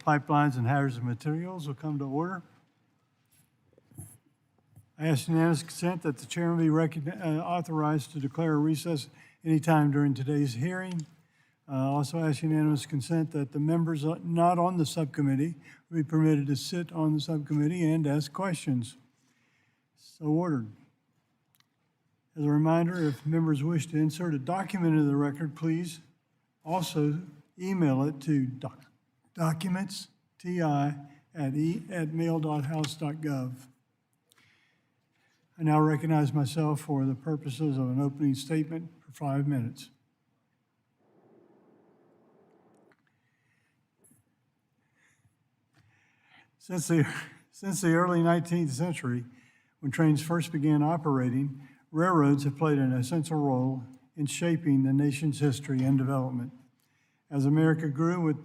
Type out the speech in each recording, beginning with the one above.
Pipelines and Hazardous Materials will come to order. I ask unanimous consent that the chairman be authorized to declare a recess anytime during today's hearing. Also ask unanimous consent that the members not on the subcommittee will be permitted to sit on the subcommittee and ask questions. So ordered. As a reminder, if members wish to insert a document into the record, please also email it to documentsti@mail.house.gov. I now recognize myself for the purposes of an opening statement for 5 minutes. Since the early 19th century, when trains first began operating, railroads have played an essential role in shaping the nation's history and development. As America grew with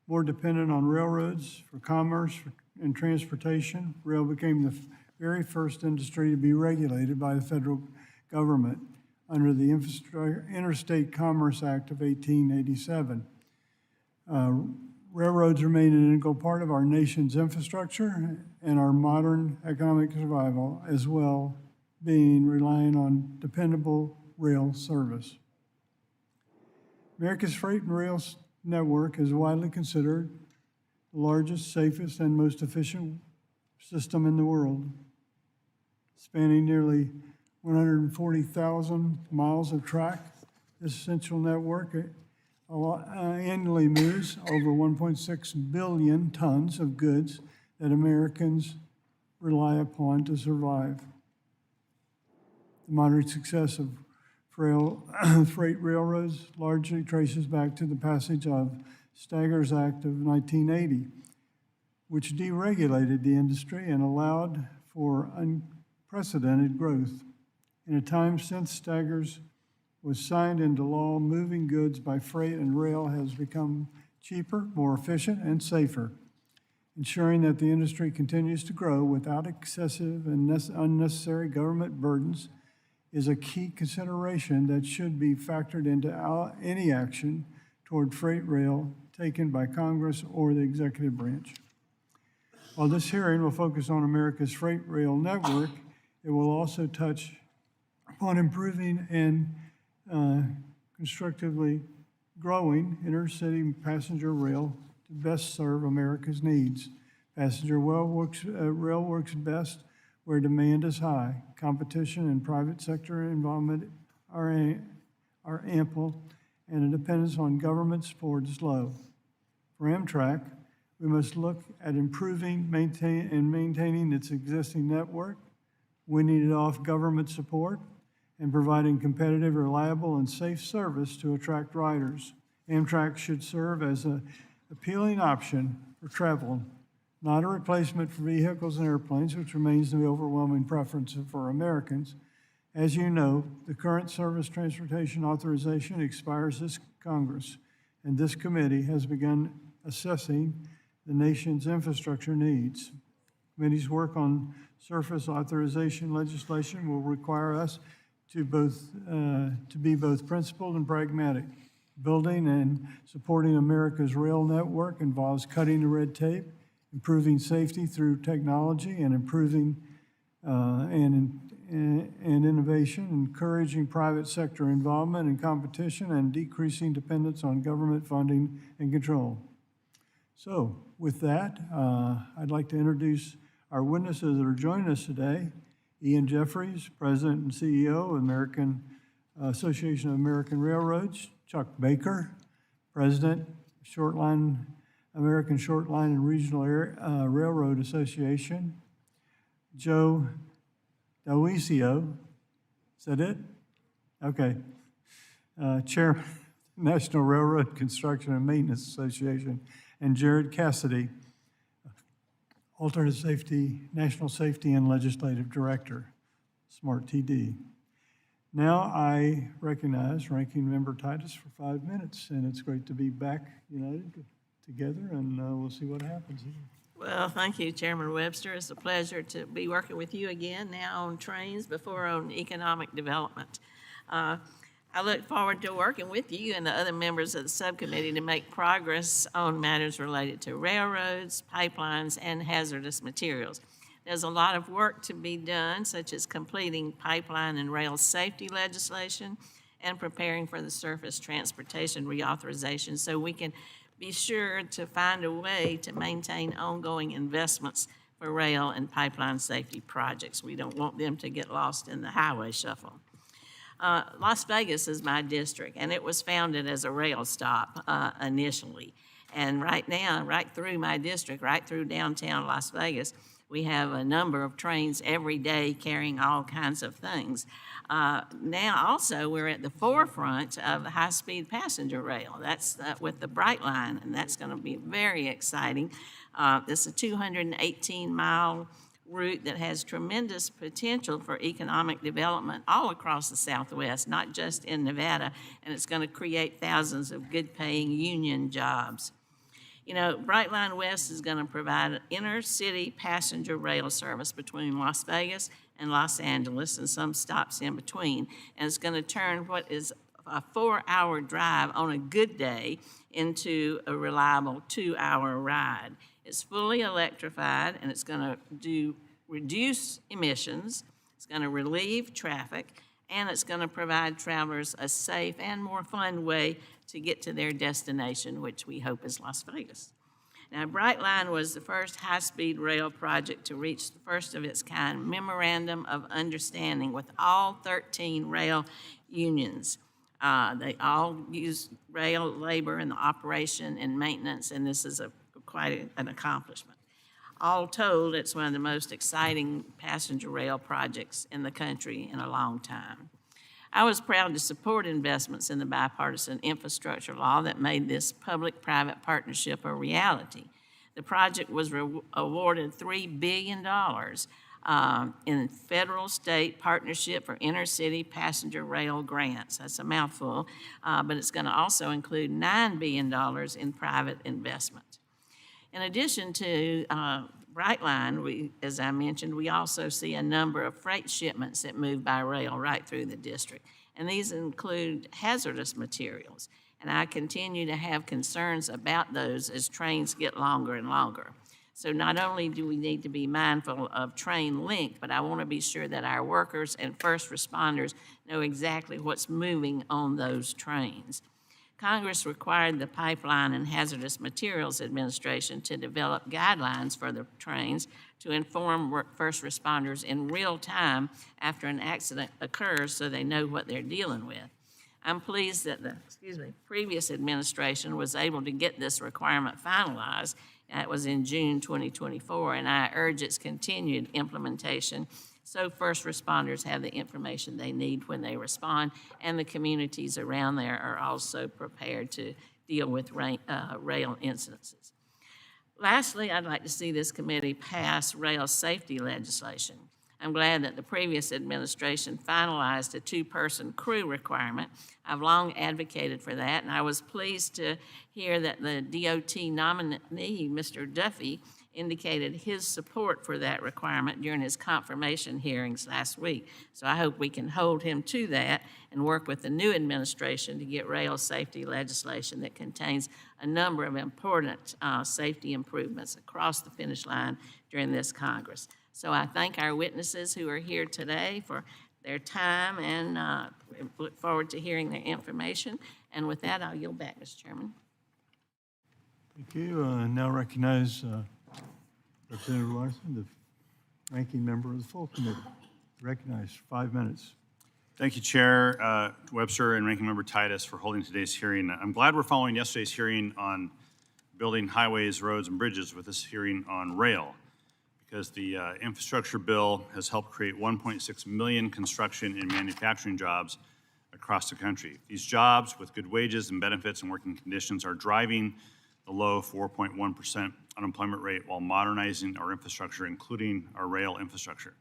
more dependent on railroads for commerce and transportation, rail became the very first industry to be regulated by the federal government under the Interstate Commerce Act of 1887. Railroads remain an integral part of our nation's infrastructure and our modern economic survival, as well being relying on dependable rail service. America's freight and rail network is widely considered the largest, safest, and most efficient system in the world, spanning nearly 140,000 miles of track. This essential network annually moves over 1.6 billion tons of goods that Americans rely upon to survive. The modern success of freight railroads largely traces back to the passage of Staggers Act of 1980, which deregulated the industry and allowed for unprecedented growth. In a time since Staggers was signed into law, moving goods by freight and rail has become cheaper, more efficient, and safer. Ensuring that the industry continues to grow without excessive and unnecessary government burdens is a key consideration that should be factored into any action toward freight rail taken by Congress or the executive branch. While this hearing will focus on America's freight rail network, it will also touch upon improving and constructively growing intercity passenger rail to best serve America's needs. Passenger rail works best where demand is high, competition and private sector involvement are ample, and a dependence on government support is low. For Amtrak, we must look at improving and maintaining its existing network, winning it off government support, and providing competitive, reliable, and safe service to attract riders. Amtrak should serve as an appealing option for travel, not a replacement for vehicles and airplanes, which remains the overwhelming preference for Americans. As you know, the current service transportation authorization expires this Congress, and this committee has begun assessing the nation's infrastructure needs. The committee's work on surface authorization legislation will require us to be both principled and pragmatic. Building and supporting America's rail network involves cutting the red tape, improving safety through technology, and improving and innovation, encouraging private sector involvement and competition, and decreasing dependence on government funding and control. So with that, I'd like to introduce our witnesses that are joining us today. Ian Jeffries, President and CEO of American Association of American Railroads. Chuck Baker, President, American Short Line and Regional Railroad Association. Joe D'Aloisio, is that it? Okay. Chairman, National Railroad Construction and Maintenance Association. And Jared Cassidy, Alternate Safety, National Safety and Legislative Director, SMART TD. Now I recognize Ranking Member Titus for 5 minutes, and it's great to be back united together, and we'll see what happens here. Well, thank you, Chairman Webster. It's a pleasure to be working with you again, now on trains, before on economic development. I I look forward to working with you and the other members of the subcommittee to make progress on matters related to railroads, pipelines, and hazardous materials. There's a lot of work to be done, such as completing pipeline and rail safety legislation and preparing for the surface transportation reauthorization so we can be sure to find a way to maintain ongoing investments for rail and pipeline safety projects. We don't want them to get lost in the highway shuffle. Las Vegas is my district, and it was founded as a rail stop initially. And right now, right through my district, right through downtown Las Vegas, we have a number of trains every day carrying all kinds of things. Now also, we're at the forefront of the high-speed passenger rail. That's with the Bright Line, and that's going to be very exciting. This is a 218-mile route that has tremendous potential for economic development all across the Southwest, not just in Nevada, and it's going to create thousands of good-paying union jobs. You know, Brightline West is going to provide inner-city passenger rail service between Las Vegas and Los Angeles and some stops in between, and it's going to turn what is a 4-hour drive on a good day into a reliable 2-hour ride. It's fully electrified, and it's going to reduce emissions, it's going to relieve traffic, and it's going to provide travelers a safe and more fun way to get to their destination, which we hope is Las Vegas. Now, Brightline was the first high-speed rail project to reach the first of its kind memorandum of understanding with all 13 rail unions. They all use rail labor in the operation and maintenance, and this is quite an accomplishment. All told, it's one of the most exciting passenger rail projects in the country in a long time. I was proud to support investments in the bipartisan infrastructure law that made this public-private partnership a reality. The project was awarded $3 billion in federal state partnership for inner-city passenger rail grants. That's a mouthful, but it's going to also include $9 billion in private investment. In addition to Brightline, as I mentioned, we also see a number of freight shipments that move by rail right through the district, and these include hazardous materials. And I continue to have concerns about those as trains get longer and longer. So not only do we need to be mindful of train length, but I want to be sure that our workers and first responders know exactly what's moving on those trains. Congress required the Pipeline and Hazardous Materials Administration to develop guidelines for the trains to inform first responders in real time after an accident occurs so they know what they're dealing with. I'm pleased that the previous administration was able to get this requirement finalized. That was in June 2024, and I urge its continued implementation so first responders have the information they need when they respond, and the communities around there are also prepared to deal with rail incidences. Lastly, I'd like to see this committee pass rail safety legislation. I'm glad that the previous administration finalized a 2-person crew requirement. I've long advocated for that, and I was pleased to hear that the DOT nominee, Mr. Duffy, indicated his support for that requirement during his confirmation hearings last week. So I hope we can hold him to that and work with the new administration to get rail safety legislation that contains a number of important safety improvements across the finish line during this Congress. So I thank our witnesses who are here today for their time and look forward to hearing their information. And with that, I'll yield back, Mr. Chairman. Thank you. Now recognize Representative Larson, the ranking member of the full committee. Recognized, 5 minutes. Thank you, Chair Webster and Ranking Member Titus, for holding today's hearing. I'm glad we're following yesterday's hearing on building highways, roads, and bridges with this hearing on rail, because the infrastructure bill has helped create 1.6 million construction and manufacturing jobs across the country. These jobs with good wages and benefits and working conditions are driving the low 4.1% unemployment rate while modernizing our infrastructure, including our rail infrastructure.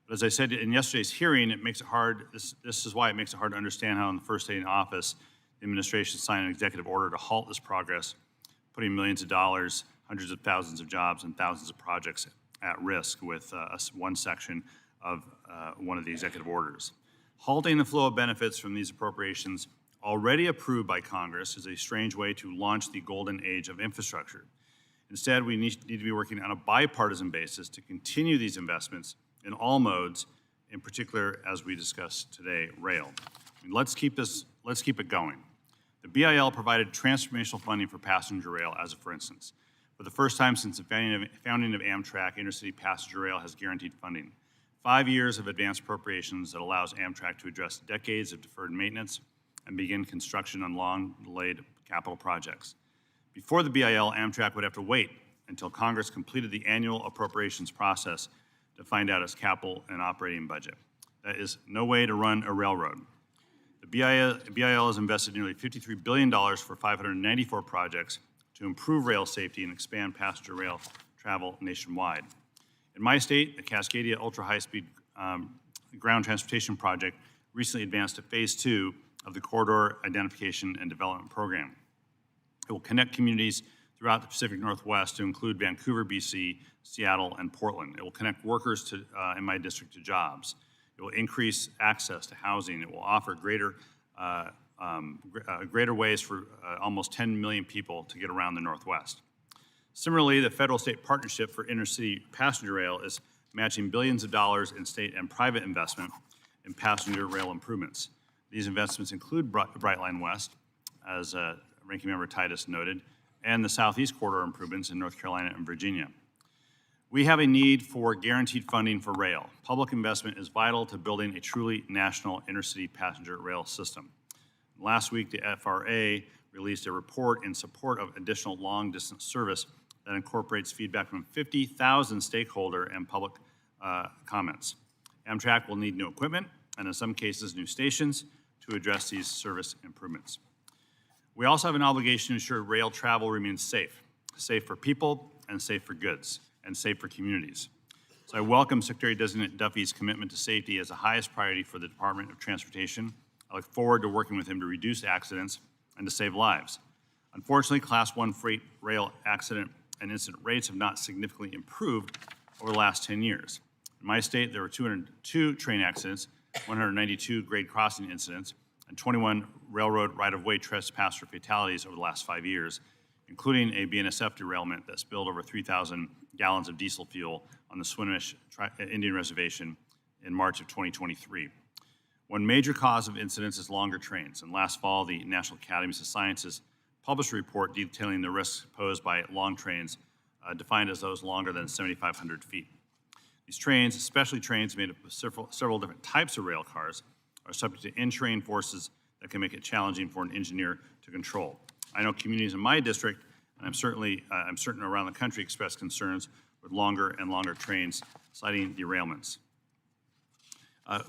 But as I said in yesterday's hearing, it makes it hard, this is why it makes it hard to understand how on the first day in office, the administration signed an executive order to halt this progress, putting millions of dollars, hundreds of thousands of jobs, and thousands of projects at risk with one section of one of the executive orders. Halting the flow of benefits from these appropriations already approved by Congress is a strange way to launch the golden age of infrastructure. Instead, we need to be working on a bipartisan basis to continue these investments in all modes, in particular, as we discussed today, rail. Let's keep it going. The BIL provided transformational funding for passenger rail, as for instance. For the first time since the founding of Amtrak, intercity passenger rail has guaranteed funding. 5 years of advanced appropriations that allows Amtrak to address decades of deferred maintenance and begin construction on long-delayed capital projects. Before the BIL, Amtrak would have to wait until Congress completed the annual appropriations process to find out its capital and operating budget. That is no way to run a railroad. The BIL has invested nearly $53 billion for 594 projects to improve rail safety and expand passenger rail travel nationwide. In my state, the Cascadia ultra-high-speed ground transportation project recently advanced to phase 2 of the Corridor Identification and Development Program. It will connect communities throughout the Pacific Northwest to include Vancouver, BC, Seattle, and Portland. It will connect workers in my district to jobs. It will increase access to housing. It will offer greater ways for almost 10 million people to get around the Northwest. Similarly, the federal-state partnership for intercity passenger rail is matching billions of dollars in state and private investment in passenger rail improvements. These investments include Brightline West, as Ranking Member Titus noted, and the Southeast Corridor improvements in North Carolina and Virginia. We have a need for guaranteed funding for rail. Public investment is vital to building a truly national intercity passenger rail system. Last week, the FRA released a report in support of additional long-distance service that incorporates feedback from 50,000 stakeholder and public comments. Amtrak will need new equipment and in some cases new stations to address these service improvements. We also have an obligation to ensure rail travel remains safe for people and safe for goods and safe for communities. So I welcome Secretary-Designate Duffy's commitment to safety as the highest priority for the Department of Transportation. I look forward to working with him to reduce accidents and to save lives. Unfortunately, Class 1 freight rail accident and incident rates have not significantly improved over the last 10 years. In my state, there were 202 train accidents, 192 grade crossing incidents, and 21 railroad right-of-way trespass or fatalities over the last 5 years, including a BNSF derailment that spilled over 3,000 gallons of diesel fuel on the Swinomish Indian Reservation in March of 2023. One major cause of incidents is longer trains, and last fall, the National Academies of Sciences published a report detailing the risks posed by long trains, defined as those longer than 7,500 feet. These trains, especially trains made up of several different types of rail cars, are subject to in-train forces that can make it challenging for an engineer to control. I know communities in my district, and I'm certain around the country, express concerns with longer and longer trains citing derailments.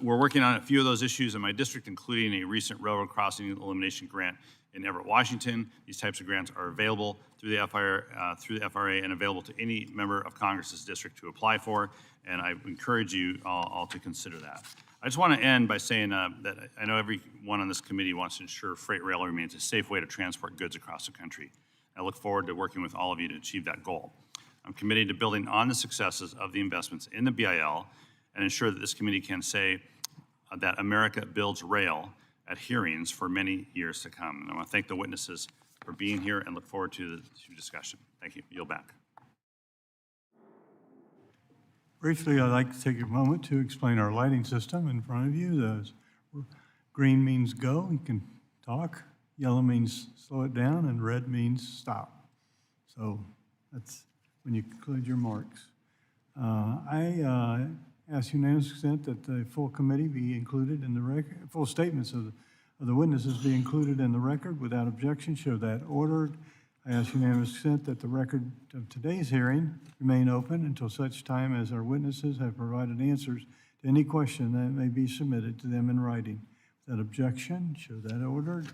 We're working on a few of those issues in my district, including a recent railroad crossing elimination grant in Everett, Washington. These types of grants are available through the FRA and available to any member of Congress's district to apply for, and I encourage you all to consider that. I just want to end by saying that I know everyone on this committee wants to ensure freight rail remains a safe way to transport goods across the country. I look forward to working with all of you to achieve that goal. I'm committed to building on the successes of the investments in the BIL and ensure that this committee can say that America builds rail at hearings for many years to come. And I want to thank the witnesses for being here and look forward to the discussion. Thank you. Yield back. Briefly, I'd like to take a moment to explain our lighting system in front of you. The green means go, you can talk. Yellow means slow it down, and red means stop. So that's when you conclude your marks. I ask unanimous consent that the full committee be included in the record, full statements of the witnesses be included in the record without objection. Show that ordered. I ask unanimous consent that the record of today's hearing remain open until such time as our witnesses have provided answers to any question that may be submitted to them in writing. Without objection, show that ordered.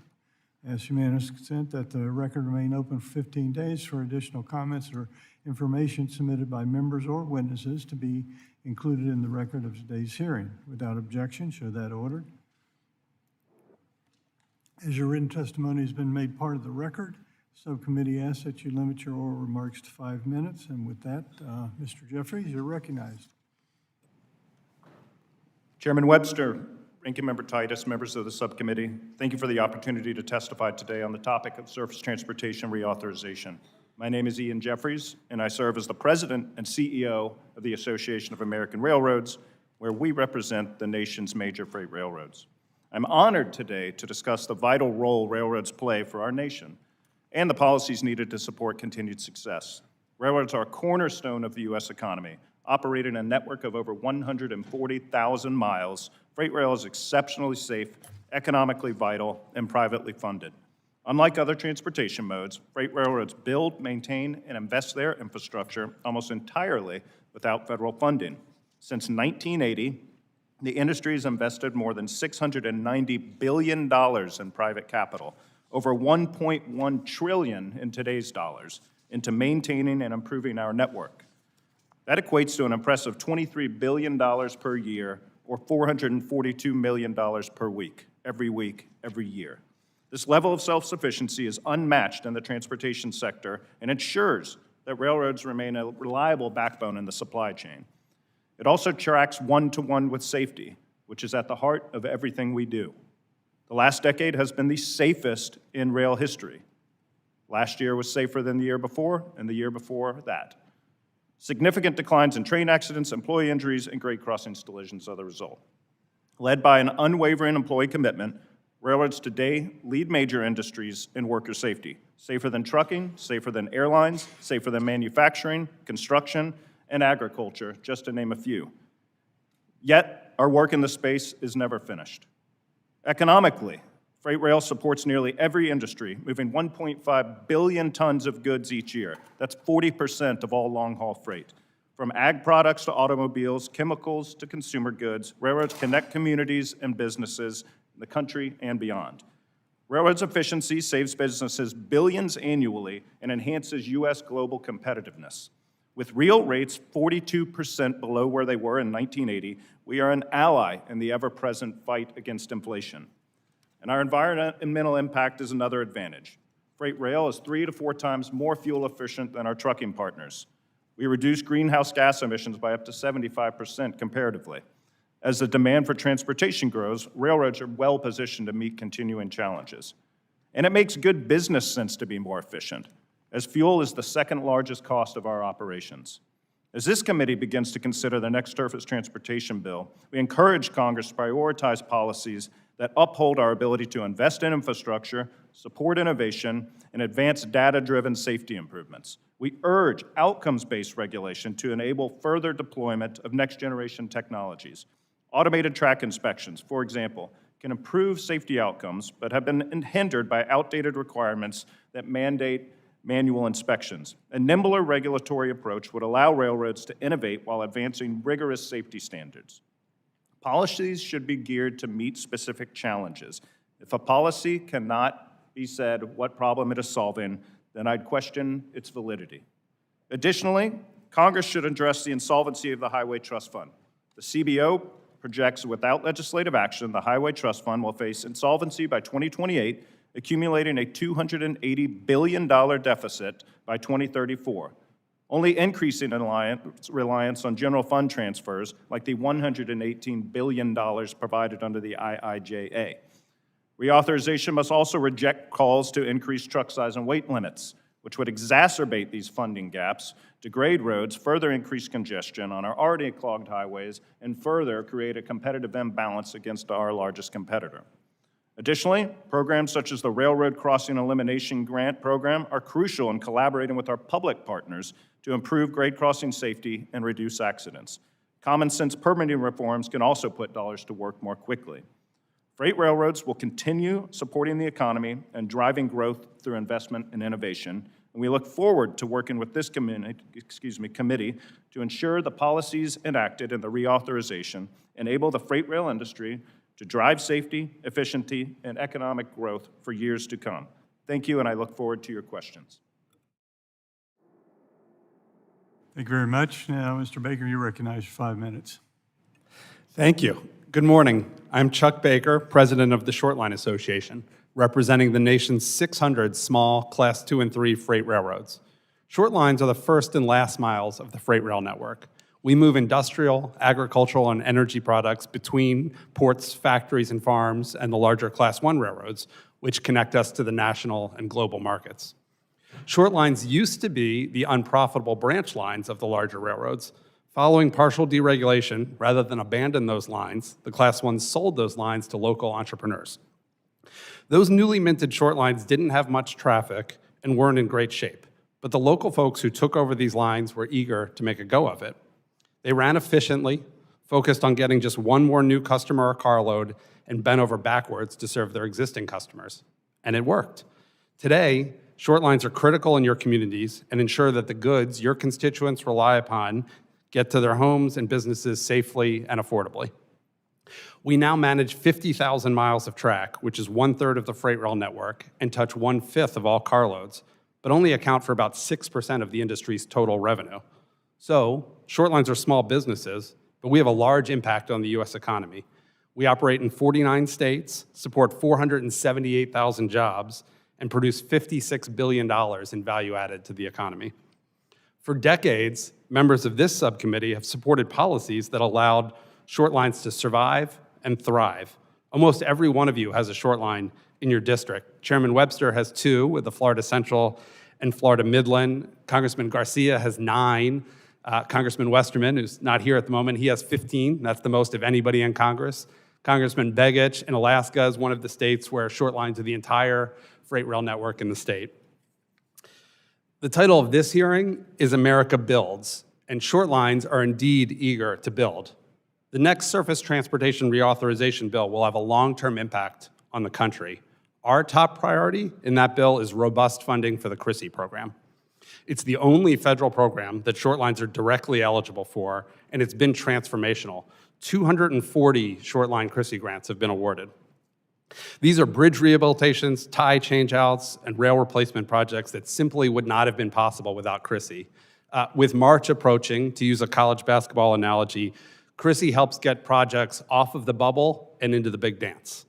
I ask unanimous consent that the record remain open for 15 days for additional comments or information submitted by members or witnesses to be included in the record of today's hearing. Without objection, show that ordered. As your written testimony has been made part of the record, subcommittee asks that you limit your oral remarks to 5 minutes. And with that, Mr. Jeffries, you're recognized. Chairman Webster, Ranking Member Titus, members of the subcommittee, thank you for the opportunity to testify today on the topic of surface transportation reauthorization. My name is Ian Jeffries, and I serve as the President and CEO of the Association of American Railroads, where we represent the nation's major freight railroads. I'm honored today to discuss the vital role railroads play for our nation and the policies needed to support continued success. Railroads are a cornerstone of the U.S. economy. Operating a network of over 140,000 miles, freight rail is exceptionally safe, economically vital, and privately funded. Unlike other transportation modes, freight railroads build, maintain, and invest their infrastructure almost entirely without federal funding. Since 1980, the industry has invested more than $690 billion in private capital, over $1.1 trillion in today's dollars, into maintaining and improving our network. That equates to an impressive $23 billion per year, or $442 million per week, every year. This level of self-sufficiency is unmatched in the transportation sector and ensures that railroads remain a reliable backbone in the supply chain. It also tracks one-to-one with safety, which is at the heart of everything we do. The last decade has been the safest in rail history. Last year was safer than the year before, and the year before that. Significant declines in train accidents, employee injuries, and grade crossings collisions are the result. Led by an unwavering employee commitment, railroads today lead major industries in worker safety. Safer than trucking, safer than airlines, safer than manufacturing, construction, and agriculture, just to name a few. Yet, our work in this space is never finished. Economically, freight rail supports nearly every industry, moving 1.5 billion tons of goods each year. That's 40% of all long-haul freight. From ag products to automobiles, chemicals to consumer goods, railroads connect communities and businesses in the country and beyond. Railroads' efficiency saves businesses billions annually and enhances U.S. global competitiveness. With real rates 42% below where they were in 1980, we are an ally in the ever-present fight against inflation. And our environmental impact is another advantage. Freight rail is 3 to 4 times more fuel efficient than our trucking partners. We reduce greenhouse gas emissions by up to 75% comparatively. As the demand for transportation grows, railroads are well positioned to meet continuing challenges. And it makes good business sense to be more efficient, as fuel is the second largest cost of our operations. As this committee begins to consider the next surface transportation bill, we encourage Congress to prioritize policies that uphold our ability to invest in infrastructure, support innovation, and advance data-driven safety improvements. We urge outcomes-based regulation to enable further deployment of next-generation technologies. Automated track inspections, for example, can improve safety outcomes, but have been hindered by outdated requirements that mandate manual inspections. A nimbler regulatory approach would allow railroads to innovate while advancing rigorous safety standards. Policies should be geared to meet specific challenges. If a policy cannot be said what problem it is solving, then I'd question its validity. Additionally, Congress should address the insolvency of the Highway Trust Fund. The CBO projects without legislative action, the Highway Trust Fund will face insolvency by 2028, accumulating a $280 billion deficit by 2034, only increasing reliance on general fund transfers like the $118 billion provided under the IIJA. Reauthorization must also reject calls to increase truck size and weight limits, which would exacerbate these funding gaps, degrade roads, further increase congestion on our already clogged highways, and further create a competitive imbalance against our largest competitor. Additionally, programs such as the Railroad Crossing Elimination Grant Program are crucial in collaborating with our public partners to improve grade crossing safety and reduce accidents. Common sense permitting reforms can also put dollars to work more quickly. Freight railroads will continue supporting the economy and driving growth through investment and innovation, and we look forward to working with this committee to ensure the policies enacted in the reauthorization enable the freight rail industry to drive safety, efficiency, and economic growth for years to come. Thank you, and I look forward to your questions. Thank you very much. Now, Mr. Baker, you're recognized for 5 minutes. Thank you. Good morning. I'm Chuck Baker, president of the Short Line Association, representing the nation's 600 small Class 2 and 3 freight railroads. Short lines are the first and last miles of the freight rail network. We move industrial, agricultural, and energy products between ports, factories, and farms, and the larger Class 1 railroads, which connect us to the national and global markets. Short lines used to be the unprofitable branch lines of the larger railroads. Following partial deregulation, rather than abandon those lines, the Class 1s sold those lines to local entrepreneurs. Those newly minted short lines didn't have much traffic and weren't in great shape, but the local folks who took over these lines were eager to make a go of it. They ran efficiently, focused on getting just one more new customer or carload, and bent over backwards to serve their existing customers. And it worked. Today, short lines are critical in your communities and ensure that the goods your constituents rely upon get to their homes and businesses safely and affordably. We now manage 50,000 miles of track, which is 1/3 of the freight rail network, and touch 1/5 of all carloads, but only account for about 6% of the industry's total revenue. So, short lines are small businesses, but we have a large impact on the U.S. economy. We operate in 49 states, support 478,000 jobs, and produce $56 billion in value added to the economy. For decades, members of this subcommittee have supported policies that allowed short lines to survive and thrive. Almost every one of you has a short line in your district. Chairman Webster has 2 with the Florida Central and Florida Midland. Congressman Garcia has 9. Congressman Westerman, who's not here at the moment, he has 15. That's the most of anybody in Congress. Congressman Begich in Alaska is one of the states where short lines are the entire freight rail network in the state. The title of this hearing is America Builds, and short lines are indeed eager to build. The next Surface Transportation Reauthorization Bill will have a long-term impact on the country. Our top priority in that bill is robust funding for the CRISI program. It's the only federal program that short lines are directly eligible for, and it's been transformational. 240 short line CRISI grants have been awarded. These are bridge rehabilitations, tie changeouts, and rail replacement projects that simply would not have been possible without CRISI. With March approaching, to use a college basketball analogy, CRISI helps get projects off of the bubble and into the big dance.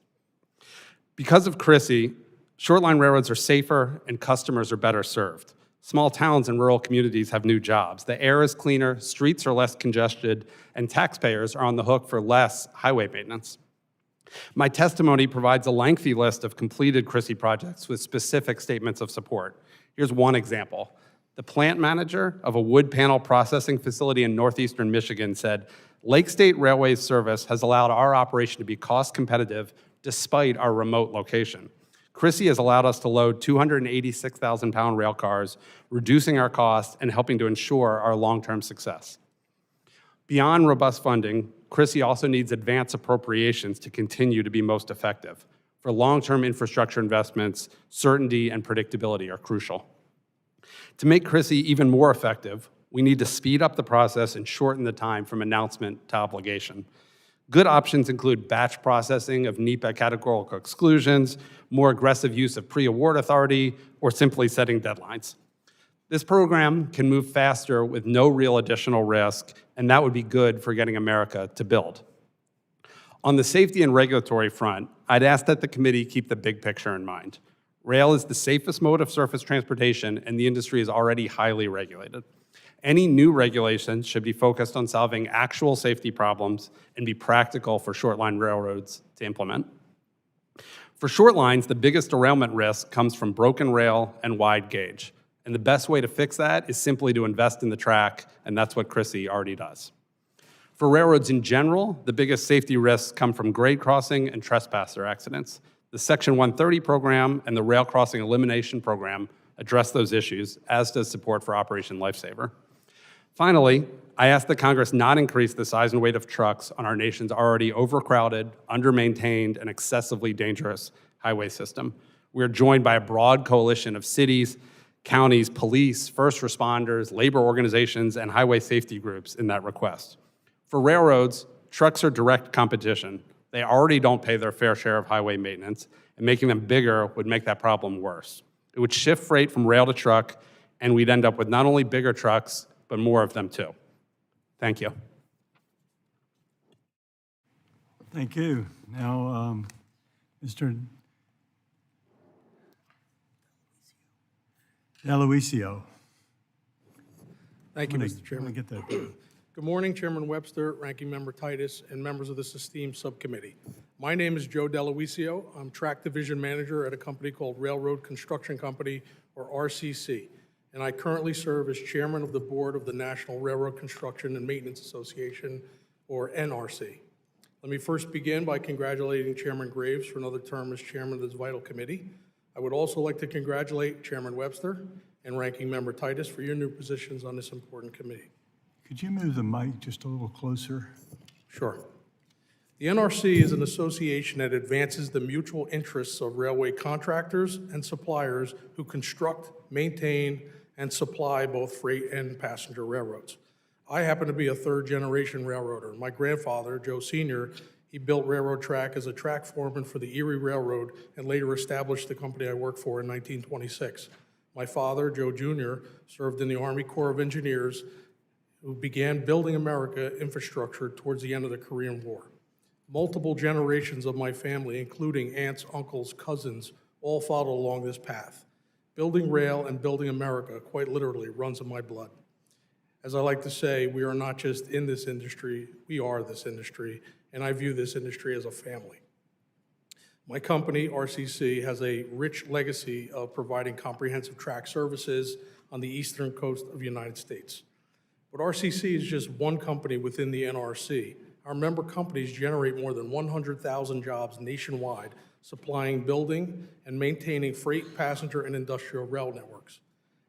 Because of CRISI, short line railroads are safer and customers are better served. Small towns and rural communities have new jobs. The air is cleaner, streets are less congested, and taxpayers are on the hook for less highway maintenance. My testimony provides a lengthy list of completed CRISI projects with specific statements of support. Here's one example. The plant manager of a wood panel processing facility in northeastern Michigan said, Lake State Railway's service has allowed our operation to be cost competitive despite our remote location. CRISI has allowed us to load 286,000-pound rail cars, reducing our costs and helping to ensure our long-term success. Beyond robust funding, CRISI also needs advance appropriations to continue to be most effective. For long-term infrastructure investments, certainty and predictability are crucial. To make CRISI even more effective, we need to speed up the process and shorten the time from announcement to obligation. Good options include batch processing of NEPA categorical exclusions, more aggressive use of pre-award authority, or simply setting deadlines. This program can move faster with no real additional risk, and that would be good for getting America to build. On the safety and regulatory front, I'd ask that the committee keep the big picture in mind. Rail is the safest mode of surface transportation, and the industry is already highly regulated. Any new regulations should be focused on solving actual safety problems and be practical for short line railroads to implement. For short lines, the biggest derailment risk comes from broken rail and wide gauge. And the best way to fix that is simply to invest in the track, and that's what CRISI already does. For railroads in general, the biggest safety risks come from grade crossing and trespasser accidents. The Section 130 program and the Rail Crossing Elimination Program address those issues, as does support for Operation Lifesaver. Finally, I ask that Congress not increase the size and weight of trucks on our nation's already overcrowded, under-maintained, and excessively dangerous highway system. We are joined by a broad coalition of cities, counties, police, first responders, labor organizations, and highway safety groups in that request. For railroads, trucks are direct competition. They already don't pay their fair share of highway maintenance, and making them bigger would make that problem worse. It would shift freight from rail to truck, and we'd end up with not only bigger trucks, but more of them too. Thank you. Thank you. Now, Mr. Deloisio. Thank you, Mr. Chairman. Get that. Good morning, Chairman Webster, Ranking Member Titus, and members of this esteemed subcommittee. My name is Joe Deloisio. I'm Track Division Manager at a company called Railroad Construction Company, or RCC, and I currently serve as Chairman of the Board of the National Railroad Construction and Maintenance Association, or NRC. Let me first begin by congratulating Chairman Graves for another term as Chairman of this vital committee. I would also like to congratulate Chairman Webster and Ranking Member Titus for your new positions on this important committee. Could you move the mic just a little closer? Sure. The NRC is an association that advances the mutual interests of railway contractors and suppliers who construct, maintain, and supply both freight and passenger railroads. I happen to be a third-generation railroader. My grandfather, Joe Sr., he built railroad track as a track foreman for the Erie Railroad and later established the company I work for in 1926. My father, Joe Jr., served in the Army Corps of Engineers, who began building America infrastructure towards the end of the Korean War. Multiple generations of my family, including aunts, uncles, cousins, all followed along this path. Building rail and building America, quite literally, runs in my blood. As I like to say, we are not just in this industry, we are this industry, and I view this industry as a family. My company, RCC, has a rich legacy of providing comprehensive track services on the eastern coast of the United States. But RCC is just one company within the NRC. Our member companies generate more than 100,000 jobs nationwide, supplying, building, and maintaining freight, passenger, and industrial rail networks.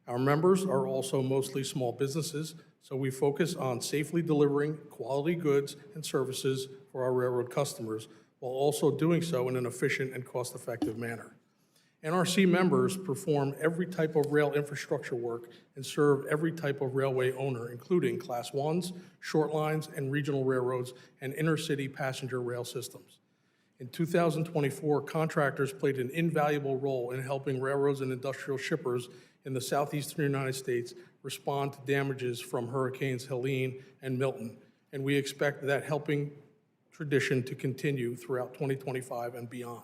Our members are also mostly small businesses, so we focus on safely delivering quality goods and services for our railroad customers, while also doing so in an efficient and cost-effective manner. NRC members perform every type of rail infrastructure work and serve every type of railway owner, including Class 1s, short lines, and regional railroads, and intercity passenger rail systems. In 2024, contractors played an invaluable role in helping railroads and industrial shippers in the southeastern United States respond to damages from Hurricanes Helene and Milton, and we expect that helping tradition to continue throughout 2025 and beyond.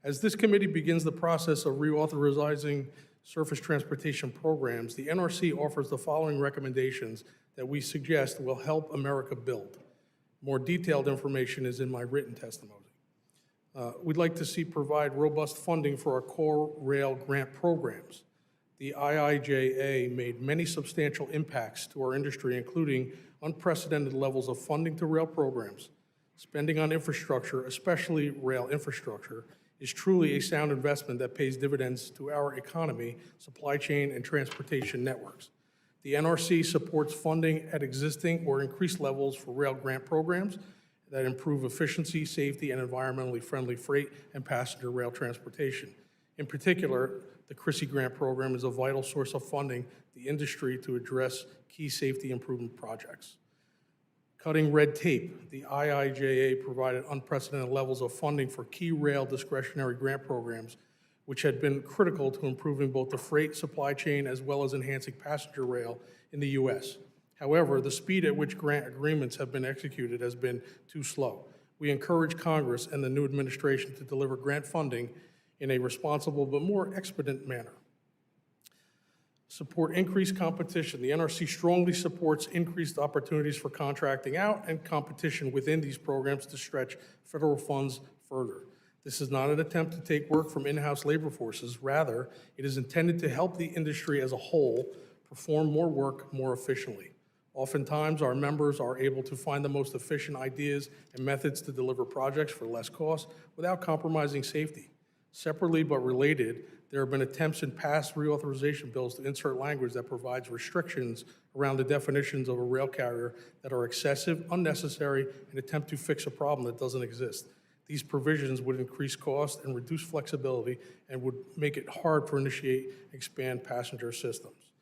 As this committee begins the process of reauthorizing surface transportation programs, the NRC offers the following recommendations that we suggest will help America build. More detailed information is in my written testimony. We'd like to see provide robust funding for our core rail grant programs. The IIJA made many substantial impacts to our industry, including unprecedented levels of funding to rail programs. Spending on infrastructure, especially rail infrastructure, is truly a sound investment that pays dividends to our economy, supply chain, and transportation networks. The NRC supports funding at existing or increased levels for rail grant programs that improve efficiency, safety, and environmentally friendly freight and passenger rail transportation. In particular, the CRISI grant program is a vital source of funding the industry to address key safety improvement projects. Cutting red tape, the IIJA provided unprecedented levels of funding for key rail discretionary grant programs, which had been critical to improving both the freight supply chain as well as enhancing passenger rail in the U.S. However, the speed at which grant agreements have been executed has been too slow. We encourage Congress and the new administration to deliver grant funding in a responsible but more expedient manner. Support increased competition. The NRC strongly supports increased opportunities for contracting out and competition within these programs to stretch federal funds further. This is not an attempt to take work from in-house labor forces. Rather, it is intended to help the industry as a whole perform more work more efficiently. Oftentimes, our members are able to find the most efficient ideas and methods to deliver projects for less cost without compromising safety. Separately but related, there have been attempts in past reauthorization bills to insert language that provides restrictions around the definitions of a rail carrier that are excessive, unnecessary, and attempt to fix a problem that doesn't exist. These provisions would increase cost and reduce flexibility and would make it hard to initiate and expand passenger systems.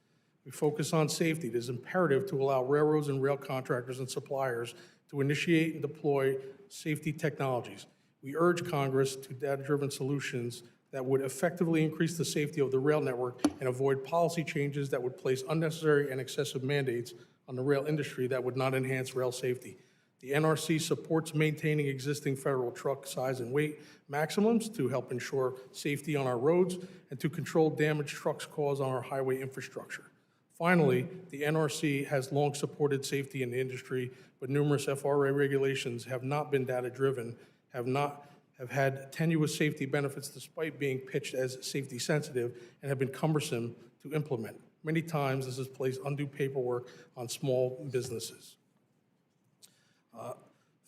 We focus on safety. It is imperative to allow railroads and rail contractors and suppliers to initiate and deploy safety technologies. We urge Congress to data-driven solutions that would effectively increase the safety of the rail network and avoid policy changes that would place unnecessary and excessive mandates on the rail industry that would not enhance rail safety. The NRC supports maintaining existing federal truck size and weight maximums to help ensure safety on our roads and to control damage trucks cause on our highway infrastructure. Finally, the NRC has long supported safety in the industry, but numerous FRA regulations have not been data-driven, have had tenuous safety benefits despite being pitched as safety sensitive, and have been cumbersome to implement. Many times, this has placed undue paperwork on small businesses.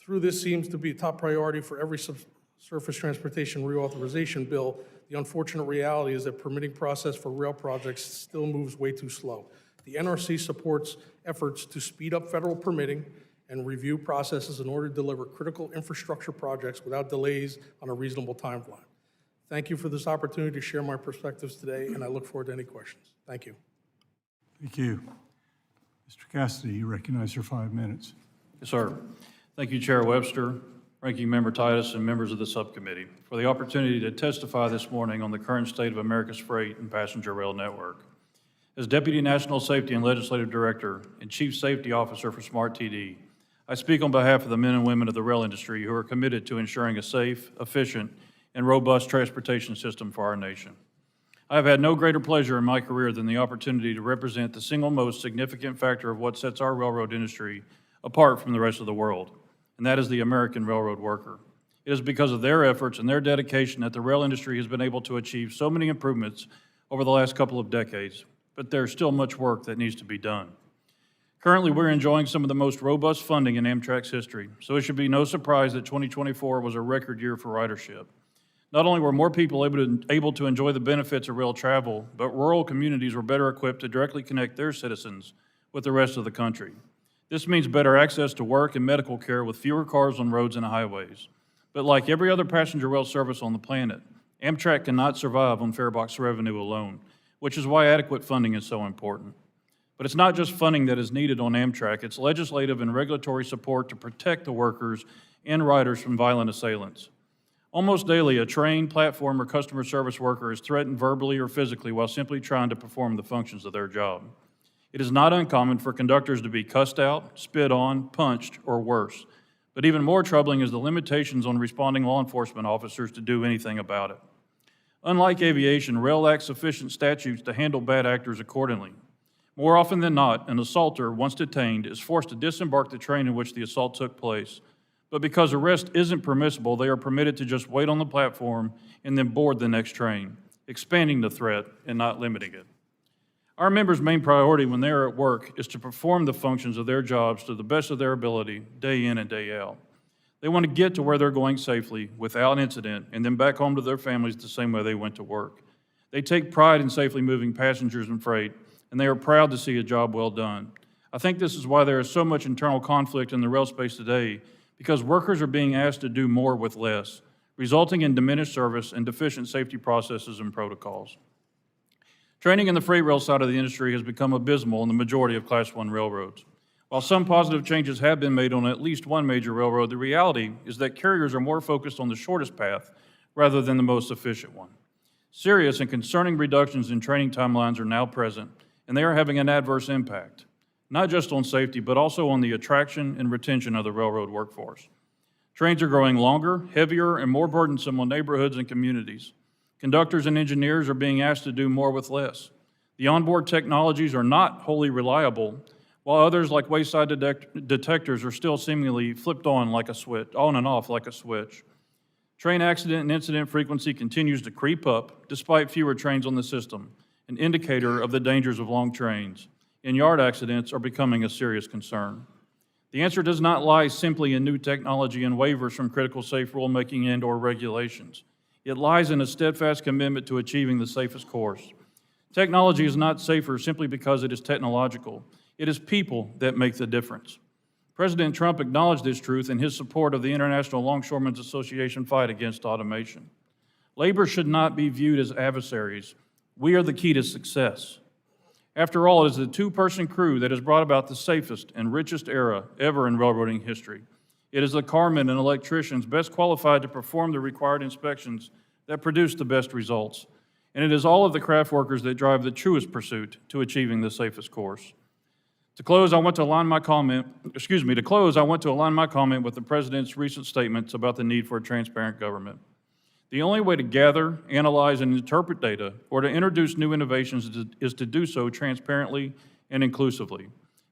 Through this seems to be a top priority for every surface transportation reauthorization bill, the unfortunate reality is that permitting process for rail projects still moves way too slow. The NRC supports efforts to speed up federal permitting and review processes in order to deliver critical infrastructure projects without delays on a reasonable timeline. Thank you for this opportunity to share my perspectives today, and I look forward to any questions. Thank you. Thank you. Mr. Cassidy, you recognize your 5 minutes. Yes, sir. Thank you, Chair Webster, Ranking Member Titus, and members of the subcommittee for the opportunity to testify this morning on the current state of America's freight and passenger rail network. As Deputy National Safety and Legislative Director and Chief Safety Officer for SMART TD, I speak on behalf of the men and women of the rail industry who are committed to ensuring a safe, efficient, and robust transportation system for our nation. I have had no greater pleasure in my career than the opportunity to represent the single most significant factor of what sets our railroad industry apart from the rest of the world, and that is the American railroad worker. It is because of their efforts and their dedication that the rail industry has been able to achieve so many improvements over the last couple of decades, but there's still much work that needs to be done. Currently, we're enjoying some of the most robust funding in Amtrak's history, so it should be no surprise that 2024 was a record year for ridership. Not only were more people able to enjoy the benefits of rail travel, but rural communities were better equipped to directly connect their citizens with the rest of the country. This means better access to work and medical care with fewer cars on roads and highways. But like every other passenger rail service on the planet, Amtrak cannot survive on farebox revenue alone, which is why adequate funding is so important. But it's not just funding that is needed on Amtrak, it's legislative and regulatory support to protect the workers and riders from violent assailants. Almost daily, a train, platform, or customer service worker is threatened verbally or physically while simply trying to perform the functions of their job. It is not uncommon for conductors to be cussed out, spit on, punched, or worse. But even more troubling is the limitations on responding law enforcement officers to do anything about it. Unlike aviation, rail lacks sufficient statutes to handle bad actors accordingly. More often than not, an assaulter, once detained, is forced to disembark the train in which the assault took place. But because arrest isn't permissible, they are permitted to just wait on the platform and then board the next train, expanding the threat and not limiting it. Our members' main priority when they are at work is to perform the functions of their jobs to the best of their ability, day in and day out. They want to get to where they're going safely, without incident, and then back home to their families the same way they went to work. They take pride in safely moving passengers and freight, and they are proud to see a job well done. I think this is why there is so much internal conflict in the rail space today, because workers are being asked to do more with less, resulting in diminished service and deficient safety processes and protocols. Training in the freight rail side of the industry has become abysmal in the majority of Class I railroads. While some positive changes have been made on at least one major railroad, the reality is that carriers are more focused on the shortest path rather than the most efficient one. Serious and concerning reductions in training timelines are now present, and they are having an adverse impact, not just on safety, but also on the attraction and retention of the railroad workforce. Trains are growing longer, heavier, and more burdensome on neighborhoods and communities. Conductors and engineers are being asked to do more with less. The onboard technologies are not wholly reliable, while others like wayside detectors are still seemingly flipped on like a switch, on and off like a switch. Train accident and incident frequency continues to creep up despite fewer trains on the system, an indicator of the dangers of long trains, and yard accidents are becoming a serious concern. The answer does not lie simply in new technology and waivers from critical safe rulemaking and/or regulations. It lies in a steadfast commitment to achieving the safest course. Technology is not safer simply because it is technological. It is people that make the difference. President Trump acknowledged this truth in his support of the International Longshoremen's Association fight against automation. Labor should not be viewed as adversaries. We are the key to success. After all, it is the two-person crew that has brought about the safest and richest era ever in railroading history. It is the carmen and electricians best qualified to perform the required inspections that produce the best results. And it is all of the craft workers that drive the truest pursuit to achieving the safest course. To close, I want to align my comment with the President's recent statements about the need for a transparent government. The only way to gather, analyze, and interpret data or to introduce new innovations is to do so transparently and inclusively,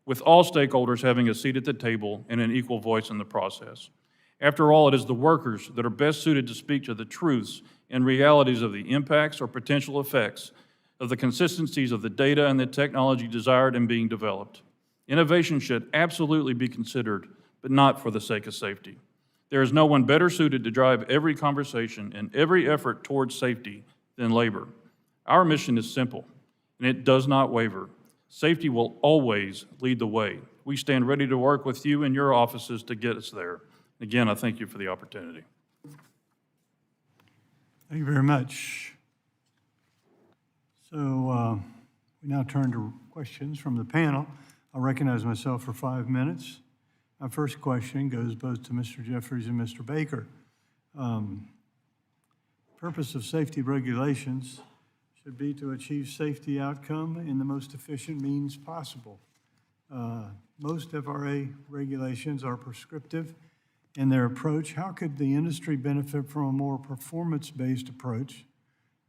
with all stakeholders having a seat at the table and an equal voice in the process. After all, it is the workers that are best suited to speak to the truths and realities of the impacts or potential effects of the consistencies of the data and the technology desired and being developed. Innovation should absolutely be considered, but not for the sake of safety. There is no one better suited to drive every conversation and every effort towards safety than labor. Our mission is simple, and it does not waver. Safety will always lead the way. We stand ready to work with you and your offices to get us there. Again, I thank you for the opportunity. Thank you very much. So we now turn to questions from the panel. I'll recognize myself for 5 minutes. My first question goes both to Mr. Jeffries and Mr. Baker. Purpose of safety regulations should be to achieve safety outcome in the most efficient means possible. Most FRA regulations are prescriptive in their approach. How could the industry benefit from a more performance-based approach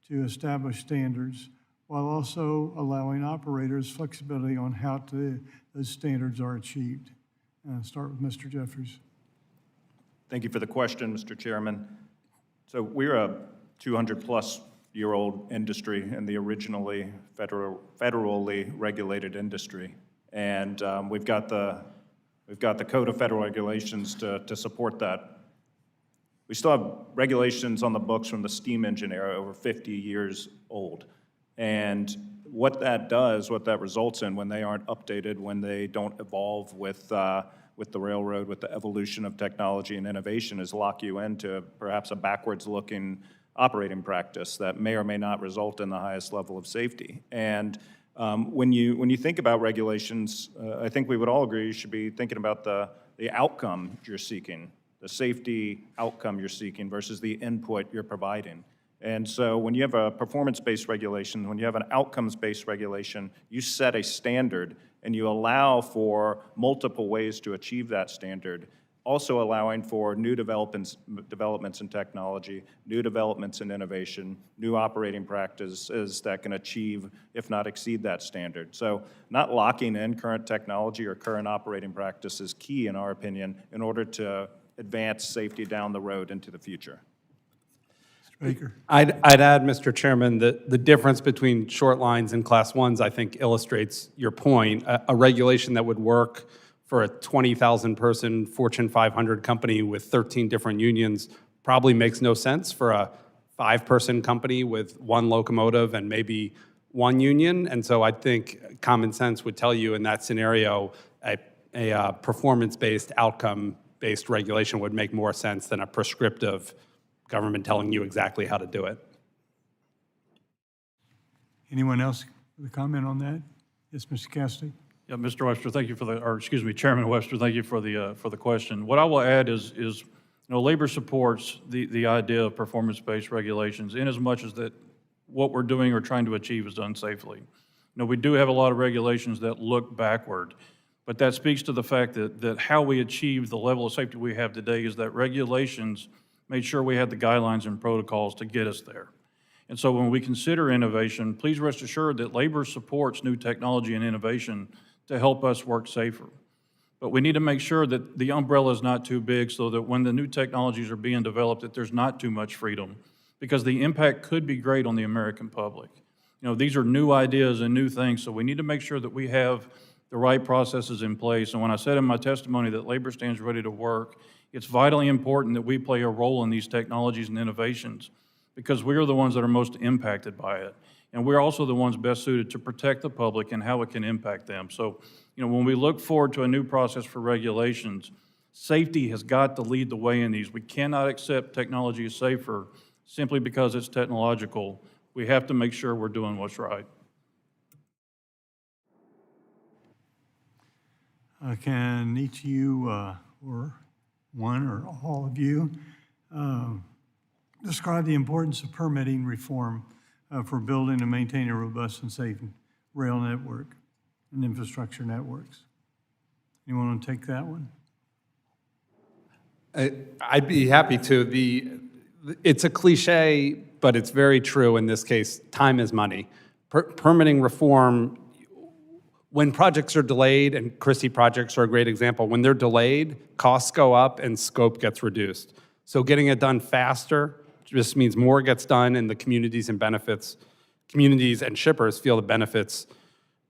to establish standards while also allowing operators flexibility on how those standards are achieved? Start with Mr. Jeffries. Thank you for the question, Mr. Chairman. So we're a 200-plus-year-old industry in the originally federally regulated industry, and we've got the Code of Federal Regulations to support that. We still have regulations on the books from the steam engine era, over 50 years old, and what that does, what that results in when they aren't updated, when they don't evolve with the railroad, with the evolution of technology and innovation, is lock you into perhaps a backwards-looking operating practice that may or may not result in the highest level of safety. And when you think about regulations, I think we would all agree you should be thinking about the outcome you're seeking, the safety outcome you're seeking versus the input you're providing. And so when you have a performance-based regulation, when you have an outcomes-based regulation, you set a standard and you allow for multiple ways to achieve that standard, also allowing for new developments in technology, new developments in innovation, new operating practices that can achieve, if not exceed, that standard. So not locking in current technology or current operating practice is key, in our opinion, in order to advance safety down the road into the future. Baker. I'd add, Mr. Chairman, that the difference between short lines and class ones, I think, illustrates your point. A regulation that would work for a 20,000 person Fortune 500 company with 13 different unions probably makes no sense for a 5-person company with 1 locomotive and maybe 1 union. And so I think common sense would tell you in that scenario, a performance-based, outcome-based regulation would make more sense than a prescriptive government telling you exactly how to do it. Anyone else with a comment on that? Yes, Mr. Cassidy. Yeah, Mr. Webster, thank you for Chairman Webster, thank you for the question. What I will add is labor supports the idea of performance-based regulations in as much as that what we're doing or trying to achieve is done safely. We do have a lot of regulations that look backward, but that speaks to the fact that how we achieve the level of safety we have today is that regulations made sure we had the guidelines and protocols to get us there. And so when we consider innovation, please rest assured that labor supports new technology and innovation to help us work safer. But we need to make sure that the umbrella is not too big so that when the new technologies are being developed, that there's not too much freedom, because the impact could be great on the American public. These are new ideas and new things, so we need to make sure that we have the right processes in place. And when I said in my testimony that labor stands ready to work, it's vitally important that we play a role in these technologies and innovations, because we are the ones that are most impacted by it. And we're also the ones best suited to protect the public and how it can impact them. So, when we look forward to a new process for regulations, safety has got to lead the way in these. We cannot accept technology is safer simply because it's technological. We have to make sure we're doing what's right. Can each of you, or one or all of you, describe the importance of permitting reform for building and maintaining a robust and safe rail network and infrastructure networks? Anyone want to take that one? I'd be happy to. It's a cliche, but it's very true in this case. Time is money. Permitting reform, when projects are delayed, and Christie projects are a great example, when they're delayed, costs go up and scope gets reduced. So getting it done faster just means more gets done, and the communities and shippers feel the benefits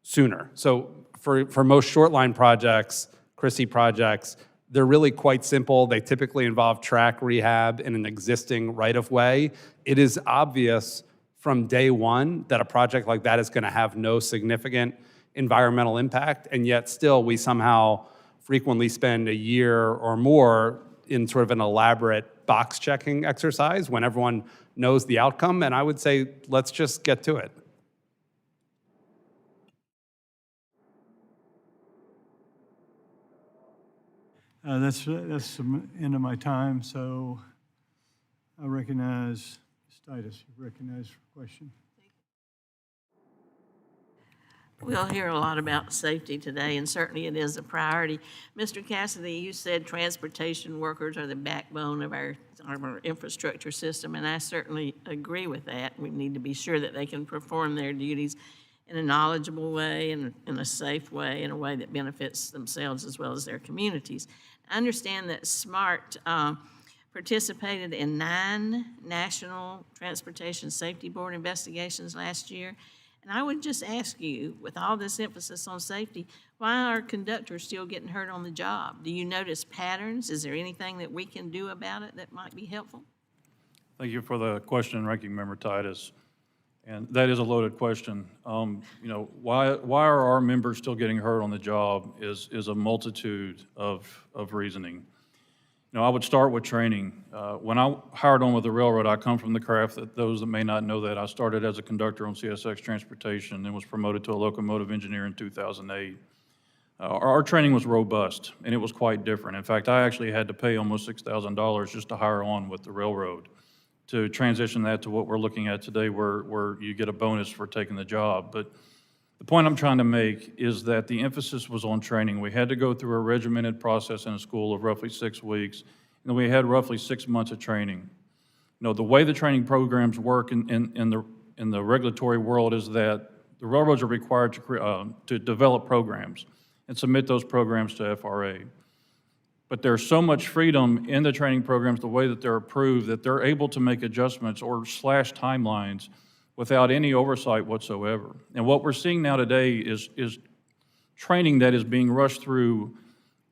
sooner. So for most short line projects, Christie projects, they're really quite simple. They typically involve track rehab in an existing right-of-way. It is obvious from day one that a project like that is going to have no significant environmental impact, and yet still we somehow frequently spend a year or more in sort of an elaborate box-checking exercise when everyone knows the outcome, and I would say let's just get to it. That's the end of my time, so I recognize Titus. You recognize for question. We'll hear a lot about safety today, and certainly it is a priority. Mr. Cassidy, you said transportation workers are the backbone of our infrastructure system, and I certainly agree with that. We need to be sure that they can perform their duties in a knowledgeable way and in a safe way, in a way that benefits themselves as well as their communities. I understand that SMART participated in 9 National Transportation Safety Board investigations last year. And I would just ask you, with all this emphasis on safety, why are conductors still getting hurt on the job? Do you notice patterns? Is there anything that we can do about it that might be helpful? Thank you for the question, Ranking Member Titus. And that is a loaded question. You know, why are our members still getting hurt on the job is a multitude of reasoning. You know, I would start with training. When I hired on with the railroad, I come from the craft that those that may not know that I started as a conductor on CSX Transportation and was promoted to a locomotive engineer in 2008. Our training was robust, and it was quite different. In fact, I actually had to pay almost $6,000 just to hire on with the railroad to transition that to what we're looking at today, where you get a bonus for taking the job. But the point I'm trying to make is that the emphasis was on training. We had to go through a regimented process in a school of roughly 6 weeks, and we had roughly 6 months of training. You know, the way the training programs work in the regulatory world is that the railroads are required to develop programs and submit those programs to FRA. But there's so much freedom in the training programs, the way that they're approved, that they're able to make adjustments or slash timelines without any oversight whatsoever. And what we're seeing now today is training that is being rushed through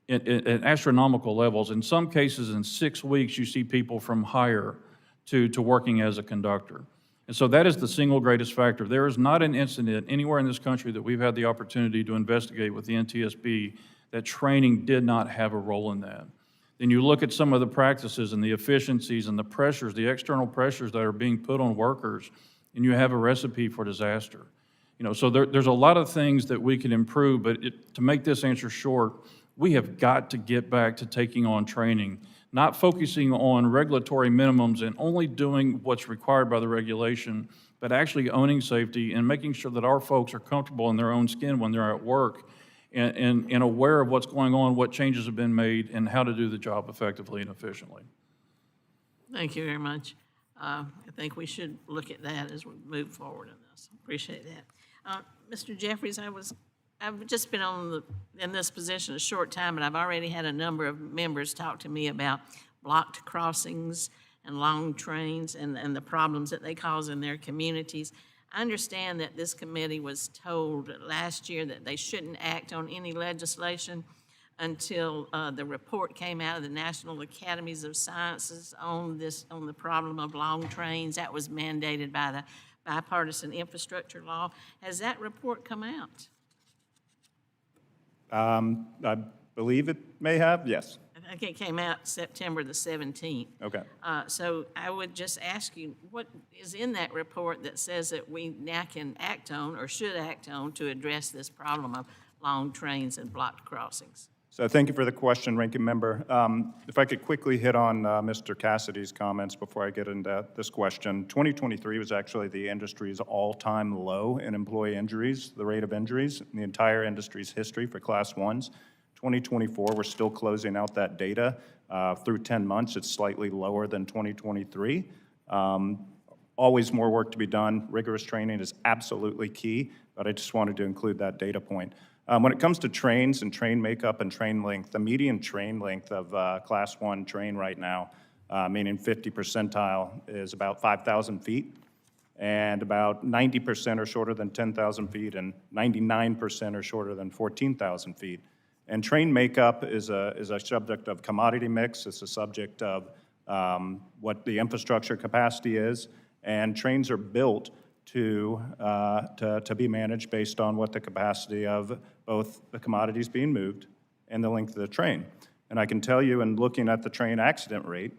at astronomical levels. In some cases, in 6 weeks, you see people from hire to working as a conductor. And so that is the single greatest factor. There is not an incident anywhere in this country that we've had the opportunity to investigate with the NTSB that training did not have a role in that. Then you look at some of the practices and the efficiencies and the pressures, the external pressures that are being put on workers, and you have a recipe for disaster. You know, so there's a lot of things that we can improve, but to make this answer short, we have got to get back to taking on training, not focusing on regulatory minimums and only doing what's required by the regulation, but actually owning safety and making sure that our folks are comfortable in their own skin when they're at work and aware of what's going on, what changes have been made, and how to do the job effectively and efficiently. Thank you very much. I think we should look at that as we move forward in this. Appreciate that. Mr. Jeffries, I've just been in this position a short time, but I've already had a number of members talk to me about blocked crossings and long trains and the problems that they cause in their communities. I understand that this committee was told last year that they shouldn't act on any legislation until the report came out of the National Academies of Sciences on the problem of long trains. That was mandated by the bipartisan infrastructure law. Has that report come out? I believe it may have, yes. I think it came out September the 17th. Okay. So I would just ask you, what is in that report that says that we now can act on or should act on to address this problem of long trains and blocked crossings? So thank you for the question, Ranking Member. If I could quickly hit on Mr. Cassidy's comments before I get into this question. 2023 was actually the industry's all-time low in employee injuries, the rate of injuries in the entire industry's history for Class 1s. 2024, we're still closing out that data. Through 10 months, it's slightly lower than 2023. Always more work to be done. Rigorous training is absolutely key, but I just wanted to include that data point. When it comes to trains and train makeup and train length, the median train length of Class 1 train right now, meaning 50 percentile, is about 5,000 feet, and about 90% are shorter than 10,000 feet, and 99% are shorter than 14,000 feet. And train makeup is a subject of commodity mix. It's a subject of what the infrastructure capacity is, and trains are built to be managed based on what the capacity of both the commodities being moved and the length of the train. And I can tell you, in looking at the train accident rate,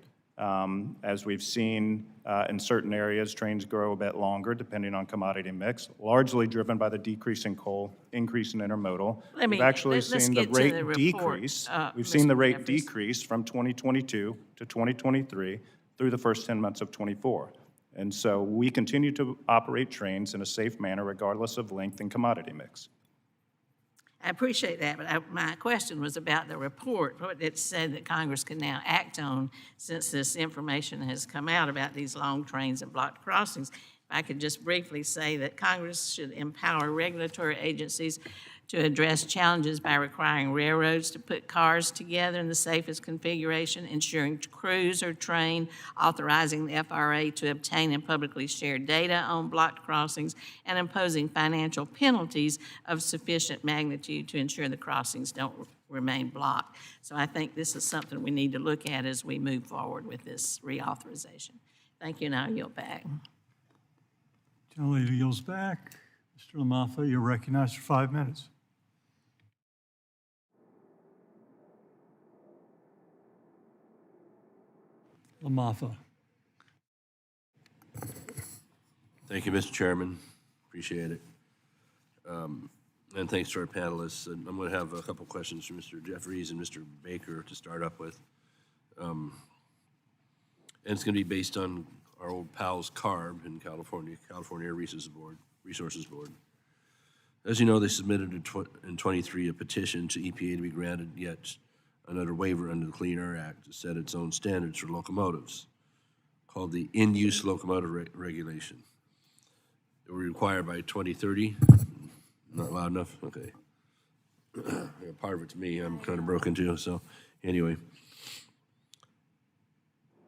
as we've seen in certain areas, trains grow a bit longer depending on commodity mix, largely driven by the decrease in coal, increase in intermodal. We've actually let's seen the get to rate the report, decrease. We've seen the Mr. rate Jeffries. decrease from 2022 to 2023 through the first 10 months of '24. And so we continue to operate trains in a safe manner regardless of length and commodity mix. I appreciate that, but my question was about the report, what it said that Congress can now act on since this information has come out about these long trains and blocked crossings. If I could just briefly say that Congress should empower regulatory agencies to address challenges by requiring railroads to put cars together in the safest configuration, ensuring crews are trained, authorizing the FRA to obtain and publicly share data on blocked crossings, and imposing financial penalties of sufficient magnitude to ensure the crossings don't remain blocked. So I think this is something we need to look at as we move forward with this reauthorization. Thank you, and I'll yield back. Gentlelady yields back. Mr. LaMaffa, you're recognized for 5 minutes. LaMaffa. Thank you, Mr. Chairman. Appreciate it. And thanks to our panelists. And I'm going to have a couple questions for Mr. Jeffries and Mr. Baker to start up with. And it's going to be based on our old pals CARB in California Resources Board. As you know, they submitted in 23 a petition to EPA to be granted yet another waiver under the Clean Air Act to set its own standards for locomotives, called the In-Use Locomotive Regulation. It will require by 2030. Not loud enough? Okay. Part of it to me, I'm kind of broken too, so anyway.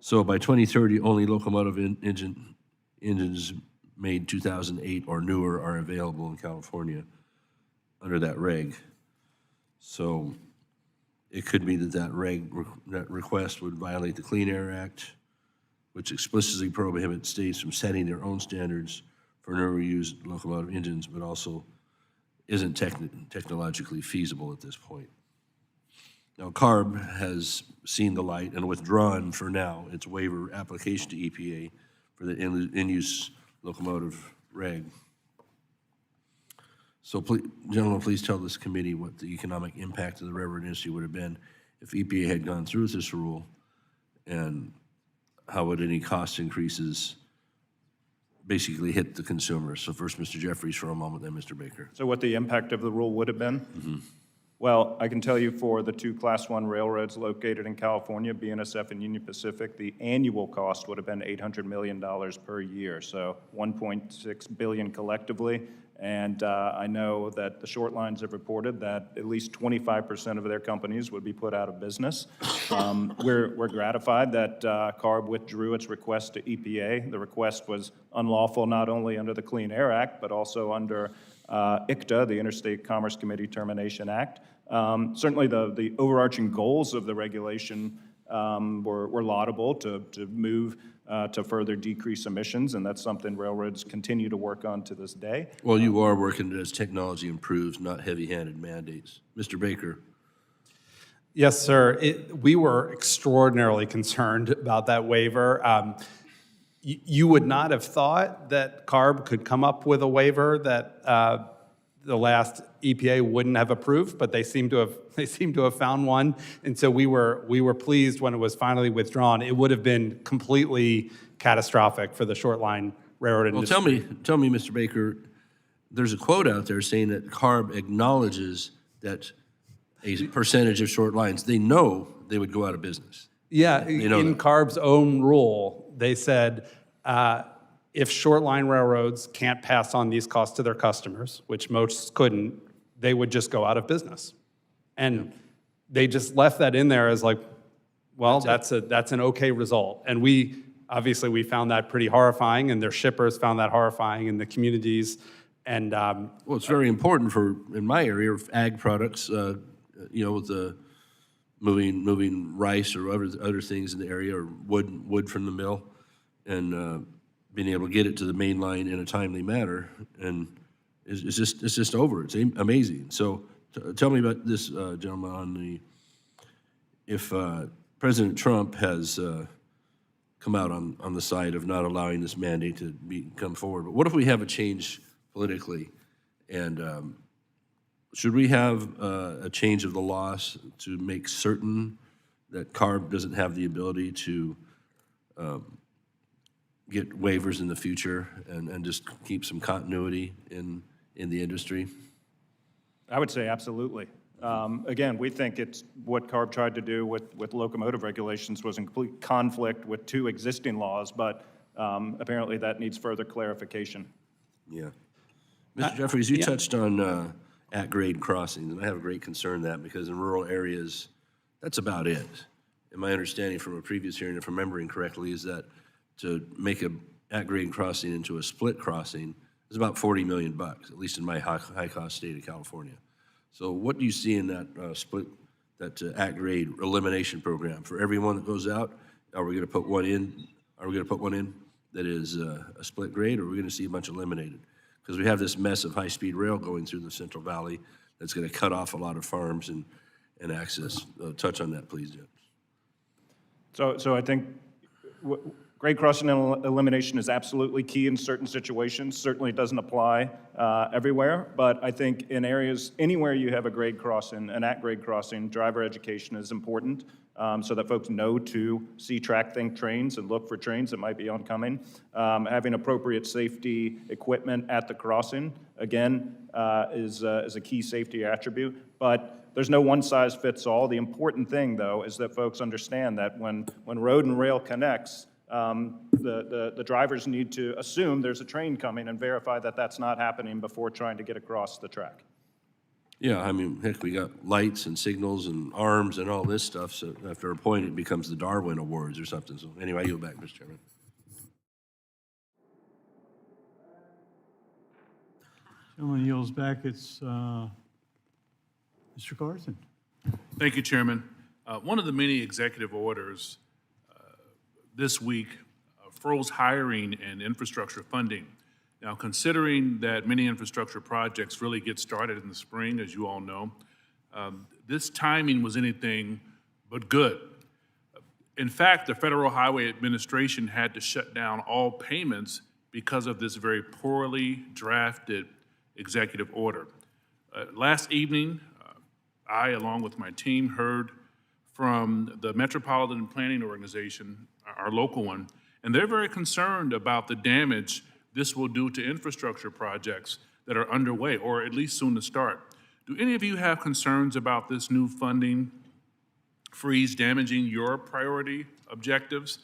So by 2030, only locomotive engines made 2008 or newer are available in California under that reg. So it could be that request would violate the Clean Air Act, which explicitly prohibits states from setting their own standards for newer used locomotive engines, but also isn't technologically feasible at this point. Now, CARB has seen the light and withdrawn for now its waiver application to EPA for the in-use locomotive reg. So, gentlemen, please tell this committee what the economic impact of the railroad industry would have been if EPA had gone through with this rule, and how would any cost increases basically hit the consumer? So first, Mr. Jeffries for a moment, then Mr. Baker. So what the impact of the rule would have been? Well, I can tell you for the two Class 1 railroads located in California, BNSF and Union Pacific, the annual cost would have been $800 million per year, so $1.6 billion collectively. And I know that the short lines have reported that at least 25% of their companies would be put out of business. We're gratified that CARB withdrew its request to EPA. The request was unlawful not only under the Clean Air Act, but also under ICTA, the Interstate Commerce Committee Termination Act. Certainly the overarching goals of the regulation were laudable to move to further decrease emissions, and that's something railroads continue to work on to this day. Well, you are working as technology improves, not heavy-handed mandates. Mr. Baker. Yes, sir. We were extraordinarily concerned about that waiver. You would not have thought that CARB could come up with a waiver that the last EPA wouldn't have approved, but they seem to have found one, and so we were pleased when it was finally withdrawn. It would have been completely catastrophic for the short line railroad industry. Well, tell me, Mr. Baker. There's a quote out there saying that CARB acknowledges that a percentage of short lines, they know they would go out of business. Yeah, know in that. CARB's own rule, they said if short line railroads can't pass on these costs to their customers, which most couldn't, they would just go out of business. And they just left that in there as like, well, that's an okay result. And we found that pretty horrifying, and their shippers found that horrifying in the communities. And Well, it's very important in my area, ag products, with the moving rice or other things in the area, or wood from the mill, and being able to get it to the main line in a timely manner, and it's just over. It's amazing. So tell me about this, gentlemen, if President Trump has come out on the side of not allowing this mandate to come forward, but what if we have a change politically, and should we have a change of the laws to make certain that CARB doesn't have the ability to get waivers in the future and just keep some continuity in the industry? I would say absolutely. Again, we think it's what CARB tried to do with locomotive regulations was in complete conflict with two existing laws, but apparently that needs further clarification. Yeah. Mr. Jeffries, you touched on at-grade crossings, and I have a great concern in that because in rural areas, that's about it. And my understanding from a previous hearing, if I'm remembering correctly, is that to make a at-grade crossing into a split crossing is about $40 million, at least in my high-cost state of California. So what do you see in that at-grade elimination program? For everyone that goes out, are we going to put one in? Are we going to put one in that is a split grade, or are we going to see a bunch eliminated? Because we have this mess of high-speed rail going through the Central Valley that's going to cut off a lot of farms and access. Touch on that, please, Jim. So I think grade crossing elimination is absolutely key in certain situations. Certainly it doesn't apply everywhere, but I think in areas, anywhere you have a grade crossing, an at-grade crossing, driver education is important so that folks know to see track think trains and look for trains that might be oncoming. Having appropriate safety equipment at the crossing, again, is a key safety attribute, but there's no one-size-fits-all. The important thing, though, is that folks understand that when road and rail connects, the drivers need to assume there's a train coming and verify that that's not happening before trying to get across the track. Yeah, I mean, heck, we got lights and signals and arms and all this stuff, so after a point, it becomes the Darwin Awards or something. So anyway, I yield back, Mr. Chairman. Gentleman yields back. It's Mr. Carson. Thank you, Chairman. One of the many executive orders this week froze hiring and infrastructure funding. Now, considering that many infrastructure projects really get started in the spring, as you all know, this timing was anything but good. In fact, the Federal Highway Administration had to shut down all payments because of this very poorly drafted executive order. Last evening, I, along with my team, heard from the Metropolitan Planning Organization, our local one, and they're very concerned about the damage this will do to infrastructure projects that are underway, or at least soon to start. Do any of you have concerns about this new funding freeze damaging your priority objectives?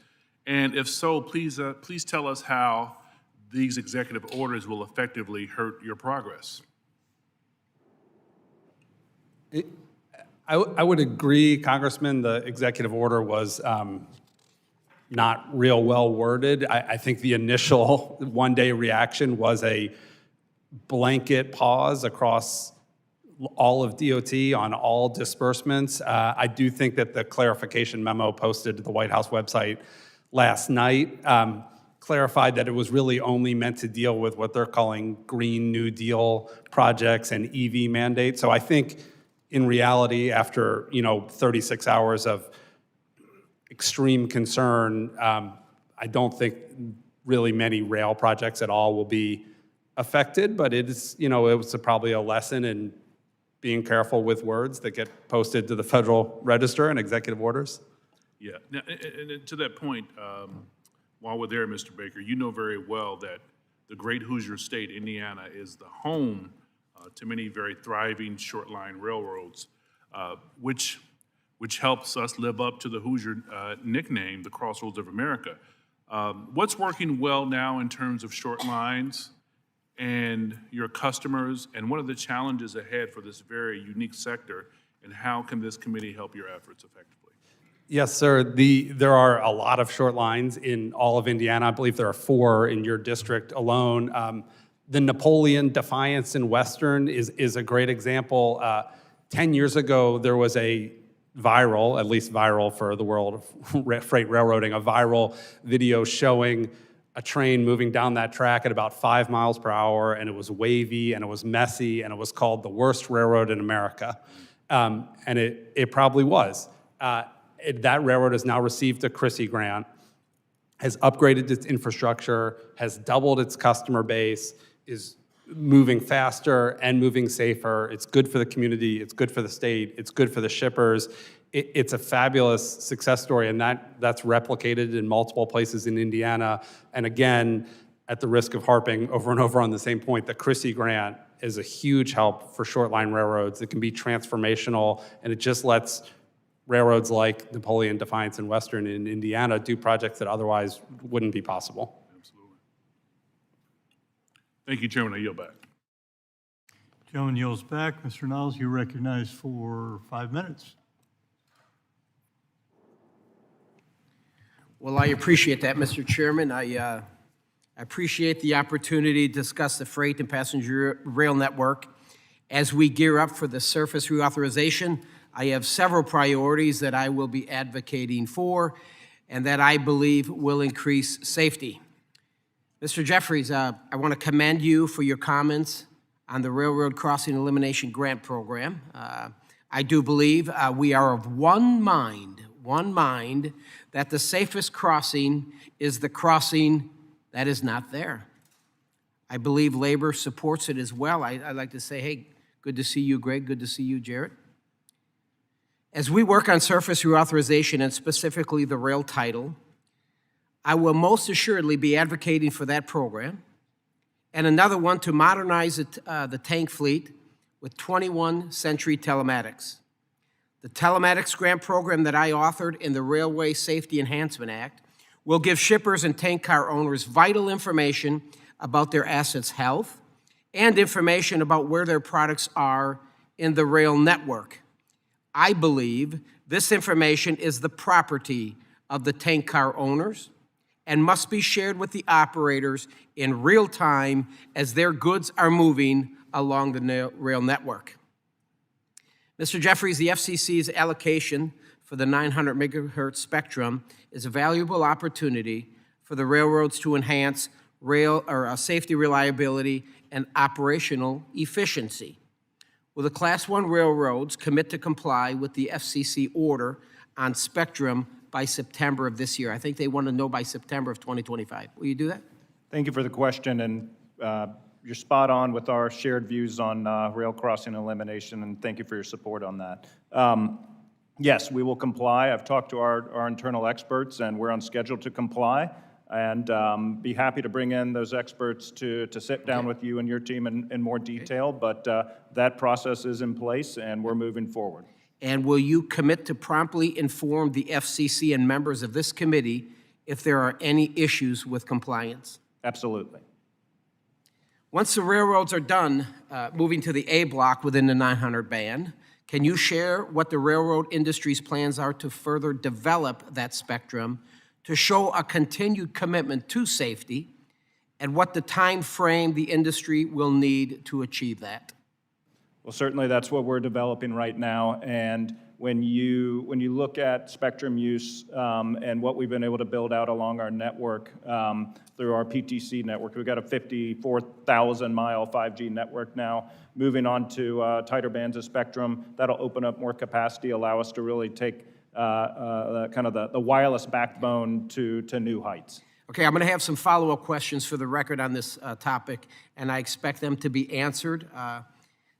And if so, please tell us how these executive orders will effectively hurt your progress. I would agree, Congressman, the executive order was not real well worded. I think the initial one-day reaction was a blanket pause across all of DOT on all disbursements. I do think that the clarification memo posted to the White House website last night clarified that it was really only meant to deal with what they're calling Green New Deal projects and EV mandates. So I think in reality, after 36 hours of extreme concern, I don't think really many rail projects at all will be affected, but it was probably a lesson in being careful with words that get posted to the Federal Register and executive orders. Yeah, now, and to that point, while we're there, Mr. Baker, you know very well that the great Hoosier state, Indiana, is the home to many very thriving short-line railroads, which helps us live up to the Hoosier nickname, the Crossroads of America. What's working well now in terms of short lines, and your customers, and what are the challenges ahead for this very unique sector, and how can this committee help your efforts effectively? Yes, sir. There are a lot of short lines in all of Indiana. I believe there are 4 in your district alone. The Napoleon Defiance in Western is a great example. 10 years ago, there was a viral, at least viral for the world of freight railroading, a viral video showing a train moving down that track at about 5 miles per hour, and it was wavy, and it was messy, and it was called the worst railroad in America. And it probably was. That railroad has now received a Chrissy grant, has upgraded its infrastructure, has doubled its customer base, is moving faster and moving safer. It's good for the community, it's good for the state, it's good for the shippers. It's a fabulous success story, and that's replicated in multiple places in Indiana. And again, at the risk of harping over and over on the same point, the Chrissy grant is a huge help for short line railroads. It can be transformational, and it just lets railroads like Napoleon, Defiance, and Western in Indiana do projects that otherwise wouldn't be possible. Absolutely. Thank you, Chairman. I yield back. Gentleman yields back. Mr. Niles, you're recognized for 5 minutes. Well, I appreciate that, Mr. Chairman. I appreciate the opportunity to discuss the freight and passenger rail network. As we gear up for the surface reauthorization, I have several priorities that I will be advocating for and that I believe will increase safety. Mr. Jeffries, I want to commend you for your comments on the Railroad Crossing Elimination Grant Program. I do believe we are of one mind that the safest crossing is the crossing that is not there. I believe labor supports it as well. I'd like to say, hey, good to see you, Greg. Good to see you, Jarrett. As we work on surface reauthorization and specifically the rail title, I will most assuredly be advocating for that program and another one to modernize the tank fleet with 21st century telematics. The telematics grant program that I authored in the Railway Safety Enhancement Act will give shippers and tank car owners vital information about their assets' health and information about where their products are in the rail network. I believe this information is the property of the tank car owners and must be shared with the operators in real time as their goods are moving along the rail network. Mr. Jeffries, the FCC's allocation for the 900 megahertz spectrum is a valuable opportunity for the railroads to enhance safety, reliability, and operational efficiency. Will the Class 1 railroads commit to comply with the FCC order on spectrum by September of this year? I think they want to know by September of 2025. Will you do that? Thank you for the question, and you're spot on with our shared views on rail crossing elimination, and thank you for your support on that. Yes, we will comply. I've talked to our internal experts, and we're on schedule to comply, and be happy to bring in those experts to sit down with you and your team in more detail, but that process is in place, and we're moving forward. And will you commit to promptly inform the FCC and members of this committee if there are any issues with compliance? Absolutely. Once the railroads are done moving to the A block within the 900 band, can you share what the railroad industry's plans are to further develop that spectrum to show a continued commitment to safety and what the time frame the industry will need to achieve that? Well, certainly that's what we're developing right now, and when you look at spectrum use and what we've been able to build out along our network through our PTC network, we've got a 54,000-mile 5G network now, moving on to tighter bands of spectrum. That'll open up more capacity, allow us to really take kind of the wireless backbone to new heights. Okay, I'm going to have some follow-up questions for the record on this topic, and I expect them to be answered.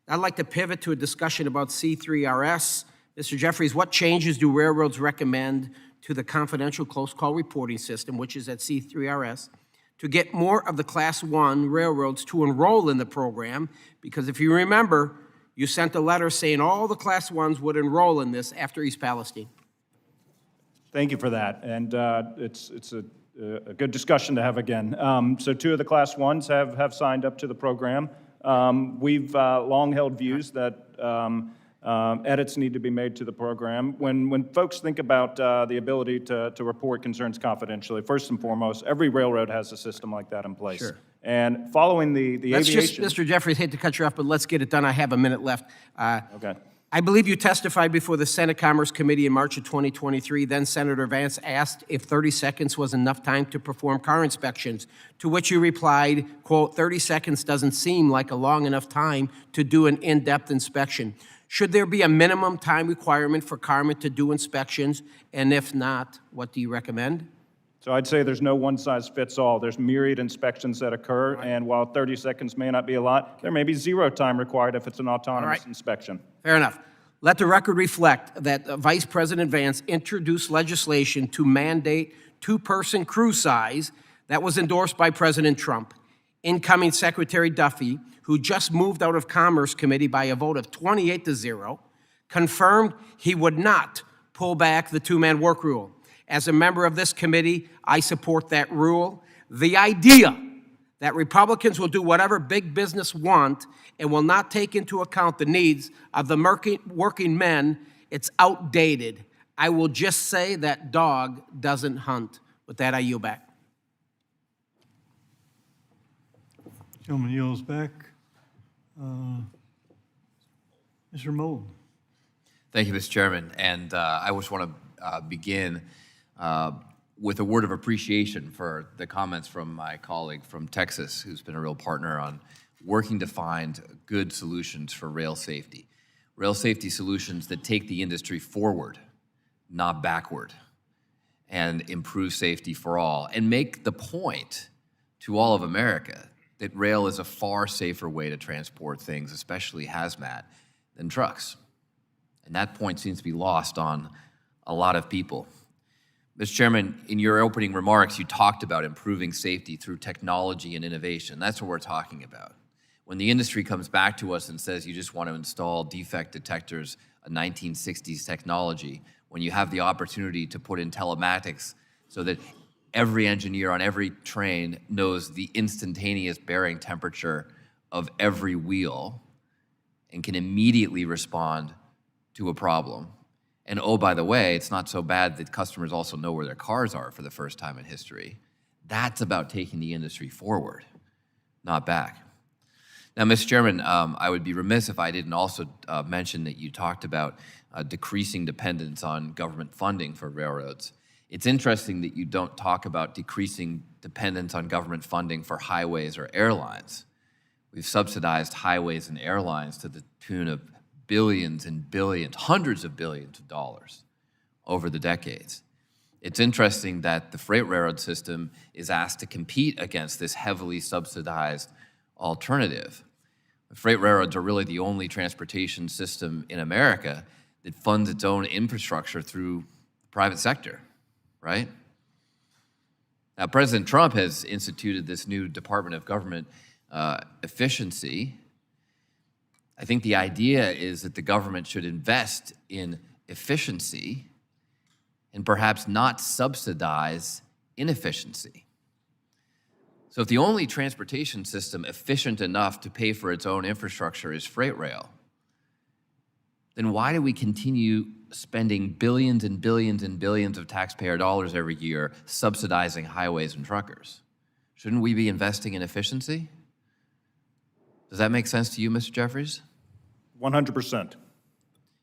I'd like to pivot to a discussion about C3RS. Mr. Jeffries, what changes do railroads recommend to the confidential close call reporting system, which is at C3RS, to get more of the Class 1 railroads to enroll in the program? Because if you remember, you sent a letter saying all the Class 1s would enroll in this after East Palestine. Thank you for that, and it's a good discussion to have again. So 2 of the Class 1s have signed up to the program. We've long held views that edits need to be made to the program. When folks think about the ability to report concerns confidentially, first and foremost, every railroad has a system like that in place. Sure. And following the Let's aviation... just, Mr. Jeffries, hate to cut you off, but let's get it done. I have a minute left. Okay. I believe you testified before the Senate Commerce Committee in March of 2023. Then Senator Vance asked if 30 seconds was enough time to perform car inspections, to which you replied, quote, 30 seconds doesn't seem like a long enough time to do an in-depth inspection. Should there be a minimum time requirement for carmen to do inspections? And if not, what do you recommend? So I'd say there's no one-size-fits-all. There's myriad inspections that occur, and while 30 seconds may not be a lot, there may be 0 time required if it's an autonomous inspection. Fair enough. Let the record reflect that Vice President Vance introduced legislation to mandate 2-person crew size that was endorsed by President Trump. Incoming Secretary Duffy, who just moved out of Commerce Committee by a vote of 28-0, confirmed he would not pull back the 2-man work rule. As a member of this committee, I support that rule. The idea that Republicans will do whatever big business want and will not take into account the needs of the working men, it's outdated. I will just say that dog doesn't hunt. With that, I yield back. Gentleman yields back. Mr. Mould. Thank you, Mr. Chairman. And I just want to begin with a word of appreciation for the comments from my colleague from Texas, who's been a real partner on working to find good solutions for rail safety solutions that take the industry forward, not backward, and improve safety for all, and make the point to all of America that rail is a far safer way to transport things, especially hazmat, than trucks. And that point seems to be lost on a lot of people. Mr. Chairman, in your opening remarks, you talked about improving safety through technology and innovation. That's what we're talking about. When the industry comes back to us and says you just want to install defect detectors, a 1960s technology, when you have the opportunity to put in telematics so that every engineer on every train knows the instantaneous bearing temperature of every wheel and can immediately respond to a problem. And oh, by the way, it's not so bad that customers also know where their cars are for the first time in history. That's about taking the industry forward, not back. Now, Mr. Chairman, I would be remiss if I didn't also mention that you talked about decreasing dependence on government funding for railroads. It's interesting that you don't talk about decreasing dependence on government funding for highways or airlines. We've subsidized highways and airlines to the tune of billions and billions, hundreds of billions of dollars over the decades. It's interesting that the freight railroad system is asked to compete against this heavily subsidized alternative. Freight railroads are really the only transportation system in America that funds its own infrastructure through the private sector, right? Now, President Trump has instituted this new Department of Government Efficiency. I think the idea is that the government should invest in efficiency and perhaps not subsidize inefficiency. So if the only transportation system efficient enough to pay for its own infrastructure is freight rail, then why do we continue spending billions and billions and billions of taxpayer dollars every year subsidizing highways and truckers? Shouldn't we be investing in efficiency? Does that make sense to you, Mr. Jeffries? 100%.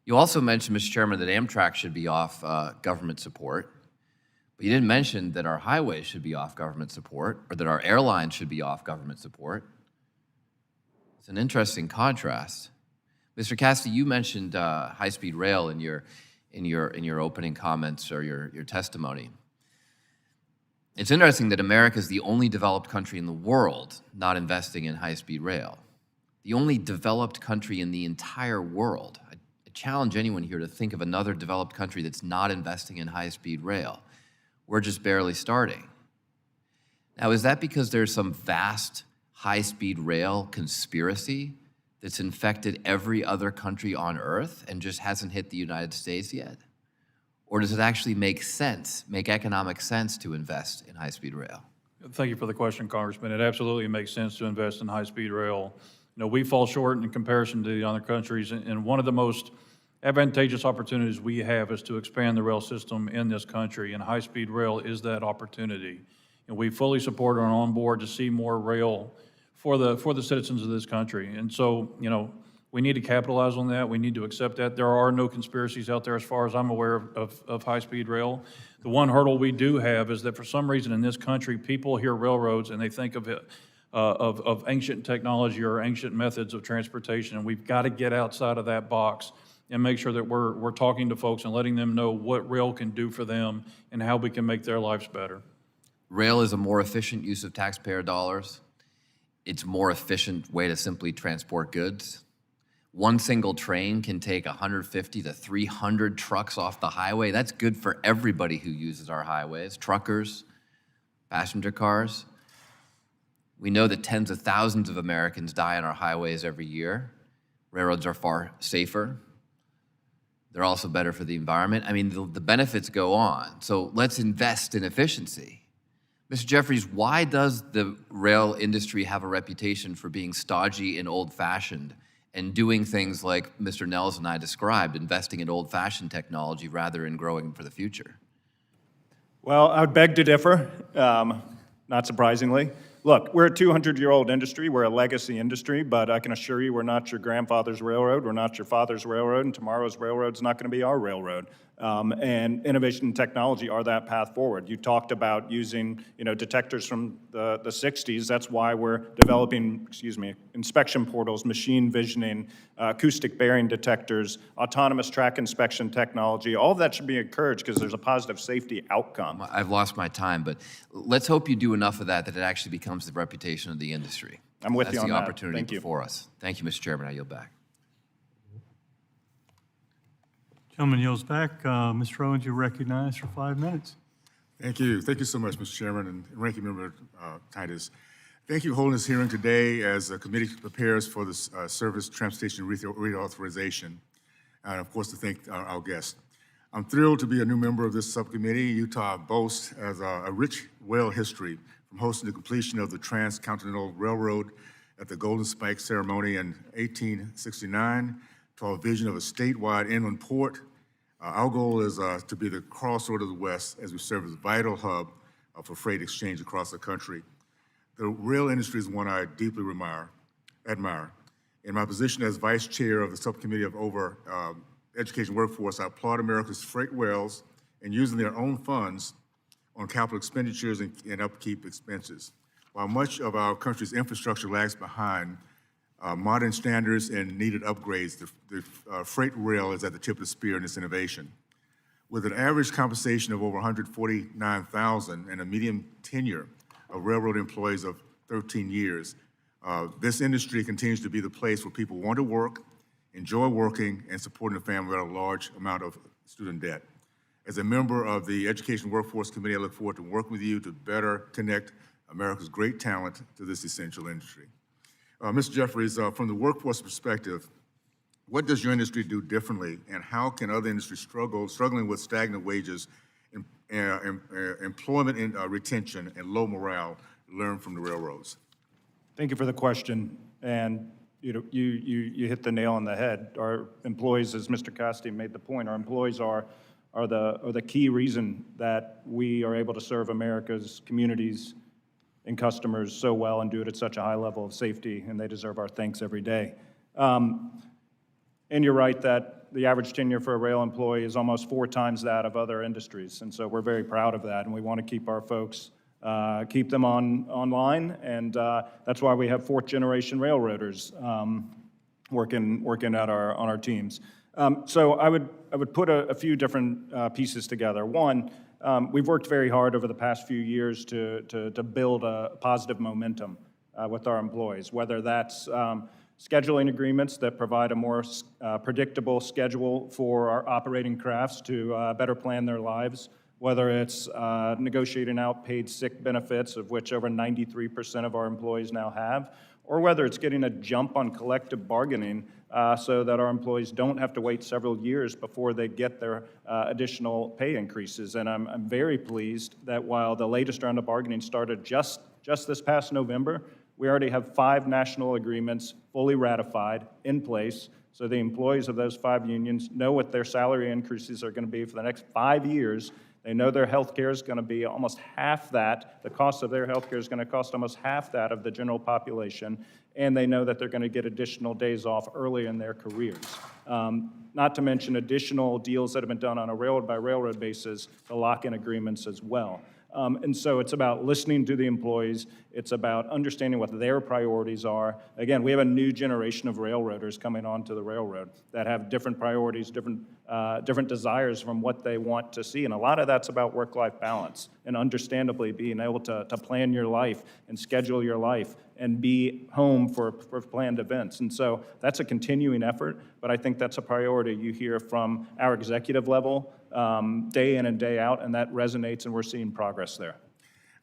You also mentioned, Mr. Chairman, that Amtrak should be off government support, but you didn't mention that our highways should be off government support or that our airlines should be off government support. It's an interesting contrast. Mr. Cassidy, you mentioned high-speed rail in your opening comments or your testimony. It's interesting that America is the only developed country in the world not investing in high-speed rail. The only developed country in the entire world. I challenge anyone here to think of another developed country that's not investing in high-speed rail. We're just barely starting. Now, is that because there's some vast high-speed rail conspiracy that's infected every other country on Earth and just hasn't hit the United States yet? Or does it actually make sense, make economic sense to invest in high-speed rail? Thank you for the question, Congressman. It absolutely makes sense to invest in high-speed rail. You know, we fall short in comparison to the other countries, and one of the most advantageous opportunities we have is to expand the rail system in this country, and high-speed rail is that opportunity. And we fully support and are on board to see more rail for the citizens of this country. And so, you know, we need to capitalize on that. We need to accept that. There are no conspiracies out there as far as I'm aware of high-speed rail. The one hurdle we do have is that for some reason in this country, people hear railroads and they think of it, of ancient technology or ancient methods of transportation. And we've got to get outside of that box and make sure that we're talking to folks and letting them know what rail can do for them and how we can make their lives better. Rail is a more efficient use of taxpayer dollars. It's a more efficient way to simply transport goods. One single train can take 150 to 300 trucks off the highway. That's good for everybody who uses our highways, truckers, passenger cars. We know that tens of thousands of Americans die on our highways every year. Railroads are far safer. They're also better for the environment. I mean, the benefits go on. So let's invest in efficiency. Mr. Jeffries, why does the rail industry have a reputation for being stodgy and old-fashioned and doing things like Mr. Nels and I described, investing in old-fashioned technology rather than growing for the future? Well, I would beg to differ, not surprisingly. Look, we're a 200-year-old industry. We're a legacy industry, but I can assure you we're not your grandfather's railroad. We're not your father's railroad, and tomorrow's railroad's not going to be our railroad. And innovation and technology are that path forward. You talked about using, detectors from the 60s. That's why we're developing, inspection portals, machine visioning, acoustic bearing detectors, autonomous track inspection technology. All of that should be encouraged because there's a positive safety outcome. I've lost my time, but let's hope you do enough of that it actually becomes the reputation of the industry. I'm with you on that. That's the opportunity Thank you. before us. Thank you, Mr. Chairman. I yield back. Gentleman yields back. Mr. Owens, you're recognized for 5 minutes. Thank you. Thank you so much, Mr. Chairman and Ranking Member Titus. Thank you for holding this hearing today as the committee prepares for the Surface Transportation Reauthorization, and of course to thank our guests. I'm thrilled to be a new member of this subcommittee. Utah boasts as a rich rail history, from hosting the completion of the Transcontinental Railroad at the Golden Spike ceremony in 1869 to our vision of a statewide inland port. Our goal is to be the crossroad of the West as we serve as a vital hub for freight exchange across the country. The rail industry is one I deeply admire. In my position as vice chair of the subcommittee of Education Workforce, I applaud America's freight rails in using their own funds on capital expenditures and upkeep expenses. While much of our country's infrastructure lags behind modern standards and needed upgrades, the freight rail is at the tip of the spear in this innovation. With an average compensation of over $149,000 and a median tenure of railroad employees of 13 years, this industry continues to be the place where people want to work, enjoy working, and supporting a family without a large amount of student debt. As a member of the Education Workforce Committee, I look forward to working with you to better connect America's great talent to this essential industry. Mr. Jeffries, from the workforce perspective, what does your industry do differently, and how can other industries struggling with stagnant wages, employment and retention, and low morale learn from the railroads? Thank you for the question. And you hit the nail on the head. Our employees, as Mr. Costi made the point, our employees are the key reason that we are able to serve America's communities and customers so well and do it at such a high level of safety, and they deserve our thanks every day. And you're right that the average tenure for a rail employee is almost 4 times that of other industries, and so we're very proud of that, and we want to keep our folks, keep them online, and that's why we have 4th-generation railroaders working on our teams. So I would put a few different pieces together. One, we've worked very hard over the past few years to build a positive momentum with our employees, whether that's scheduling agreements that provide a more predictable schedule for our operating crafts to better plan their lives, whether it's negotiating out paid sick benefits, of which over 93% of our employees now have, or whether it's getting a jump on collective bargaining so that our employees don't have to wait several years before they get their additional pay increases. And I'm very pleased that while the latest round of bargaining started just this past November, we already have 5 national agreements fully ratified in place. So the employees of those 5 unions know what their salary increases are going to be for the next 5 years. They know their health care is going to be almost half that. The cost of their health care is going to cost almost half that of the general population. And they know that they're going to get additional days off early in their careers. Not to mention additional deals that have been done on a railroad-by-railroad basis to lock in agreements as well. And so it's about listening to the employees. It's about understanding what their priorities are. Again, we have a new generation of railroaders coming onto the railroad that have different priorities, different desires from what they want to see. And a lot of that's about work-life balance and understandably being able to plan your life and schedule your life and be home for planned events. And so that's a continuing effort, but I think that's a priority you hear from our executive level day in and day out, and that resonates, and we're seeing progress there.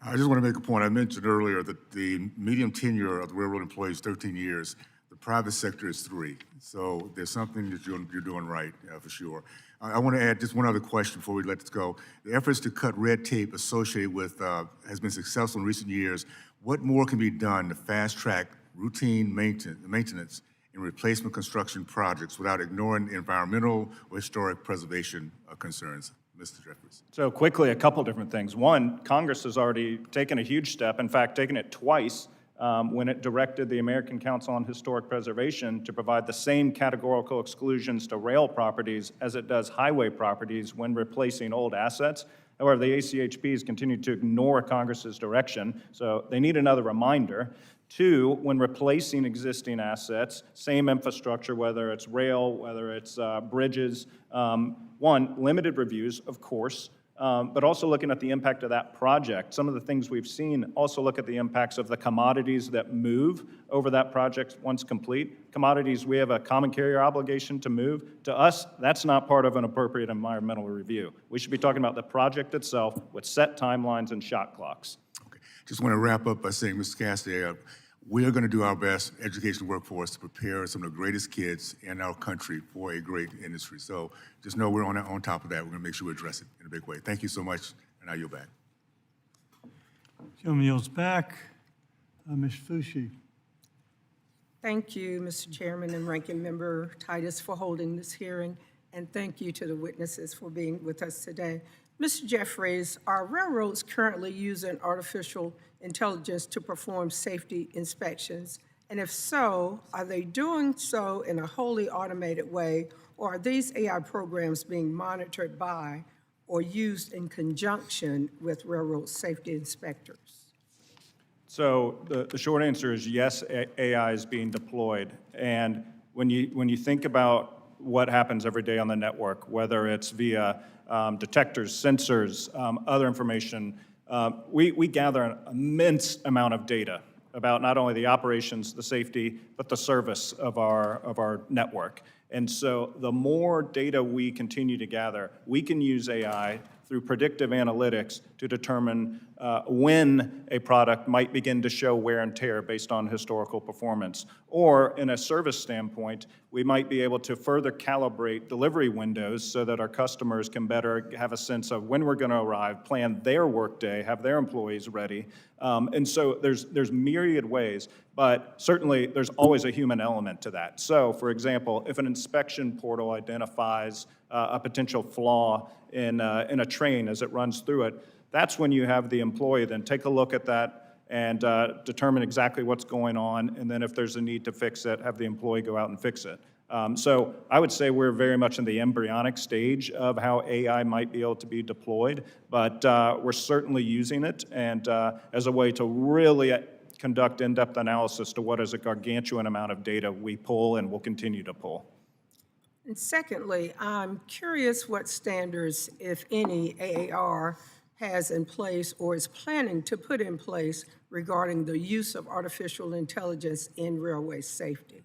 I just want to make a point. I mentioned earlier that the median tenure of the railroad employees is 13 years. The private sector is 3. So there's something that you're doing right, for sure. I want to add just one other question before we let this go. The efforts to cut red tape associated with has been successful in recent years. What more can be done to fast-track routine maintenance and replacement construction projects without ignoring environmental or historic preservation concerns? Mr. Jeffries. So quickly, a couple different things. One, Congress has already taken a huge step, in fact, taken it twice when it directed the American Council on Historic Preservation to provide the same categorical exclusions to rail properties as it does highway properties when replacing old assets. However, the ACHP has continued to ignore Congress's direction, so they need another reminder. 2, when replacing existing assets, same infrastructure, whether it's rail, whether it's bridges. 1, limited reviews, of course, but also looking at the impact of that project. Some of the things we've seen also look at the impacts of the commodities that move over that project once complete. Commodities, we have a common carrier obligation to move. To us, that's not part of an appropriate environmental review. We should be talking about the project itself with set timelines and shot clocks. Okay. Just want to wrap up by saying, Mr. Cassidy, we are going to do our best education workforce to prepare some of the greatest kids in our country for a great industry. So just know we're on top of that. We're going to make sure we address it in a big way. Thank you so much, and I yield back. Gentleman yields back. Ms. Fushi. Thank you, Mr. Chairman and Ranking Member Titus, for holding this hearing, and thank you to the witnesses for being with us today. Mr. Jeffries, are railroads currently using artificial intelligence to perform safety inspections? And if so, are they doing so in a wholly automated way, or are these AI programs being monitored by or used in conjunction with railroad safety inspectors? So the short answer is yes, AI is being deployed. And when you think about what happens every day on the network, whether it's via detectors, sensors, other information, we gather an immense amount of data about not only the operations, the safety, but the service of our network. And so the more data we continue to gather, we can use AI through predictive analytics to determine when a product might begin to show wear and tear based on historical performance. Or in a service standpoint, we might be able to further calibrate delivery windows so that our customers can better have a sense of when we're going to arrive, plan their workday, have their employees ready. And so there's myriad ways, but certainly there's always a human element to that. So, for example, if an inspection portal identifies a potential flaw in a train as it runs through it, that's when you have the employee then take a look at that and determine exactly what's going on, and then if there's a need to fix it, have the employee go out and fix it. So I would say we're very much in the embryonic stage of how AI might be able to be deployed, but we're certainly using it and as a way to really conduct in-depth analysis to what is a gargantuan amount of data we pull and will continue to pull. And secondly, I'm curious what standards, if any, AAR has in place or is planning to put in place regarding the use of artificial intelligence in railway safety,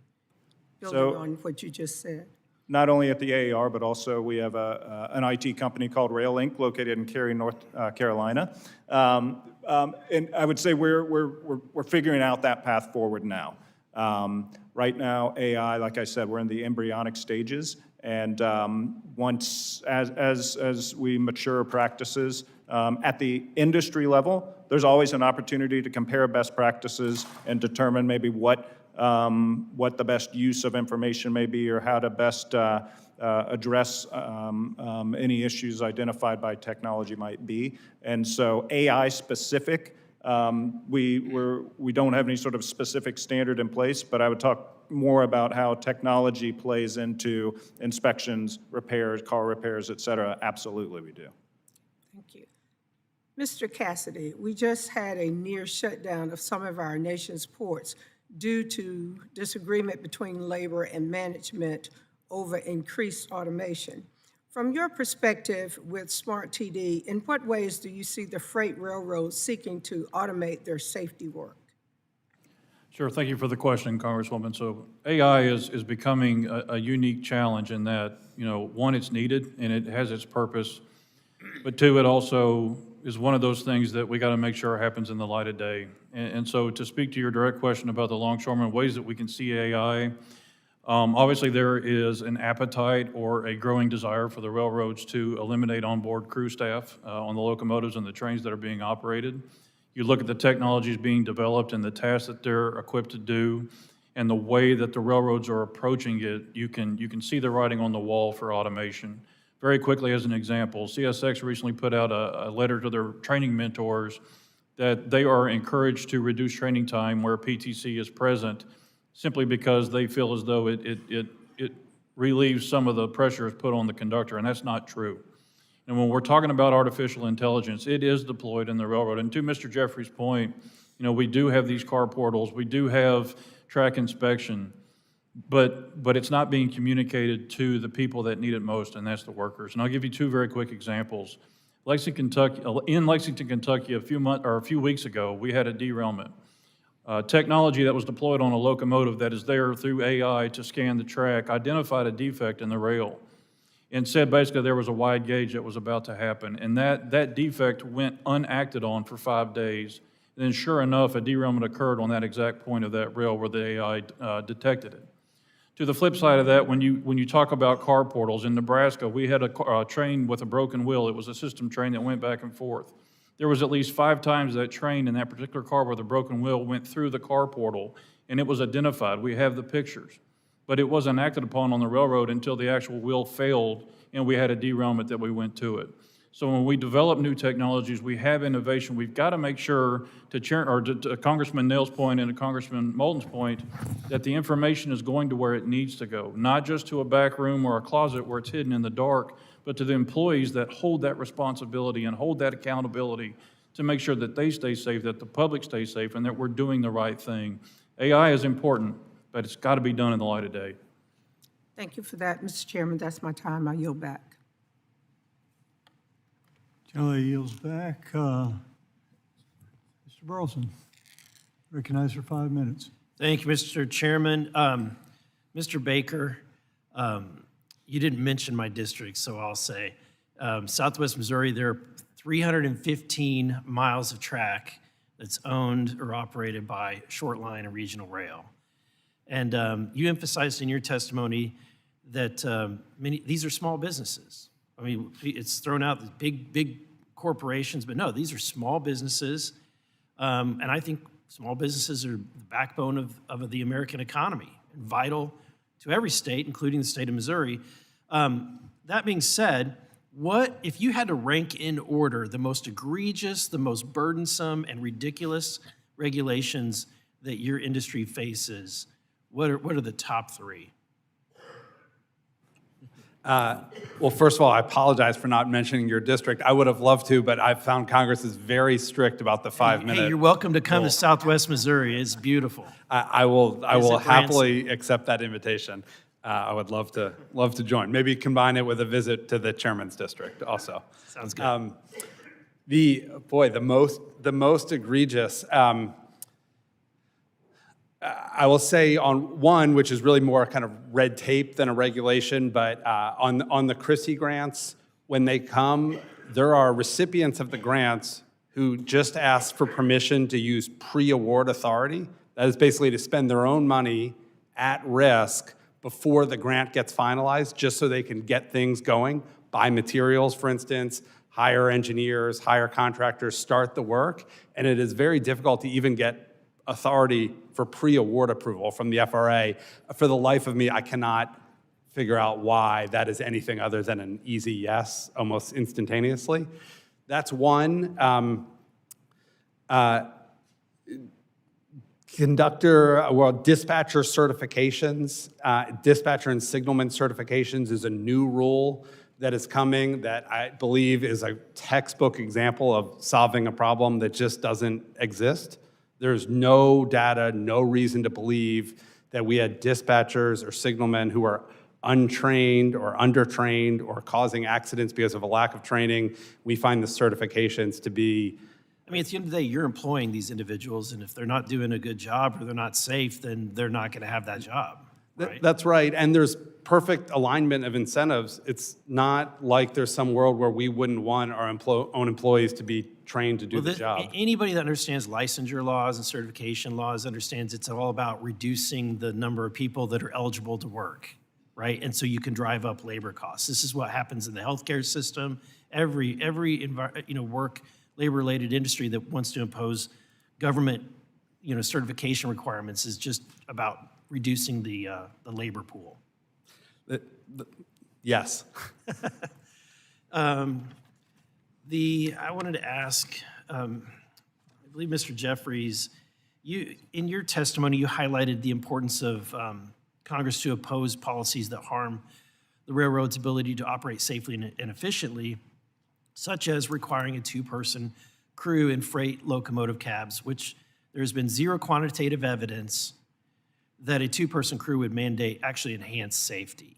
building on what you just said. Not only at the AAR, but also we have an IT company called Rail Inc. located in Cary, North Carolina. And I would say we're figuring out that path forward now. Right now, AI, like I said, we're in the embryonic stages, and once, as we mature practices at the industry level, there's always an opportunity to compare best practices and determine maybe what the best use of information may be, or how to best address any issues identified by technology might be. And so AI specific, we don't have any sort of specific standard in place, but I would talk more about how technology plays into inspections, repairs, car repairs, et cetera. Absolutely, we do. Thank you. Mr. Cassidy, we just had a near shutdown of some of our nation's ports due to disagreement between labor and management over increased automation. From your perspective with Smart TD, in what ways do you see the freight railroads seeking to automate their safety work? Sure, thank you for the question, Congresswoman. So AI is becoming a unique challenge in that, one, it's needed and it has its purpose, but two, it also is one of those things that we got to make sure happens in the light of day. And so to speak to your direct question about the longshoremen, ways that we can see AI, obviously there is an appetite or a growing desire for the railroads to eliminate onboard crew staff on the locomotives and the trains that are being operated. You look at the technologies being developed and the tasks that they're equipped to do, and the way that the railroads are approaching it, you can see the writing on the wall for automation. Very quickly, as an example, CSX recently put out a letter to their training mentors that they are encouraged to reduce training time where PTC is present, simply because they feel as though it relieves some of the pressures put on the conductor, and that's not true. And when we're talking about artificial intelligence, it is deployed in the railroad. And to Mr. Jeffrey's point, we do have these car portals, we do have track inspection, but it's not being communicated to the people that need it most, and that's the workers. And I'll give you two very quick examples. In Lexington, Kentucky, a few weeks ago, we had a derailment. Technology that was deployed on a locomotive that is there through AI to scan the track identified a defect in the rail and said basically there was a wide gauge that was about to happen. And that defect went unacted on for 5 days. And then sure enough, a derailment occurred on that exact point of that rail where the AI detected it. To the flip side of that, when you talk about car portals, in Nebraska, we had a train with a broken wheel. It was a system train that went back and forth. There was at least 5 times that train in that particular car where the broken wheel went through the car portal, and it was identified. We have the pictures. But it wasn't acted upon on the railroad until the actual wheel failed, and we had a derailment that we went to it. So when we develop new technologies, we have innovation. We've got to make sure, to Congressman Nail's point and to Congressman Moulton's point, that the information is going to where it needs to go, not just to a back room or a closet where it's hidden in the dark, but to the employees that hold that responsibility and hold that accountability to make sure that they stay safe, that the public stays safe, and that we're doing the right thing. AI is important, but it's got to be done in the light of day. Thank you for that, Mr. Chairman. That's my time. I yield back. Kelly yields back. Mr. Burleson, recognized for 5 minutes. Thank you, Mr. Chairman. Mr. Baker, you didn't mention my district, so I'll say, Southwest Missouri, there are 315 miles of track that's owned or operated by short line and regional rail. And you emphasized in your testimony that these are small businesses. I mean, it's thrown out as big corporations, but no, these are small businesses. And I think small businesses are the backbone of the American economy, and vital to every state, including the state of Missouri. That being said, what if you had to rank in order the most egregious, the most burdensome, and ridiculous regulations that your industry faces? What are the top 3? Well, first of all, I apologize for not mentioning your district. I would have loved to, but I've found Congress is very strict about the 5-minute. Hey, you're welcome to come to Southwest Missouri. It's beautiful. I will happily accept that invitation. I would love to join. Maybe combine it with a visit to the chairman's district also. Sounds good. The most egregious. I will say on one, which is really more kind of red tape than a regulation, but on the Christie grants, when they come, there are recipients of the grants who just ask for permission to use pre-award authority That is basically to spend their own money at risk before the grant gets finalized, just so they can get things going, buy materials, for instance, hire engineers, hire contractors, start the work. And it is very difficult to even get authority for pre-award approval from the FRA. For the life of me, I cannot figure out why that is anything other than an easy yes, almost instantaneously. That's one. Dispatcher certifications, dispatcher and signalman certifications is a new rule that is coming that I believe is a textbook example of solving a problem that just doesn't exist. There's no data, no reason to believe that we had dispatchers or signalmen who are untrained or undertrained or causing accidents because of a lack of training. We find the certifications to be I mean, at the end of the day, you're employing these individuals, and if they're not doing a good job or they're not safe, then they're not going to have that job. Right? That's right, and there's perfect alignment of incentives. It's not like there's some world where we wouldn't want our own employees to be trained to do the job. Anybody that understands licensure laws and certification laws understands it's all about reducing the number of people that are eligible to work, right? And so you can drive up labor costs. This is what happens in the healthcare system. Every work labor-related industry that wants to impose government, certification requirements is just about reducing the labor pool. Yes. I wanted to ask, I believe Mr. Jeffries, in your testimony, you highlighted the importance of Congress to oppose policies that harm the railroad's ability to operate safely and efficiently, such as requiring a two-person crew in freight locomotive cabs, which there's been zero quantitative evidence that a two-person crew would mandate actually enhance safety.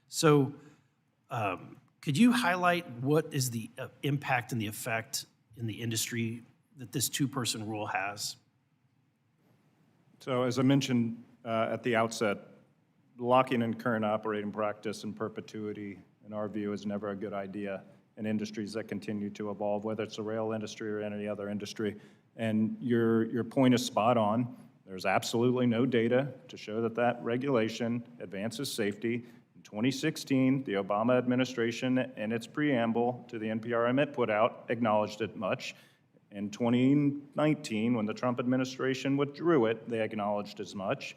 So could you highlight what is the impact and the effect in the industry that this two-person rule has? So as I mentioned at the outset, locking in current operating practice in perpetuity, in our view, is never a good idea in industries that continue to evolve, whether it's the rail industry or any other industry. And your point is spot on. There's absolutely no data to show that that regulation advances safety. In 2016, the Obama administration, in its preamble to the NPRM it put out, acknowledged it much. In 2019, when the Trump administration withdrew it, they acknowledged as much.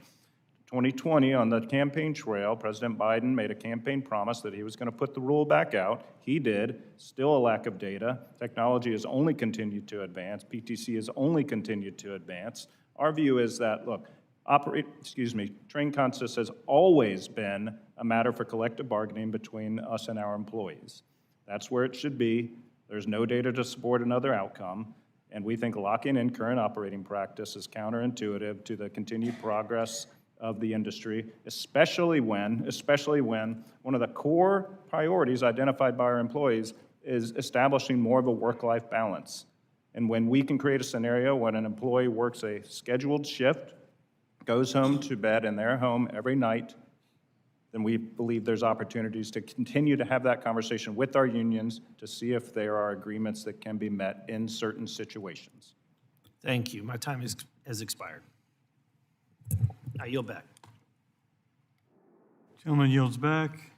2020, on the campaign trail, President Biden made a campaign promise that he was going to put the rule back out. He did. Still a lack of data. Technology has only continued to advance. PTC has only continued to advance. Our view is that, look, train consist has always been a matter for collective bargaining between us and our employees. That's where it should be. There's no data to support another outcome. And we think locking in current operating practice is counterintuitive to the continued progress of the industry, especially when one of the core priorities identified by our employees is establishing more of a work-life balance. And when we can create a scenario when an employee works a scheduled shift, goes home to bed in their home every night, then we believe there's opportunities to continue to have that conversation with our unions to see if there are agreements that can be met in certain situations. Thank you. My time has expired. I yield back. Gentleman yields back.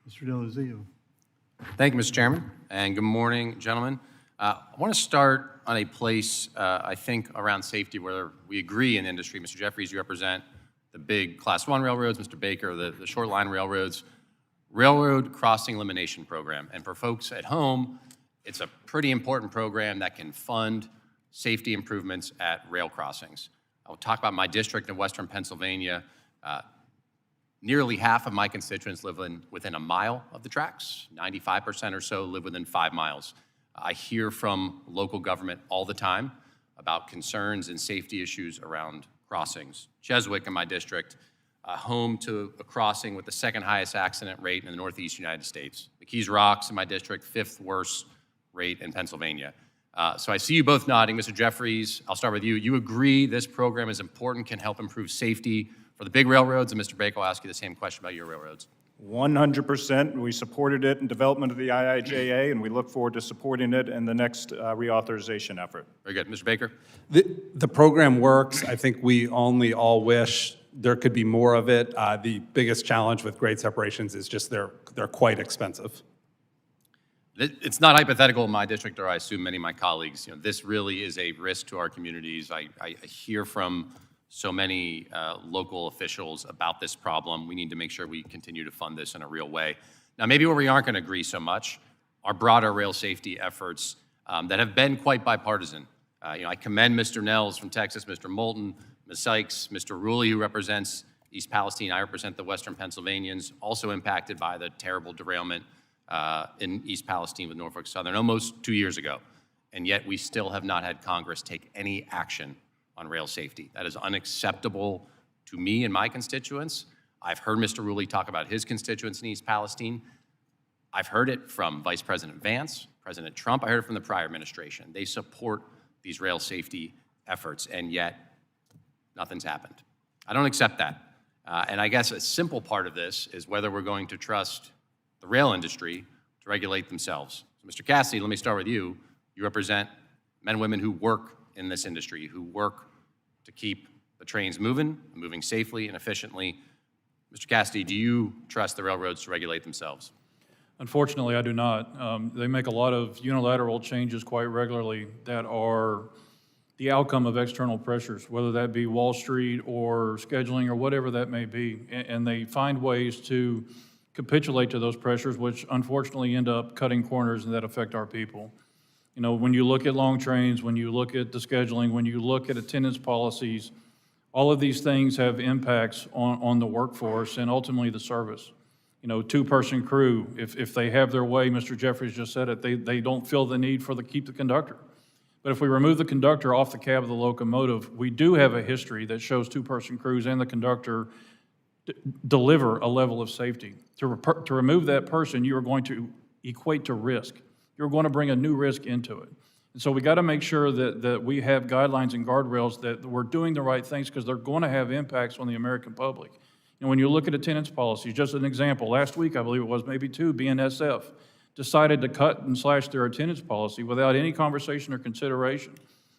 Mr. Delazio. Thank you, Mr. Chairman, and good morning, gentlemen. I want to start on a place, I think, around safety where we agree in industry. Mr. Jeffries, you represent the big Class 1 railroads, Mr. Baker, the short line railroads. Railroad Crossing Elimination Program. And for folks at home, it's a pretty important program that can fund safety improvements at rail crossings. I'll talk about my district in Western Pennsylvania. Nearly half of my constituents live within a mile of the tracks. 95% or so live within 5 miles. I hear from local government all the time about concerns and safety issues around crossings. Cheswick in my district, home to a crossing with the second highest accident rate in the Northeast United States. The Keys Rocks in my district, 5th worst rate in Pennsylvania. So I see you both nodding. Mr. Jeffries, I'll start with you. You agree this program is important, can help improve safety for the big railroads, and Mr. Baker will ask you the same question about your railroads. 100%. We supported it in development of the IIJA, and we look forward to supporting it in the next reauthorization effort. Very good. Mr. Baker? The program works. I think we only all wish there could be more of it. The biggest challenge with grade separations is just they're quite expensive. It's not hypothetical in my district, or I assume many of my colleagues. This really is a risk to our communities. I hear from so many local officials about this problem. We need to make sure we continue to fund this in a real way. Now, maybe where we aren't going to agree so much are broader rail safety efforts that have been quite bipartisan. I commend Mr. Nels from Texas, Mr. Moulton, Ms. Sykes, Mr. Rulli, who represents East Palestine. I represent the Western Pennsylvanians, also impacted by the terrible derailment in East Palestine with Norfolk Southern almost 2 years ago. And yet we still have not had Congress take any action on rail safety. That is unacceptable to me and my constituents. I've heard Mr. Rulli talk about his constituents in East Palestine. I've heard it from Vice President Vance, President Trump. I heard it from the prior administration. They support these rail safety efforts, and yet nothing's happened. I don't accept that. And I guess a simple part of this is whether we're going to trust the rail industry to regulate themselves. So Mr. Cassidy, let me start with you. You represent men and women who work in this industry, who work to keep the trains moving safely and efficiently. Mr. Cassidy, do you trust the railroads to regulate themselves? Unfortunately, I do not. They make a lot of unilateral changes quite regularly that are the outcome of external pressures, whether that be Wall Street or scheduling or whatever that may be. And they find ways to capitulate to those pressures, which unfortunately end up cutting corners and that affect our people. When you look at long trains, when you look at the scheduling, when you look at attendance policies, all of these things have impacts on the workforce and ultimately the service. Two-person crew, if they have their way, Mr. Jeffries just said it, they don't feel the need for keep the conductor. But if we remove the conductor off the cab of the locomotive, we do have a history that shows two-person crews and the conductor deliver a level of safety. To remove that person, you are going to equate to risk. You're going to bring a new risk into it. And so we got to make sure that we have guidelines and guardrails that we're doing the right things because they're going to have impacts on the American public. And when you look at attendance policies, just an example, last week, I believe it was, maybe two, BNSF decided to cut and slash their attendance policy without any conversation or consideration.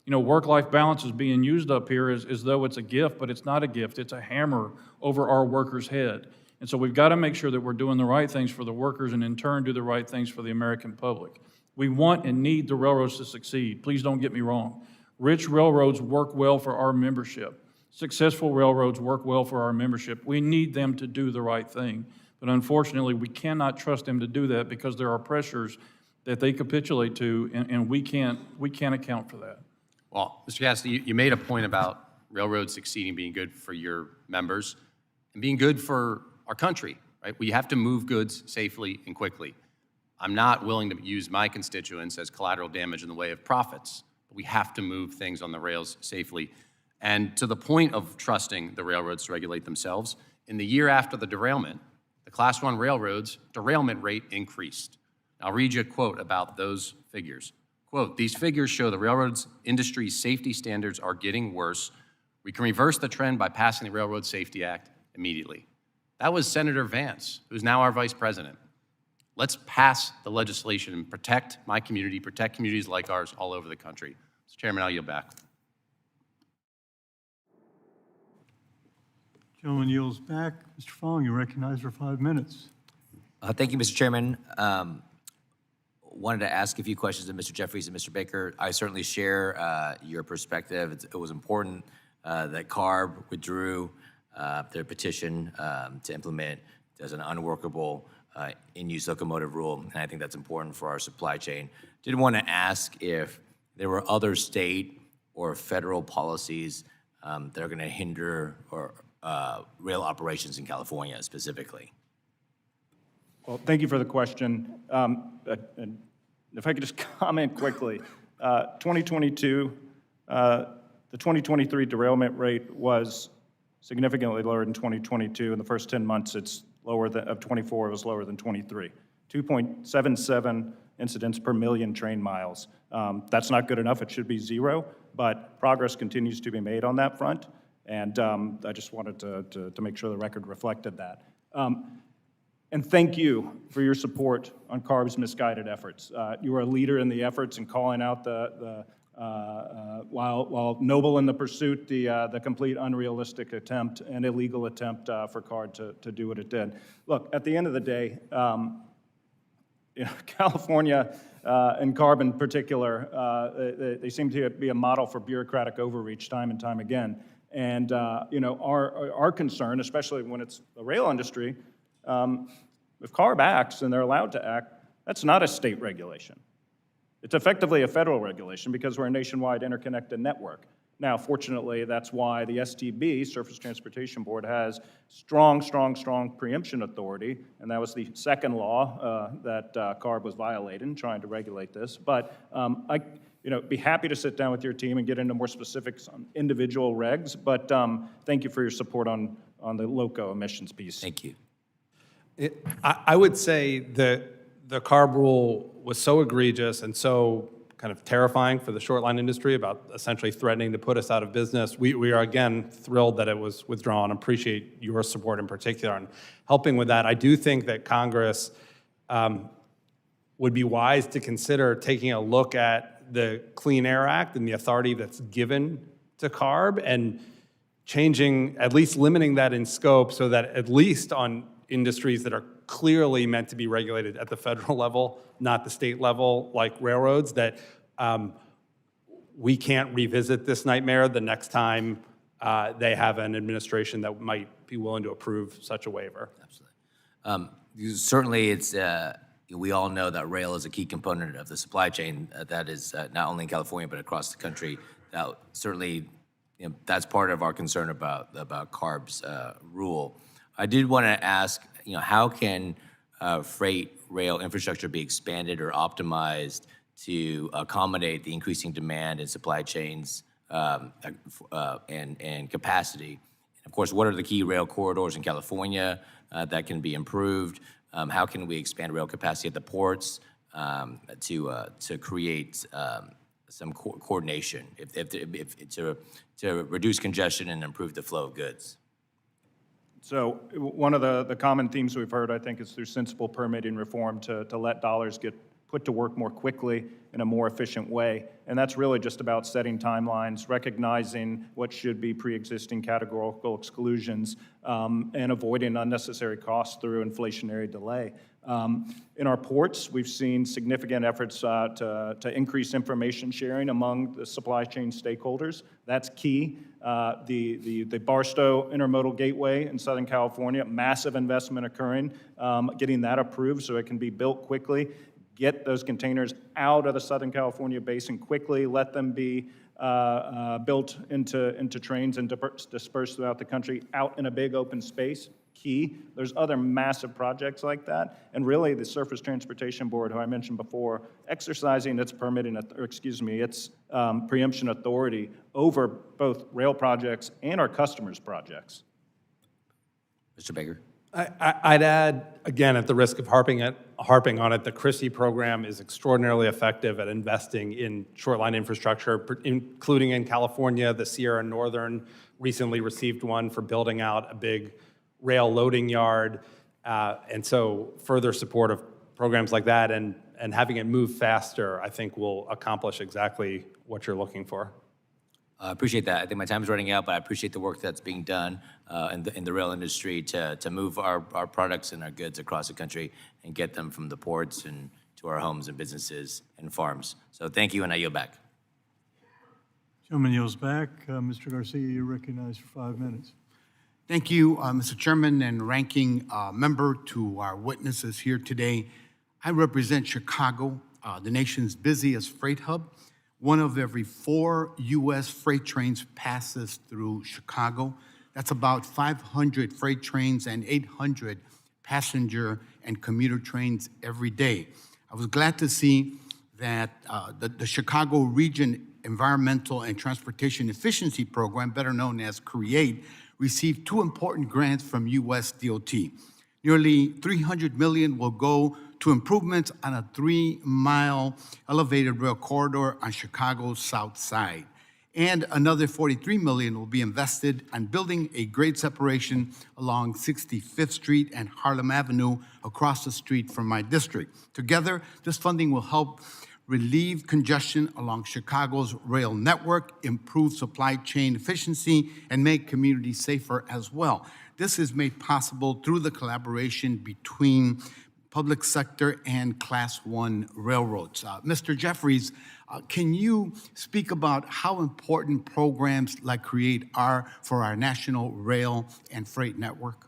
Work-life balance is being used up here as though it's a gift, but it's not a gift. It's a hammer over our workers' head. And so we've got to make sure that we're doing the right things for the workers and in turn do the right things for the American public. We want and need the railroads to succeed. Please don't get me wrong. Rich railroads work well for our membership. Successful railroads work well for our membership. We need them to do the right thing. But unfortunately, we cannot trust them to do that because there are pressures that they capitulate to, and we can't account for that. Well, Mr. Cassidy, you made a point about railroads succeeding being good for your members and being good for our country, right? We have to move goods safely and quickly. I'm not willing to use my constituents as collateral damage in the way of profits, but we have to move things on the rails safely. And to the point of trusting the railroads to regulate themselves, in the year after the derailment, the Class I railroads' derailment rate increased. I'll read you a quote about those figures. Quote, "These figures show the railroads industry's safety standards are getting worse. We can reverse the trend by passing the Railroad Safety Act immediately." That was Senator Vance, who's now our vice president. Let's pass the legislation and protect my community, protect communities like ours all over the country. Mr. Chairman, I'll yield back. Gentleman yields back. Mr. Fong, you're recognized for 5 minutes. Thank you, Mr. Chairman. Wanted to ask a few questions of Mr. Jeffries and Mr. Baker. I certainly share your perspective. It was important that CARB withdrew their petition to implement as an unworkable in-use locomotive rule, and I think that's important for our supply chain. Did want to ask if there were other state or federal policies that are going to hinder or rail operations in California specifically. Well, thank you for the question. And if I could just comment quickly, 2022, the 2023 derailment rate was significantly lower than 2022. In the first 10 months, it's lower than, of 24, it was lower than 23. 2.77 incidents per million train miles. That's not good enough. It should be 0, but progress continues to be made on that front. And I just wanted to make sure the record reflected that. And thank you for your support on CARB's misguided efforts. You are a leader in the efforts in calling out while noble in the pursuit, the complete unrealistic attempt and illegal attempt for CARB to do what it did. Look, at the end of the day, California and CARB in particular, they seem to be a model for bureaucratic overreach time and time again. And our concern, especially when it's the rail industry, if CARB acts and they're allowed to act, that's not a state regulation. It's effectively a federal regulation because we're a nationwide interconnected network. Now, fortunately, that's why the STB, Surface Transportation Board, has strong preemption authority, and that was the second law that CARB was violating, trying to regulate this. But I'd be happy to sit down with your team and get into more specifics on individual regs, but thank you for your support on the LOCO emissions piece. Thank you. I would say that the CARB rule was so egregious and so kind of terrifying for the short line industry about essentially threatening to put us out of business. We are, again, thrilled that it was withdrawn. Appreciate your support in particular on helping with that. I do think that Congress would be wise to consider taking a look at the Clean Air Act and the authority that's given to CARB and changing, at least limiting that in scope so that at least on industries that are clearly meant to be regulated at the federal level, not the state level, like railroads, that we can't revisit this nightmare the next time they have an administration that might be willing to approve such a waiver. Absolutely. Certainly, it's we all know that rail is a key component of the supply chain. That is not only in California but across the country. That certainly, that's part of our concern about CARB's rule. I did want to ask, how can freight rail infrastructure be expanded or optimized to accommodate the increasing demand in supply chains and capacity? And of course, what are the key rail corridors in California that can be improved? How can we expand rail capacity at the ports to create some coordination to reduce congestion and improve the flow of goods? So one of the common themes we've heard, I think, is through sensible permitting reform to let dollars get put to work more quickly in a more efficient way. And that's really just about setting timelines, recognizing what should be pre-existing categorical exclusions, and avoiding unnecessary costs through inflationary delay. In our ports, we've seen significant efforts to increase information sharing among the supply chain stakeholders. That's key. The Barstow Intermodal Gateway in Southern California, massive investment occurring, getting that approved so it can be built quickly, get those containers out of the Southern California basin quickly, let them be built into trains and dispersed throughout the country out in a big open space. Key. There's other massive projects like that, and really the Surface Transportation Board, who I mentioned before, exercising its its preemption authority over both rail projects and our customers' projects. Mr. Baker. I'd add, again, at the risk of harping on it, the CRISI program is extraordinarily effective at investing in short-line infrastructure, including in California. The Sierra Northern recently received one for building out a big rail loading yard. And so further support of programs like that and having it move faster, I think will accomplish exactly what you're looking for. I appreciate that. I think my time is running out, but I appreciate the work that's being done in the rail industry to move our products and our goods across the country and get them from the ports and to our homes and businesses and farms. So thank you, and I yield back. Gentleman yields back. Mr. Garcia, you're recognized for 5 minutes. Thank you, Mr. Chairman and Ranking Member, to our witnesses here today. I represent Chicago, the nation's busiest freight hub. One of every 4 U.S. freight trains passes through Chicago. That's about 500 freight trains and 800 passenger and commuter trains every day. I was glad to see that the Chicago Region Environmental and Transportation Efficiency Program, better known as CREATE, received 2 important grants from U.S. DOT. Nearly $300 million will go to improvements on a 3-mile elevated rail corridor on Chicago's south side. And another $43 million will be invested on building a grade separation along 65th Street and Harlem Avenue across the street from my district. Together, this funding will help relieve congestion along Chicago's rail network, improve supply chain efficiency, and make communities safer as well. This is made possible through the collaboration between public sector and Class 1 railroads. Mr. Jeffries, can you speak about how important programs like CREATE are for our national rail and freight network?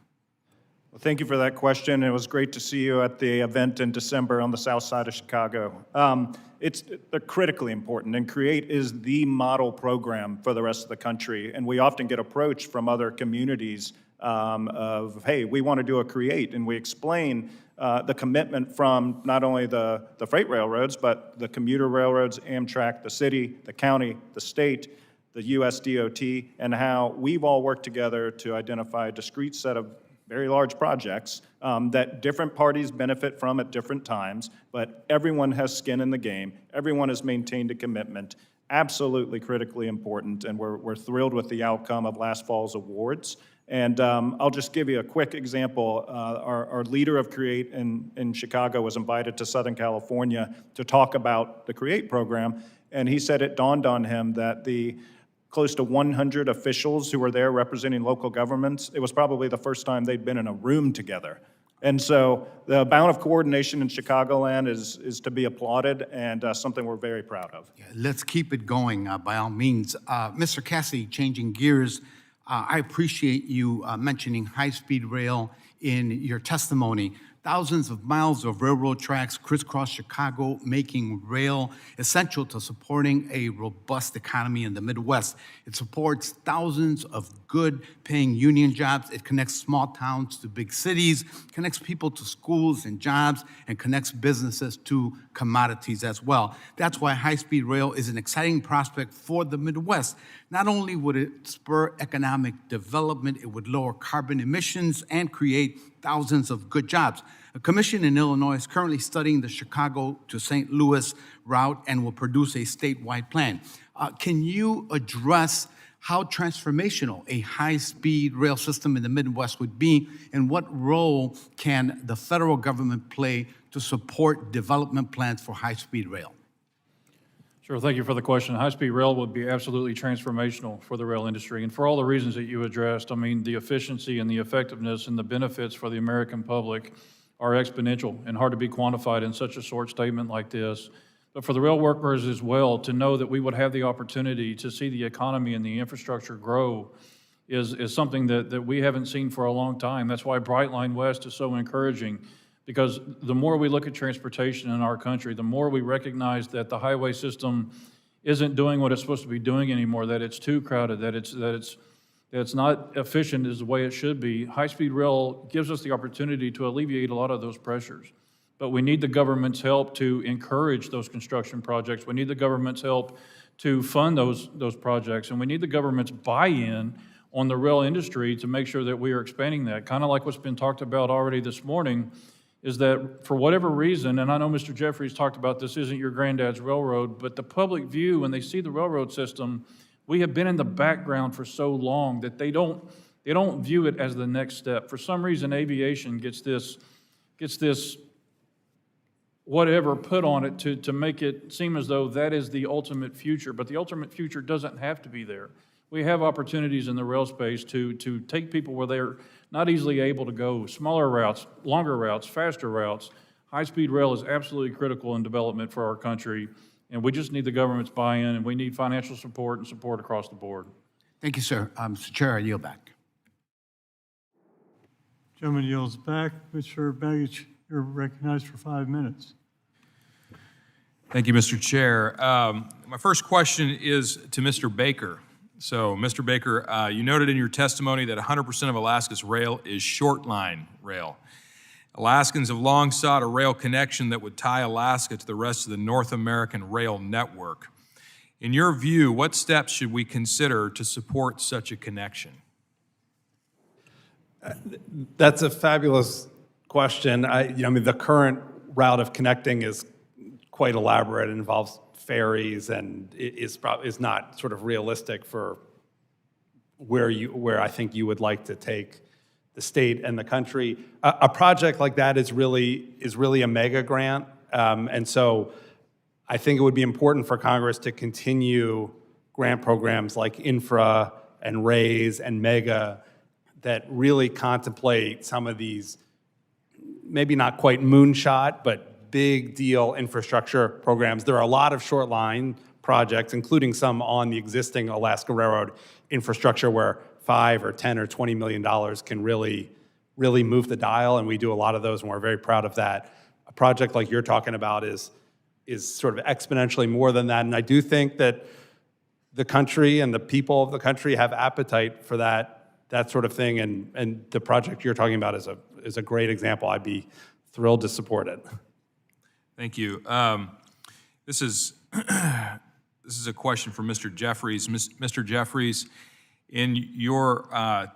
Well, thank you for that question. It was great to see you at the event in December on the south side of Chicago. They're critically important, and CREATE is the model program for the rest of the country. And we often get approached from other communities of, hey, we want to do a CREATE, and we explain the commitment from not only the freight railroads, but the commuter railroads, Amtrak, the city, the county, the state, the US DOT, and how we've all worked together to identify a discrete set of very large projects that different parties benefit from at different times, but everyone has skin in the game. Everyone has maintained a commitment. Absolutely critically important, and we're thrilled with the outcome of last fall's awards. And I'll just give you a quick example. Our leader of CREATE in Chicago was invited to Southern California to talk about the CREATE program, and he said it dawned on him that the close to 100 officials who were there representing local governments, it was probably the first time they'd been in a room together. And so the amount of coordination in Chicagoland is to be applauded and something we're very proud of. Yeah, let's keep it going by all means. Mr. Cassidy, changing gears, I appreciate you mentioning high-speed rail in your testimony. Thousands of miles of railroad tracks crisscross Chicago, making rail essential to supporting a robust economy in the Midwest. It supports thousands of good-paying union jobs. It connects small towns to big cities, connects people to schools and jobs, and connects businesses to commodities as well. That's why high-speed rail is an exciting prospect for the Midwest. Not only would it spur economic development, it would lower carbon emissions and create thousands of good jobs. A commission in Illinois is currently studying the Chicago to St. Louis route and will produce a statewide plan. Can you address how transformational a high-speed rail system in the Midwest would be, and what role can the federal government play to support development plans for high-speed rail? Sure, thank you for the question. High-speed rail would be absolutely transformational for the rail industry, and for all the reasons that you addressed. I mean, the efficiency and the effectiveness and the benefits for the American public are exponential and hard to be quantified in such a short statement like this. But for the rail workers as well, to know that we would have the opportunity to see the economy and the infrastructure grow is something that we haven't seen for a long time. That's why Brightline West is so encouraging, because the more we look at transportation in our country, the more we recognize that the highway system isn't doing what it's supposed to be doing anymore, that it's too crowded, that it's not efficient as the way it should be. High-speed rail gives us the opportunity to alleviate a lot of those pressures. But we need the government's help to encourage those construction projects. We need the government's help to fund those projects, and we need the government's buy-in on the rail industry to make sure that we are expanding that. Kind of like what's been talked about already this morning, is that for whatever reason, and I know Mr. Jeffries talked about this isn't your granddad's railroad, but the public view, when they see the railroad system, we have been in the background for so long that they don't view it as the next step. For some reason, aviation gets this whatever put on it to make it seem as though that is the ultimate future, but the ultimate future doesn't have to be there. We have opportunities in the rail space to take people where they're not easily able to go, smaller routes, longer routes, faster routes. High-speed rail is absolutely critical in development for our country, and we just need the government's buy-in, and we need financial support and support across the board. Thank you, sir. Mr. Chair, I yield back. Gentleman yields back. Mr. Begich, you're recognized for 5 minutes. Thank you, Mr. Chair. My first question is to Mr. Baker. So, Mr. Baker, you noted in your testimony that 100% of Alaska's rail is short-line rail. Alaskans have long sought a rail connection that would tie Alaska to the rest of the North American rail network. In your view, what steps should we consider to support such a connection? That's a fabulous question. I mean, the current route of connecting is quite elaborate. It involves ferries and is not sort of realistic for where I think you would like to take the state and the country. A project like that is really a mega grant, and so I think it would be important for Congress to continue grant programs like Infra and RAISE and MEGA that really contemplate some of these, maybe not quite moonshot, but big deal infrastructure programs. There are a lot of short line projects, including some on the existing Alaska Railroad infrastructure where $5 or $10 or $20 million can really move the dial, and we do a lot of those, and we're very proud of that. A project like you're talking about is sort of exponentially more than that, and I do think that the country and the people of the country have appetite for that sort of thing, and the project you're talking about is a great example. I'd be thrilled to support it. Thank you. This is a question for Mr. Jeffries. Mr. Jeffries, in your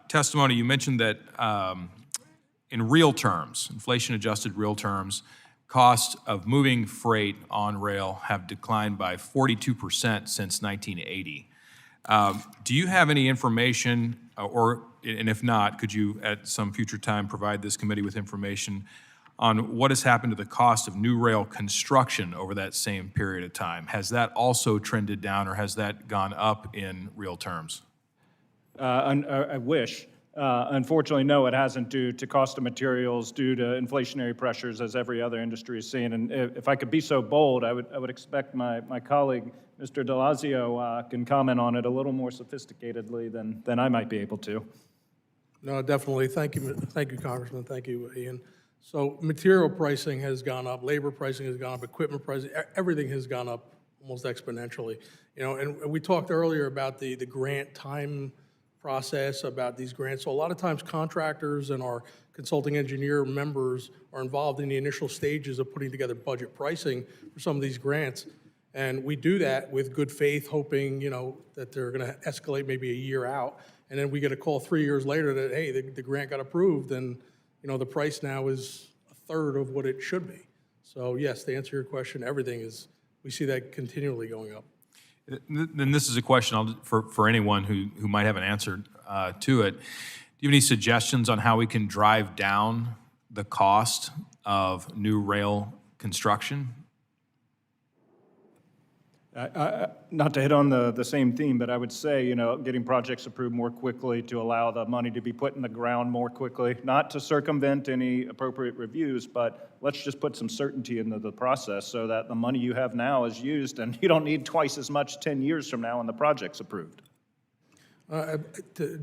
testimony, you mentioned that in real terms, inflation-adjusted real terms, costs of moving freight on rail have declined by 42% since 1980. Do you have any information, and if not, could you at some future time provide this committee with information on what has happened to the cost of new rail construction over that same period of time? Has that also trended down, or has that gone up in real terms? I wish. Unfortunately, no, it hasn't, due to cost of materials, due to inflationary pressures, as every other industry is seeing. And if I could be so bold, I would expect my colleague, Mr. DeLazio, can comment on it a little more sophisticatedly than I might be able to. No, definitely. Thank you, Congressman. Thank you, Ian. So material pricing has gone up, labor pricing has gone up, equipment pricing, everything has gone up almost exponentially. And we talked earlier about the grant time process, about these grants. So a lot of times contractors and our consulting engineer members are involved in the initial stages of putting together budget pricing for some of these grants. And we do that with good faith, hoping, that they're going to escalate maybe a year out. And then we get a call 3 years later that, hey, the grant got approved, and the price now is a third of what it should be. So yes, to answer your question, we see that continually going up. Then this is a question for anyone who might have an answer to it. Do you have any suggestions on how we can drive down the cost of new rail construction? Not to hit on the same theme, but I would say, getting projects approved more quickly to allow the money to be put in the ground more quickly, not to circumvent any appropriate reviews, but let's just put some certainty into the process so that the money you have now is used and you don't need twice as much 10 years from now when the project's approved.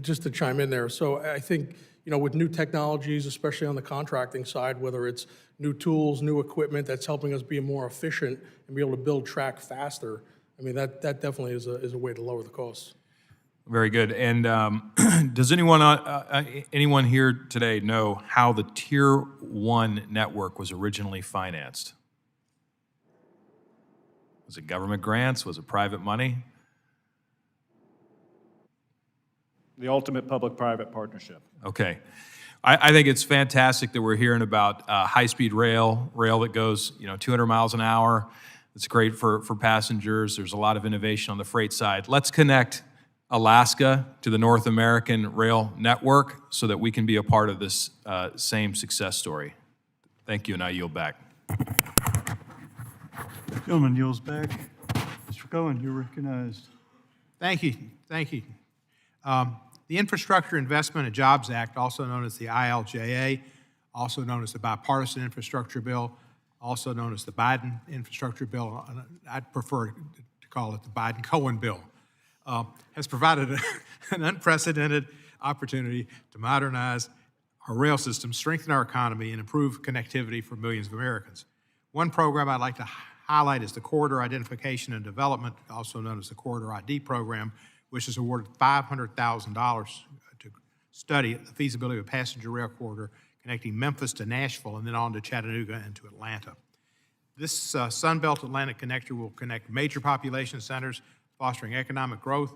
Just to chime in there, so I think, with new technologies, especially on the contracting side, whether it's new tools, new equipment that's helping us be more efficient and be able to build track faster, I mean, that definitely is a way to lower the costs. Very good. And does anyone here today know how the Tier 1 network was originally financed? Was it government grants? Was it private money? The ultimate public-private partnership. Okay. I think it's fantastic that we're hearing about high-speed rail that goes 200 miles an hour. It's great for passengers. There's a lot of innovation on the freight side. Let's connect Alaska to the North American rail network so that we can be a part of this same success story. Thank you, and I yield back. Gentleman yields back. Mr. Cohen, you're recognized. Thank you. The Infrastructure Investment and Jobs Act, also known as the ILJA, also known as the Bipartisan Infrastructure Bill, also known as the Biden Infrastructure Bill, I'd prefer to call it the Biden-Cohen Bill, has provided an unprecedented opportunity to modernize our rail system, strengthen our economy, and improve connectivity for millions of Americans. One program I'd like to highlight is the Corridor Identification and Development, also known as the Corridor ID Program, which has awarded $500,000 to study the feasibility of a passenger rail corridor connecting Memphis to Nashville and then on to Chattanooga and to Atlanta. This Sunbelt Atlantic connector will connect major population centers, fostering economic growth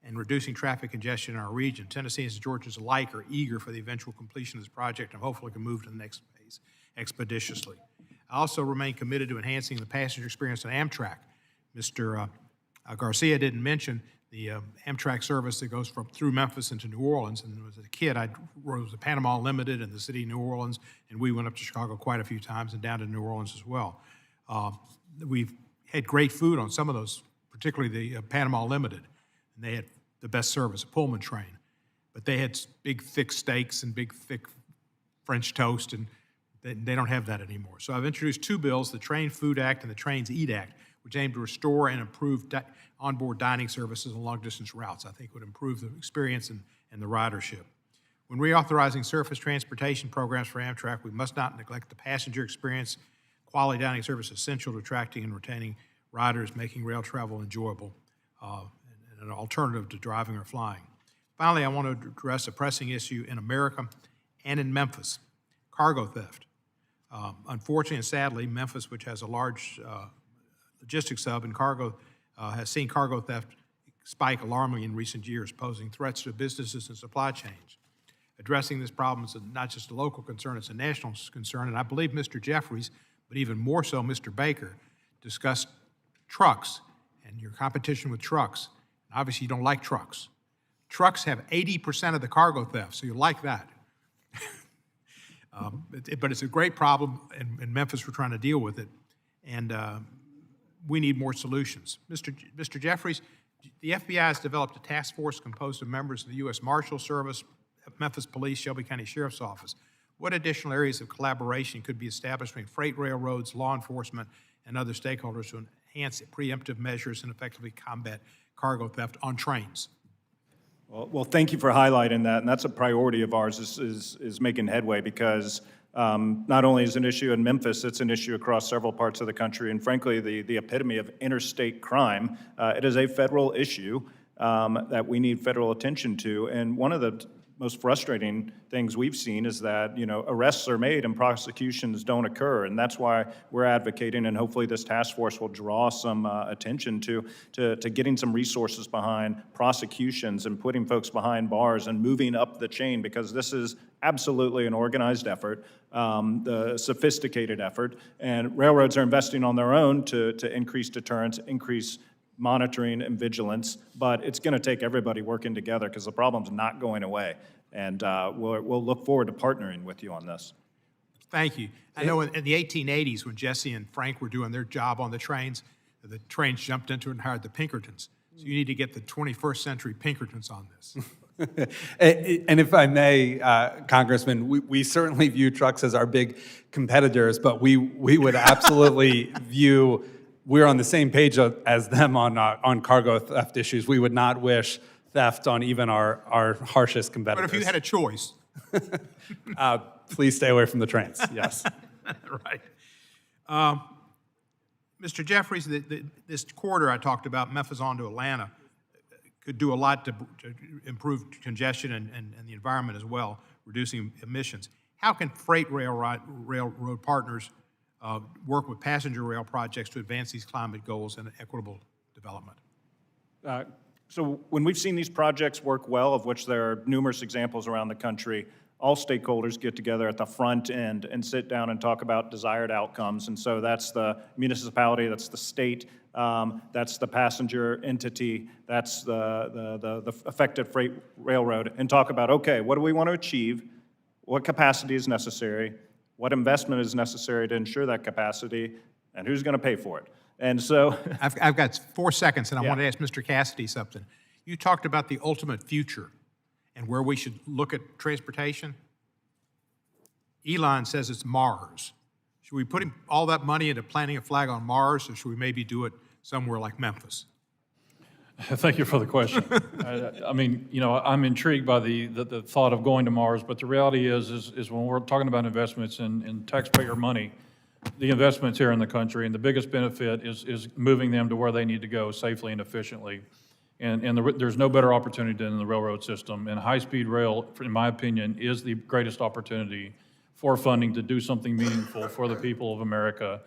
and reducing traffic congestion in our region. Tennesseans and Georgians alike are eager for the eventual completion of this project and hopefully can move to the next phase expeditiously. I also remain committed to enhancing the passenger experience on Amtrak. Mr. Garcia didn't mention the Amtrak service that goes through Memphis into New Orleans. And as a kid, I rode the Panama Limited in the city of New Orleans, and we went up to Chicago quite a few times and down to New Orleans as well. We've had great food on some of those, particularly the Panama Limited, and they had the best service, a Pullman train. But they had big, thick steaks and big, thick French toast, and they don't have that anymore. So I've introduced two bills, the Train Food Act and the Trains Eat Act, which aim to restore and improve onboard dining services on long-distance routes. I think would improve the experience and the ridership. When reauthorizing surface transportation programs for Amtrak, we must not neglect the passenger experience. Quality dining service is essential to attracting and retaining riders, making rail travel enjoyable and an alternative to driving or flying. Finally, I want to address a pressing issue in America and in Memphis, cargo theft. Unfortunately and sadly, Memphis, which has a large logistics hub and cargo, has seen cargo theft spike alarmingly in recent years, posing threats to businesses and supply chains. Addressing this problem is not just a local concern, it's a national concern, and I believe Mr. Jeffries, but even more so Mr. Baker, discussed trucks and your competition with trucks. And obviously, you don't like trucks. Trucks have 80% of the cargo theft, so you like that. But it's a great problem. In Memphis, we're trying to deal with it, and we need more solutions. Mr. Jeffries, the FBI has developed a task force composed of members of the U.S. Marshal Service, Memphis Police, Shelby County Sheriff's Office. What additional areas of collaboration could be established between freight railroads, law enforcement, and other stakeholders to enhance preemptive measures and effectively combat cargo theft on trains? Well, thank you for highlighting that, and that's a priority of ours is making headway because not only is it an issue in Memphis, it's an issue across several parts of the country, and frankly, the epitome of interstate crime. It is a federal issue that we need federal attention to, and one of the most frustrating things we've seen is that, arrests are made and prosecutions don't occur, and that's why we're advocating, and hopefully this task force will draw some attention to getting some resources behind prosecutions and putting folks behind bars and moving up the chain, because this is absolutely an organized effort, the sophisticated effort, and railroads are investing on their own to increase deterrence, increase monitoring and vigilance, but it's going to take everybody working together because the problem's not going away. And we'll look forward to partnering with you on this. Thank you. I know in the 1880s when Jesse and Frank were doing their job on the trains jumped into it and hired the Pinkertons. So you need to get the 21st century Pinkertons on this. And if I may, Congressman, we certainly view trucks as our big competitors, but we would absolutely view we're on the same page as them on cargo theft issues. We would not wish theft on even our harshest competitors. But if you had a choice. Please stay away from the trains, yes. Right. Mr. Jeffries, this corridor I talked about, Memphis on to Atlanta, could do a lot to improve congestion and the environment as well, reducing emissions. How can freight railroad partners work with passenger rail projects to advance these climate goals and equitable development? So when we've seen these projects work well, of which there are numerous examples around the country, all stakeholders get together at the front end and sit down and talk about desired outcomes. And so that's the municipality, that's the state, that's the passenger entity, that's the affected freight railroad, and talk about, okay, what do we want to achieve? What capacity is necessary? What investment is necessary to ensure that capacity? And who's going to pay for it? And so I've got 4 seconds, and I want to ask Mr. Cassidy something. You talked about the ultimate future and where we should look at transportation. Elon says it's Mars. Should we put all that money into planting a flag on Mars, or should we maybe do it somewhere like Memphis? Thank you for the question. I mean, I'm intrigued by the thought of going to Mars, but the reality is when we're talking about investments in taxpayer money, the investments here in the country, and the biggest benefit is moving them to where they need to go safely and efficiently. And there's no better opportunity than in the railroad system. And high-speed rail, in my opinion, is the greatest opportunity for funding to do something meaningful for the people of America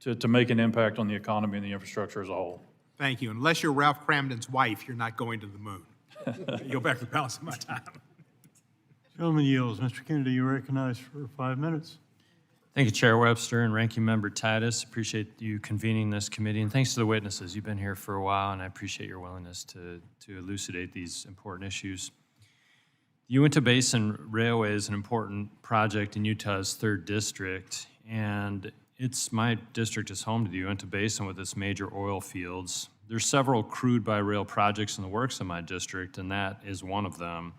to make an impact on the economy and the infrastructure as a whole. Thank you. Unless you're Ralph Cramden's wife, you're not going to the moon. Go back to the balance of my time. Gentleman yields. Mr. Kennedy, you recognized for 5 minutes. Thank you, Chair Webster and Ranking Member Titus. Appreciate you convening this committee, and thanks to the witnesses. You've been here for a while, and I appreciate your willingness to elucidate these important issues. The Uinta Basin Railway is an important project in Utah's 3rd district, and my district is home to the Uinta Basin with its major oil fields. There's several crude by rail projects in the works in my district, and that is one of them.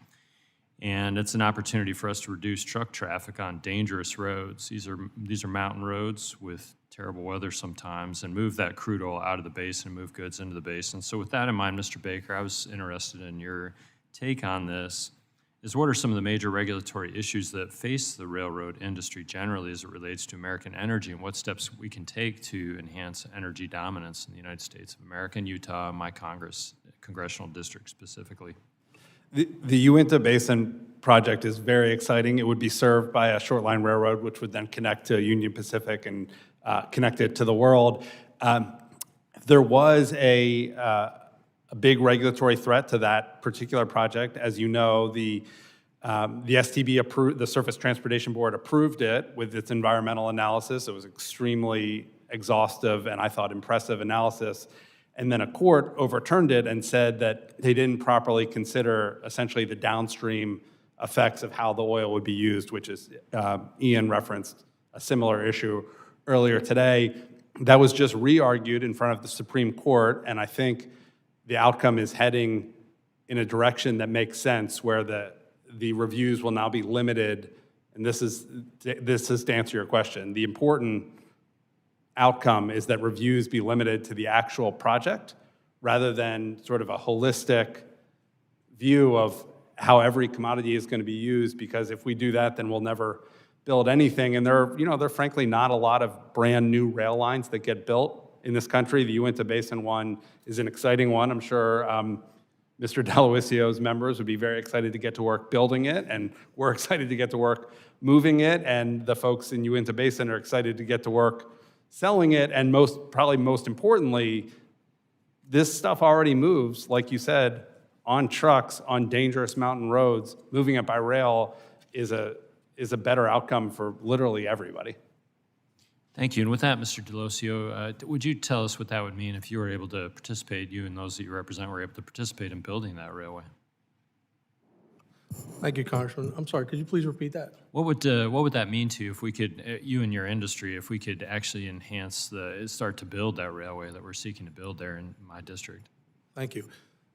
And it's an opportunity for us to reduce truck traffic on dangerous roads. These are mountain roads with terrible weather sometimes, and move that crude oil out of the basin and move goods into the basin. So with that in mind, Mr. Baker, I was interested in your take on this. What are some of the major regulatory issues that face the railroad industry generally as it relates to American energy, and what steps we can take to enhance energy dominance in the United States of America and Utah, my congressional district specifically? The Uinta Basin project is very exciting. It would be served by a short line railroad, which would then connect to Union Pacific and connect it to the world. There was a big regulatory threat to that particular project. As you know, the STB approved, the Surface Transportation Board approved it with its environmental analysis. It was extremely exhaustive and I thought impressive analysis. And then a court overturned it and said that they didn't properly consider essentially the downstream effects of how the oil would be used, which is, Ian referenced a similar issue earlier today. That was just re-argued in front of the Supreme Court, and I think the outcome is heading in a direction that makes sense, where the reviews will now be limited, and this is to answer your question. The important outcome is that reviews be limited to the actual project rather than sort of a holistic view of how every commodity is going to be used, because if we do that, then we'll never build anything. And there are frankly not a lot of brand new rail lines that get built in this country. The Uinta Basin one is an exciting one. I'm sure Mr. Delawisio's members would be very excited to get to work building it, and we're excited to get to work moving it, and the folks in Uinta Basin are excited to get to work selling it, and probably most importantly, this stuff already moves, like you said, on trucks, on dangerous mountain roads. Moving it by rail is a better outcome for literally everybody. Thank you. And with that, Mr. Delosio, would you tell us what that would mean if you were able to participate, you and those that you represent were able to participate in building that railway? Thank you, Congressman. I'm sorry, could you please repeat that? What would that mean to you if we could, you and your industry, if we could actually start to build that railway that we're seeking to build there in my district? Thank you.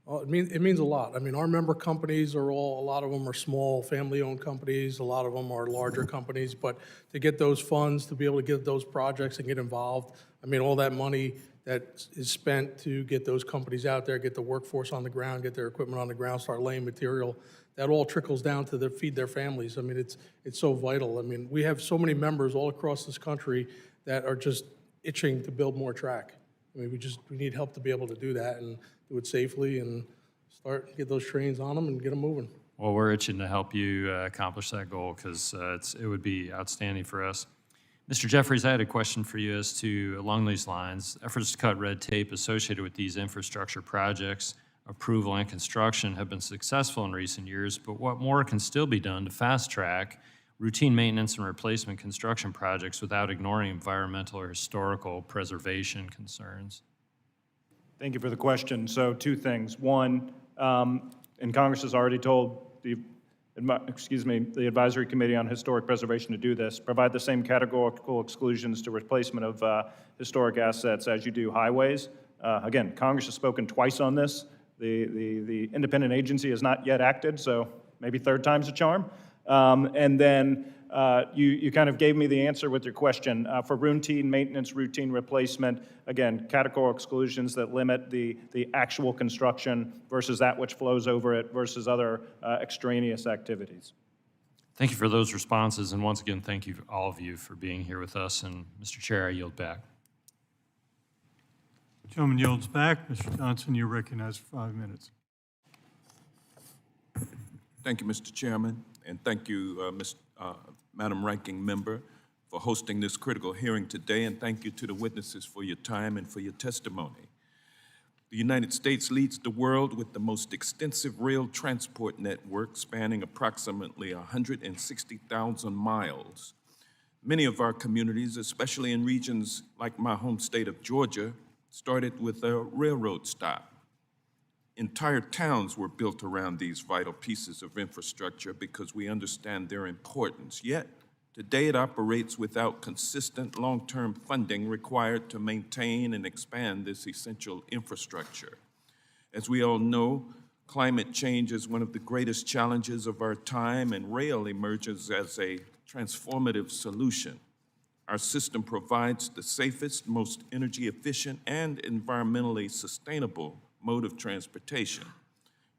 Well, it means a lot. I mean, our member companies a lot of them are small, family-owned companies. A lot of them are larger companies. But to get those funds, to be able to get those projects and get involved, I mean, all that money that is spent to get those companies out there, get the workforce on the ground, get their equipment on the ground, start laying material, that all trickles down to feed their families. I mean, it's so vital. I mean, we have so many members all across this country that are just itching to build more track. I mean, we need help to be able to do that and do it safely and get those trains on them and get them moving. Well, we're itching to help you accomplish that goal, because it would be outstanding for us. Mr. Jeffries, I had a question for you along these lines. Efforts to cut red tape associated with these infrastructure projects, approval and construction, have been successful in recent years, but what more can still be done to fast track routine maintenance and replacement construction projects without ignoring environmental or historical preservation concerns? Thank you for the question. So 2 things. One, and Congress has already told the Advisory Committee on Historic Preservation to do this, provide the same categorical exclusions to replacement of historic assets as you do highways. Again, Congress has spoken twice on this. The independent agency has not yet acted, so maybe 3rd time's a charm. And then you kind of gave me the answer with your question. For routine maintenance, routine replacement, again, categorical exclusions that limit the actual construction versus that which flows over it versus other extraneous activities. Thank you for those responses, and once again, thank you, all of you, for being here with us. And Mr. Chair, I yield back. Gentleman yields back. Mr. Johnson, you're recognized for 5 minutes. Thank you, Mr. Chairman, and thank you, Madam Ranking Member, for hosting this critical hearing today, and thank you to the witnesses for your time and for your testimony. The United States leads the world with the most extensive rail transport network spanning approximately 160,000 miles. Many of our communities, especially in regions like my home state of Georgia, started with a railroad stop. Entire towns were built around these vital pieces of infrastructure because we understand their importance. Yet, today it operates without consistent long-term funding required to maintain and expand this essential infrastructure. As we all know, climate change is one of the greatest challenges of our time, and rail emerges as a transformative solution. Our system provides the safest, most energy efficient, and environmentally sustainable mode of transportation.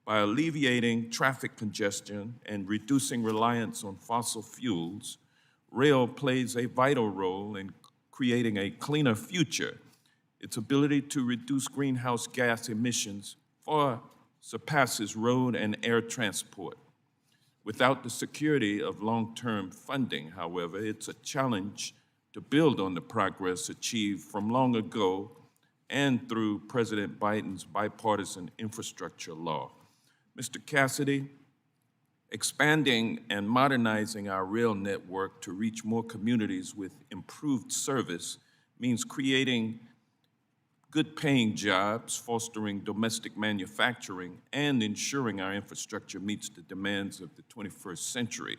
By alleviating traffic congestion and reducing reliance on fossil fuels, rail plays a vital role in creating a cleaner future. Its ability to reduce greenhouse gas emissions far surpasses road and air transport. Without the security of long-term funding, however, it's a challenge to build on the progress achieved from long ago and through President Biden's bipartisan infrastructure law. Mr. Cassidy, expanding and modernizing our rail network to reach more communities with improved service means creating good-paying jobs, fostering domestic manufacturing, and ensuring our infrastructure meets the demands of the 21st century.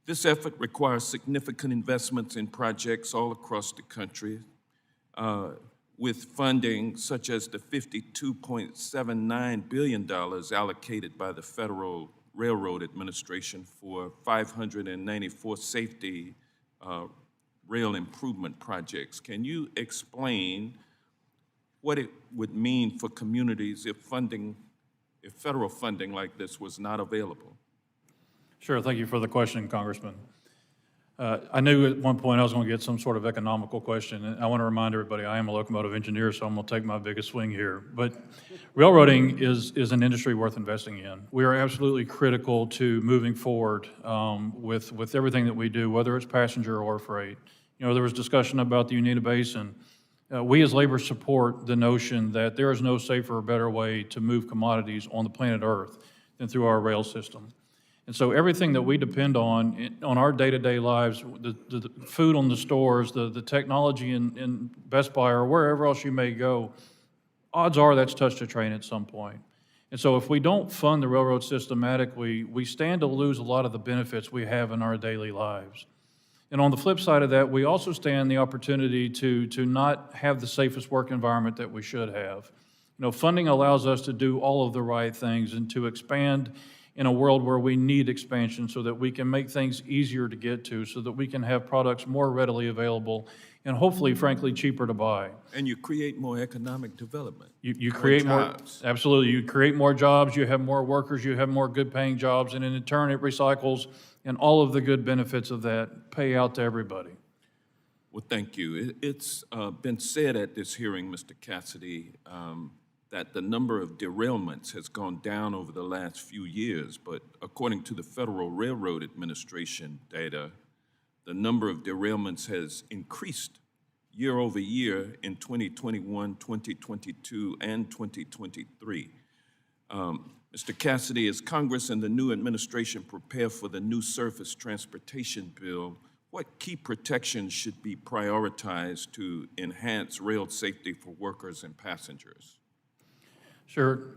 This effort requires significant investments in projects all across the country, with funding such as the $52.79 billion allocated by the Federal Railroad Administration for 594 safety rail improvement projects. Can you explain what it would mean for communities if federal funding like this was not available? Sure, thank you for the question, Congressman. I knew at one point I was going to get some sort of economical question, and I want to remind everybody I am a locomotive engineer, so I'm going to take my biggest swing here. But railroading is an industry worth investing in. We are absolutely critical to moving forward with everything that we do, whether it's passenger or freight. You know, there was discussion about the Uinta Basin. We as labor support the notion that there is no safer or better way to move commodities on the planet Earth than through our rail system. And so everything that we depend on our day-to-day lives, the food on the stores, the technology in Best Buy or wherever else you may go, odds are that's touched a train at some point. And so if we don't fund the railroad systematically, we stand to lose a lot of the benefits we have in our daily lives. And on the flip side of that, we also stand the opportunity to not have the safest work environment that we should have. You know, funding allows us to do all of the right things and to expand in a world where we need expansion so that we can make things easier to get to, so that we can have products more readily available and hopefully, frankly, cheaper to buy. And you create more economic development. You create more jobs. Absolutely. You create more jobs, you have more workers, you have more good paying jobs, and in turn it recycles, and all of the good benefits of that pay out to everybody. Well, thank you. It's been said at this hearing, Mr. Cassidy, that the number of derailments has gone down over the last few years, but according to the Federal Railroad Administration data, the number of derailments has increased year over year in 2021, 2022, and 2023. Mr. Cassidy, as Congress and the new administration prepare for the new surface transportation bill, what key protections should be prioritized to enhance rail safety for workers and passengers? Sure,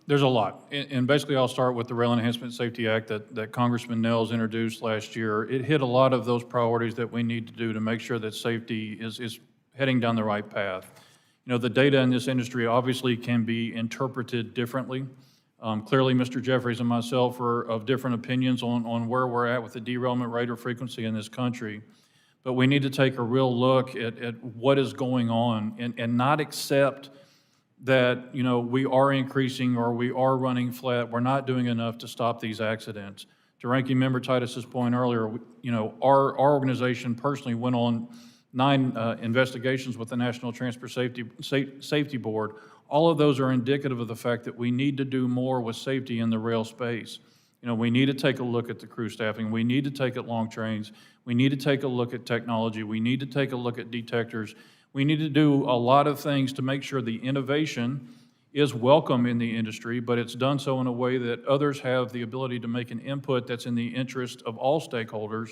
there's a lot. And basically I'll start with the Rail Enhancement Safety Act that Congressman Nels introduced last year. It hit a lot of those priorities that we need to do to make sure that safety is heading down the right path. You know, the data in this industry obviously can be interpreted differently. Clearly, Mr. Jeffries and myself are of different opinions on where we're at with the derailment rate or frequency in this country. But we need to take a real look at what is going on and not accept that, you know, we are increasing or we are running flat. We're not doing enough to stop these accidents. To Ranking Member Titus's point earlier, you know, our organization personally went on 9 investigations with the National Transport Safety Board. All of those are indicative of the fact that we need to do more with safety in the rail space. You know, we need to take a look at the crew staffing. We need to take at long trains. We need to take a look at technology. We need to take a look at detectors. We need to do a lot of things to make sure the innovation is welcome in the industry, but it's done so in a way that others have the ability to make an input that's in the interest of all stakeholders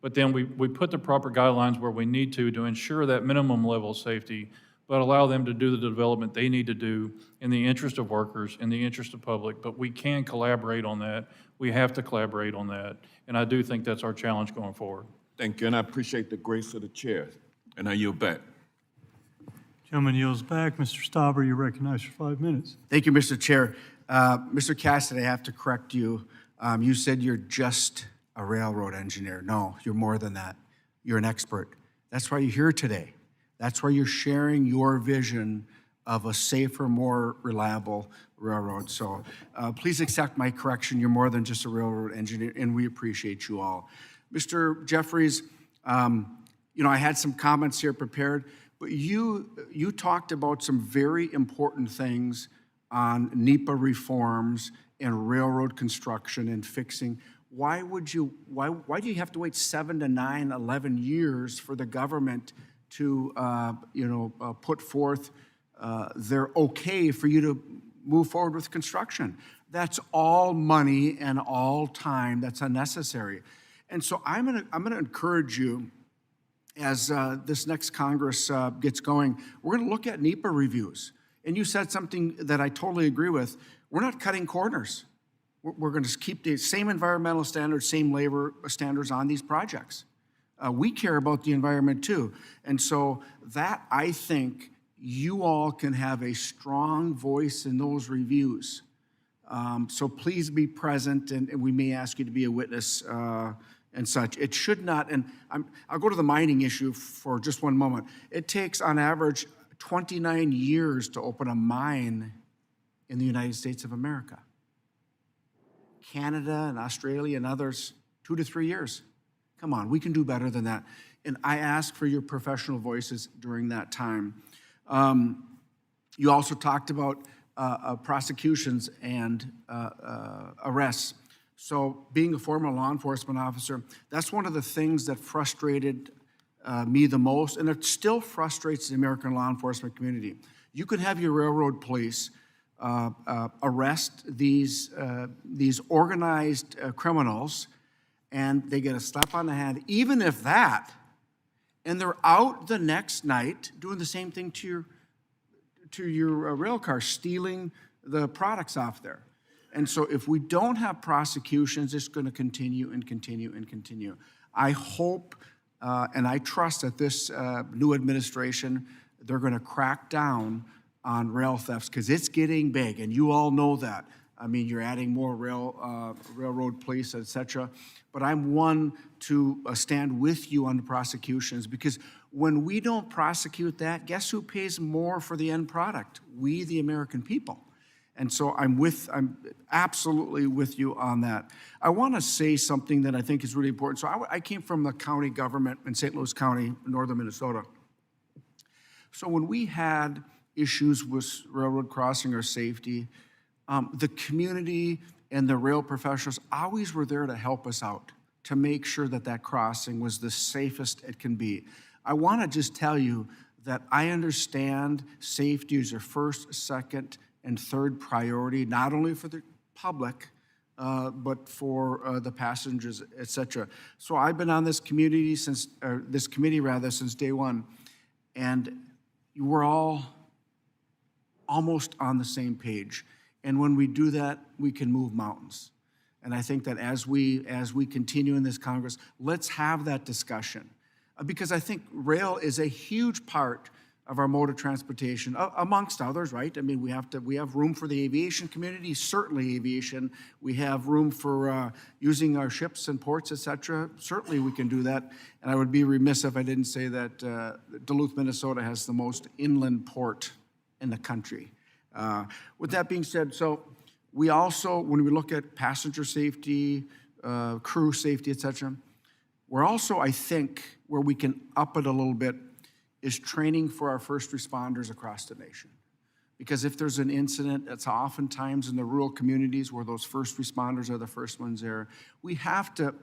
but then we put the proper guidelines where we need to ensure that minimum level of safety, but allow them to do the development they need to do in the interest of workers, in the interest of public. But we can collaborate on that. We have to collaborate on that. And I do think that's our challenge going forward. Thank you, and I appreciate the grace of the chair. And I yield back. Gentleman yields back. Mr. Stauber, you're recognized for 5 minutes. Thank you, Mr. Chair. Mr. Cassidy, I have to correct you. You said you're just a railroad engineer. No, you're more than that. You're an expert. That's why you're here today. That's why you're sharing your vision of a safer, more reliable railroad. So please accept my correction. You're more than just a railroad engineer, and we appreciate you all. Mr. Jeffries, I had some comments here prepared, but you talked about some very important things on NEPA reforms and railroad construction and fixing. Why do you have to wait 7 to 9, 11 years for the government to, put forth their okay for you to move forward with construction? That's all money and all time that's unnecessary. And so I'm gonna encourage you, as this next Congress gets going, we're gonna look at NEPA reviews. And you said something that I totally agree with. We're not cutting corners. We're gonna keep the same environmental standards, same labor standards on these projects. We care about the environment too. And so that, I think, you all can have a strong voice in those reviews. So please be present, and we may ask you to be a witness and such. It should not, and I'll go to the mining issue for just one moment. It takes, on average, 29 years to open a mine in the United States of America. Canada and Australia and others, 2 to 3 years. Come on, we can do better than that. And I ask for your professional voices during that time. You also talked about prosecutions and arrests. So being a former law enforcement officer, that's one of the things that frustrated me the most, and it still frustrates the American law enforcement community. You could have your railroad police arrest these organized criminals, and they get a slap on the hand, even if that, and they're out the next night doing the same thing to your rail car, stealing the products off there. And so if we don't have prosecutions, it's going to continue and continue and continue. I hope and I trust that this new administration, they're going to crack down on rail thefts, because it's getting big, and you all know that. I mean, you're adding more railroad police, et cetera. But I'm one to stand with you on the prosecutions, because when we don't prosecute that, guess who pays more for the end product? We, the American people. And so I'm absolutely with you on that. I want to say something that I think is really important. So I came from the county government in St. Louis County, northern Minnesota. So when we had issues with railroad crossing or safety, the community and the rail professionals always were there to help us out, to make sure that that crossing was the safest it can be. I want to just tell you that I understand safety is your first, second, and third priority, not only for the public, but for the passengers, et cetera. So I've been on this committee since day one, and we're all almost on the same page. And when we do that, we can move mountains. And I think that as we continue in this Congress, let's have that discussion. Because I think rail is a huge part of our mode of transportation, amongst others, right? I mean, we have room for the aviation community, certainly aviation. We have room for using our ships and ports, et cetera. Certainly we can do that. And I would be remiss if I didn't say that Duluth, Minnesota has the most inland port in the country. With that being said, so we also, when we look at passenger safety, crew safety, et cetera, we're also, I think, where we can up it a little bit is training for our first responders across the nation. Because if there's an incident, it's oftentimes in the rural communities where those first responders are the first ones there. We have to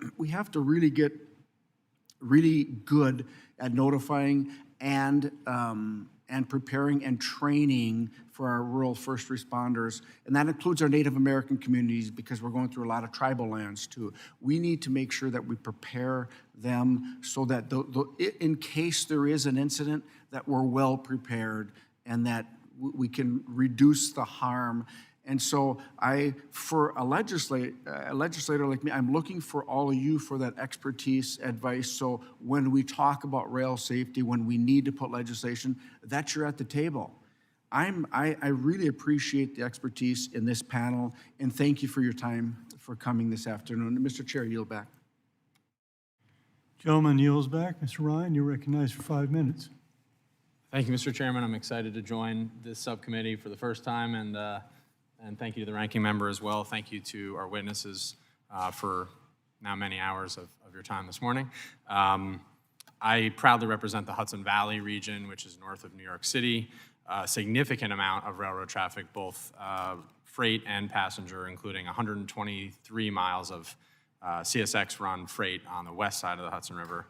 really get really good at notifying and and preparing and training for our rural first responders. And that includes our Native American communities because we're going through a lot of tribal lands too. We need to make sure that we prepare them so that in case there is an incident, that we're well prepared and that we can reduce the harm. And so for a legislator like me, I'm looking for all of you for that expertise, advice. So when we talk about rail safety, when we need to put legislation, that you're at the table. I really appreciate the expertise in this panel, and thank you for your time for coming this afternoon. Mr. Chair, yield back. Gentleman yields back. Mr. Ryan, you're recognized for 5 minutes. Thank you, Mr. Chairman. I'm excited to join this subcommittee for the first time, and thank you to the ranking member as well. Thank you to our witnesses for now many hours of your time this morning. I proudly represent the Hudson Valley region, which is north of New York City. A significant amount of railroad traffic, both freight and passenger, including 123 miles of CSX run freight on the west side of the Hudson River.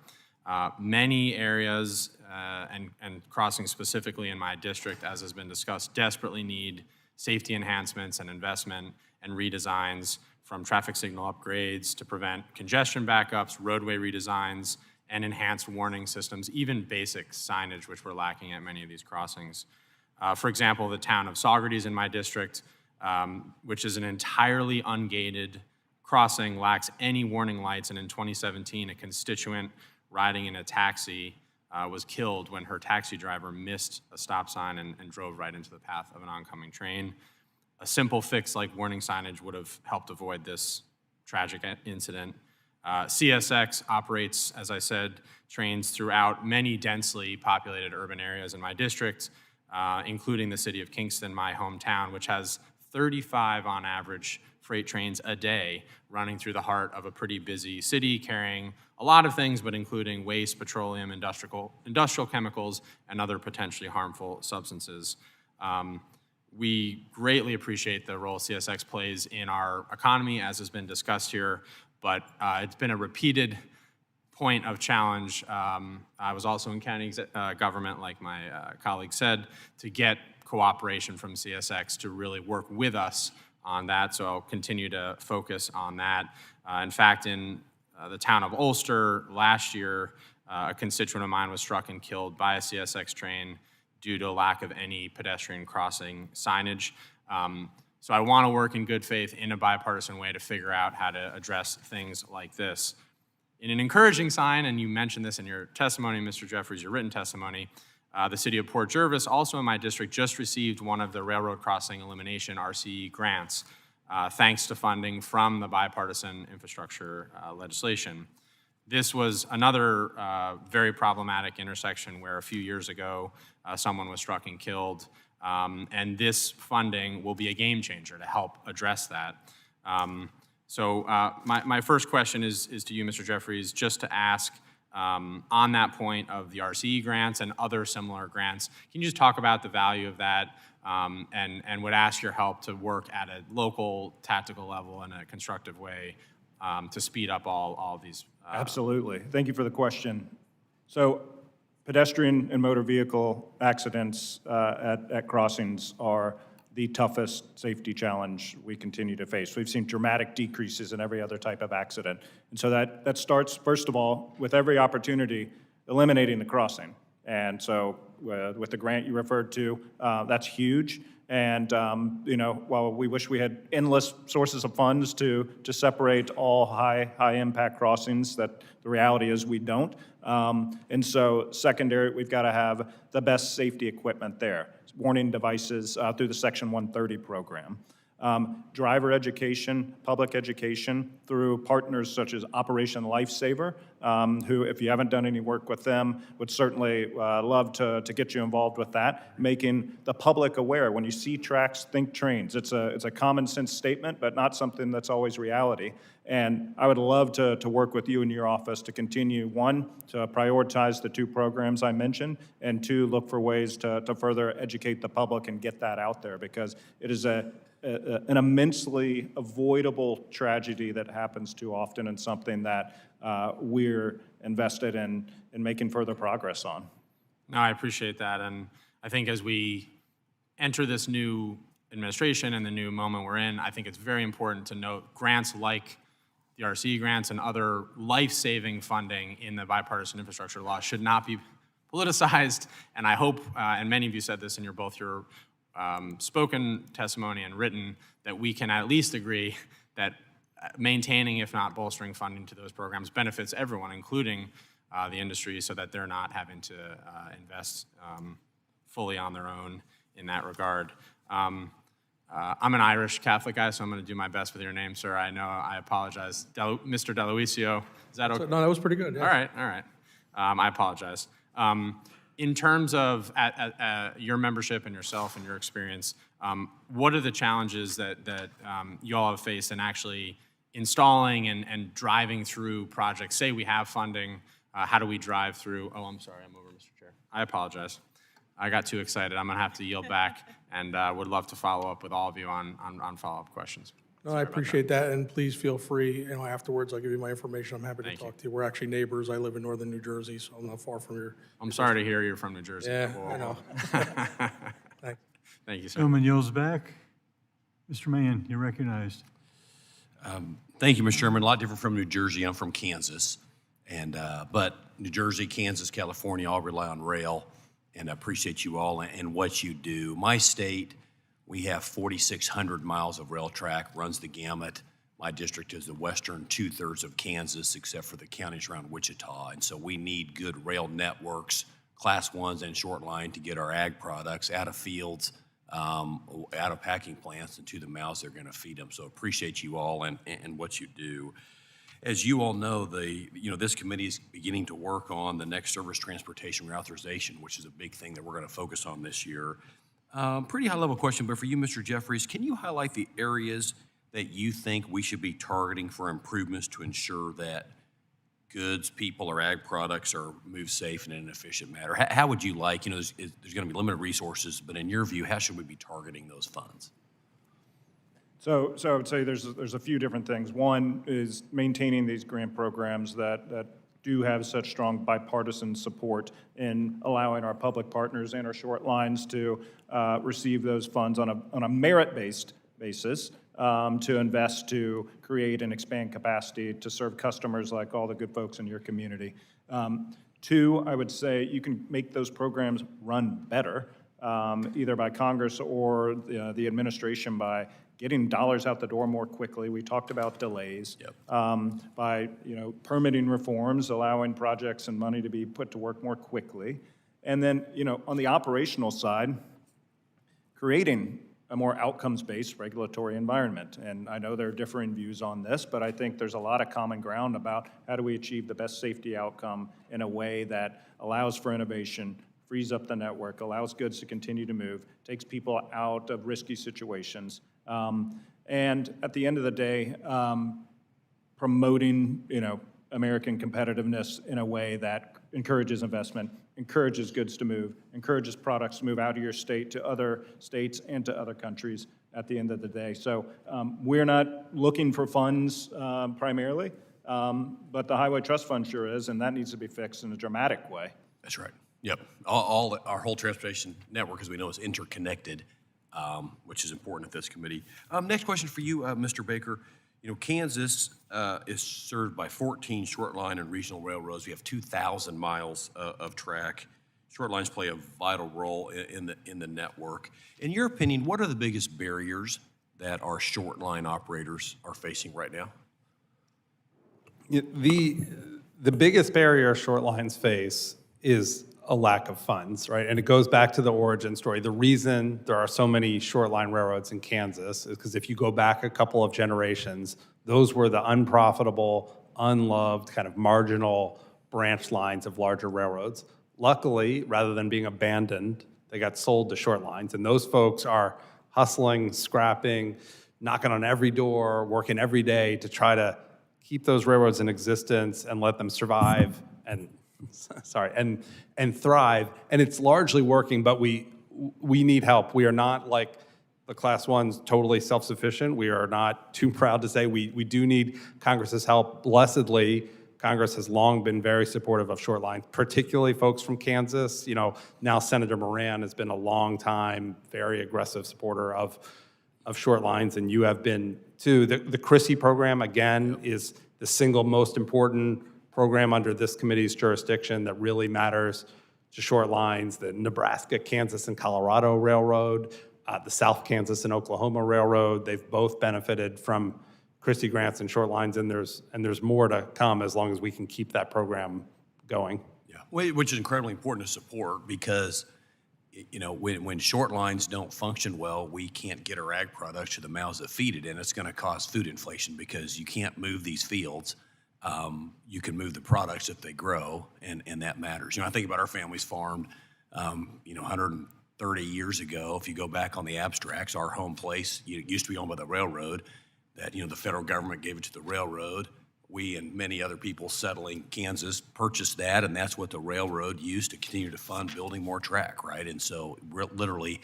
Many areas and crossings specifically in my district, as has been discussed, desperately need safety enhancements and investment and redesigns, from traffic signal upgrades to prevent congestion backups, roadway redesigns, and enhanced warning systems, even basic signage, which we're lacking at many of these crossings. For example, the town of Saugerties in my district, which is an entirely ungated crossing, lacks any warning lights, and in 2017, a constituent riding in a taxi was killed when her taxi driver missed a stop sign and drove right into the path of an oncoming train. A simple fix like warning signage would have helped avoid this tragic incident. CSX operates, as I said, trains throughout many densely populated urban areas in my district, including the city of Kingston, my hometown, which has 35 on average freight trains a day running through the heart of a pretty busy city, carrying a lot of things, but including waste, petroleum, industrial chemicals, and other potentially harmful substances. We greatly appreciate the role CSX plays in our economy, as has been discussed here, but it's been a repeated point of challenge. I was also in county government, like my colleague said, to get cooperation from CSX to really work with us on that, so I'll continue to focus on that. In fact, in the town of Ulster last year, a constituent of mine was struck and killed by a CSX train due to a lack of any pedestrian crossing signage. So I want to work in good faith in a bipartisan way to figure out how to address things like this. In an encouraging sign, and you mentioned this in your testimony, Mr. Jeffries, your written testimony, the city of Port Jervis, also in my district, just received one of the railroad crossing elimination RCE grants, thanks to funding from the bipartisan infrastructure legislation. This was another very problematic intersection where a few years ago someone was struck and killed, and this funding will be a game changer to help address that. So my first question is to you, Mr. Jeffries, just to ask, on that point of the RCE grants and other similar grants, can you just talk about the value of that, and would ask your help to work at a local tactical level in a constructive way to speed up all of these? Absolutely. Thank you for the question. So pedestrian and motor vehicle accidents at crossings are the toughest safety challenge we continue to face. We've seen dramatic decreases in every other type of accident. And so that starts, first of all, with every opportunity, eliminating the crossing. And so with the grant you referred to, that's huge. And while we wish we had endless sources of funds to separate all high impact crossings, that the reality is we don't. And so secondary, we've got to have the best safety equipment there. Warning devices through the Section 130 program. Driver education, public education through partners such as Operation Lifesaver, who, if you haven't done any work with them, would certainly love to get you involved with that, making the public aware. When you see tracks, think trains. It's a common sense statement, but not something that's always reality. And I would love to work with you in your office to continue, one, to prioritize the two programs I mentioned, and two, look for ways to further educate the public and get that out there, because it is an immensely avoidable tragedy that happens too often, and something that we're invested in making further progress on. No, I appreciate that. And I think as we enter this new administration and the new moment we're in, I think it's very important to note grants like the RC grants and other life-saving funding in the bipartisan infrastructure law should not be politicized. And I hope, and many of you said this in both your spoken testimony and written, that we can at least agree that maintaining, if not bolstering funding to those programs benefits everyone, including the industry, so that they're not having to invest fully on their own in that regard. I'm an Irish Catholic guy, so I'm going to do my best with your name, sir. I know, I apologize. Mr. Deluisio, is that okay? No, that was pretty good. Yeah. All right. I apologize. In terms of your membership and yourself and your experience, what are the challenges that you all have faced in actually installing and driving through projects? Say we have funding, how do we drive through? Oh, I'm sorry, I'm over, Mr. Chair. I apologize. I got too excited. I'm going to have to yield back, and would love to follow up with all of you on follow-up questions. No, I appreciate that, and please feel free, afterwards I'll give you my information. I'm happy to talk to you. We're actually neighbors. I live in northern New Jersey, so I'm not far from your... I'm sorry to hear you're from New Jersey. Yeah, I know. Thanks. Thank you, sir. Gentleman yields back. Mr. Mann, you're recognized. Thank you, Mr. Chairman. A lot different from New Jersey. I'm from Kansas, but New Jersey, Kansas, California all rely on rail, and I appreciate you all and what you do. My state, we have 4,600 miles of rail track, runs the gamut. My district is the western two-thirds of Kansas, except for the counties around Wichita, and so we need good rail networks, class ones and short line, to get our ag products out of fields, out of packing plants, and to the mouths they're going to feed them. So appreciate you all and what you do. As you all know, this committee is beginning to work on the next service transportation reauthorization, which is a big thing that we're going to focus on this year. Pretty high-level question, but for you, Mr. Jeffries, can you highlight the areas that you think we should be targeting for improvements to ensure that goods, people, or ag products are moved safe and in an efficient manner? How would you like, there's going to be limited resources, but in your view, how should we be targeting those funds? So I would say there's a few different things. One is maintaining these grant programs that do have such strong bipartisan support in allowing our public partners and our short lines to receive those funds on a merit-based basis to invest, to create and expand capacity to serve customers like all the good folks in your community. Two, I would say you can make those programs run better, either by Congress or the administration by getting dollars out the door more quickly. We talked about delays. By permitting reforms, allowing projects and money to be put to work more quickly. And then, on the operational side, creating a more outcomes-based regulatory environment. And I know there are differing views on this, but I think there's a lot of common ground about how do we achieve the best safety outcome in a way that allows for innovation, frees up the network, allows goods to continue to move, takes people out of risky situations. And at the end of the day, promoting, American competitiveness in a way that encourages investment, encourages goods to move, encourages products to move out of your state to other states and to other countries at the end of the day. So we're not looking for funds primarily, but the Highway Trust Fund sure is, and that needs to be fixed in a dramatic way. That's right. Yep. Our whole transportation network, as we know, is interconnected, which is important at this committee. Next question for you, Mr. Baker. Kansas is served by 14 short line and regional railroads. We have 2,000 miles of track. Short lines play a vital role in the network. In your opinion, what are the biggest barriers that our short line operators are facing right now? The biggest barrier short lines face is a lack of funds, right? And it goes back to the origin story. The reason there are so many short line railroads in Kansas is because if you go back a couple of generations, those were the unprofitable, unloved, kind of marginal branch lines of larger railroads. Luckily, rather than being abandoned, they got sold to short lines. And those folks are hustling, scrapping, knocking on every door, working every day to try to keep those railroads in existence and let them survive and thrive. And it's largely working, but we need help. We are not like the class ones totally self-sufficient. We are not too proud to say we do need Congress's help. Blessedly, Congress has long been very supportive of short lines, particularly folks from Kansas. Now Senator Moran has been a long time, very aggressive supporter of short lines, and you have been too. The CRISI program, again, is the single most important program under this committee's jurisdiction that really matters to short lines. The Nebraska, Kansas, and Colorado Railroad, the South Kansas and Oklahoma Railroad, they've both benefited from CRISI grants and short lines, and there's more to come as long as we can keep that program going. Yeah, which is incredibly important to support because, when short lines don't function well, we can't get our ag products to the mouths that feed it, and it's going to cause food inflation because you can't move these fields. You can move the products if they grow, and that matters. I think about our family's farmed, 130 years ago. If you go back on the abstracts, our home place used to be owned by the railroad. That the federal government gave it to the railroad. We and many other people settling Kansas purchased that, and that's what the railroad used to continue to fund building more track, right? And so literally,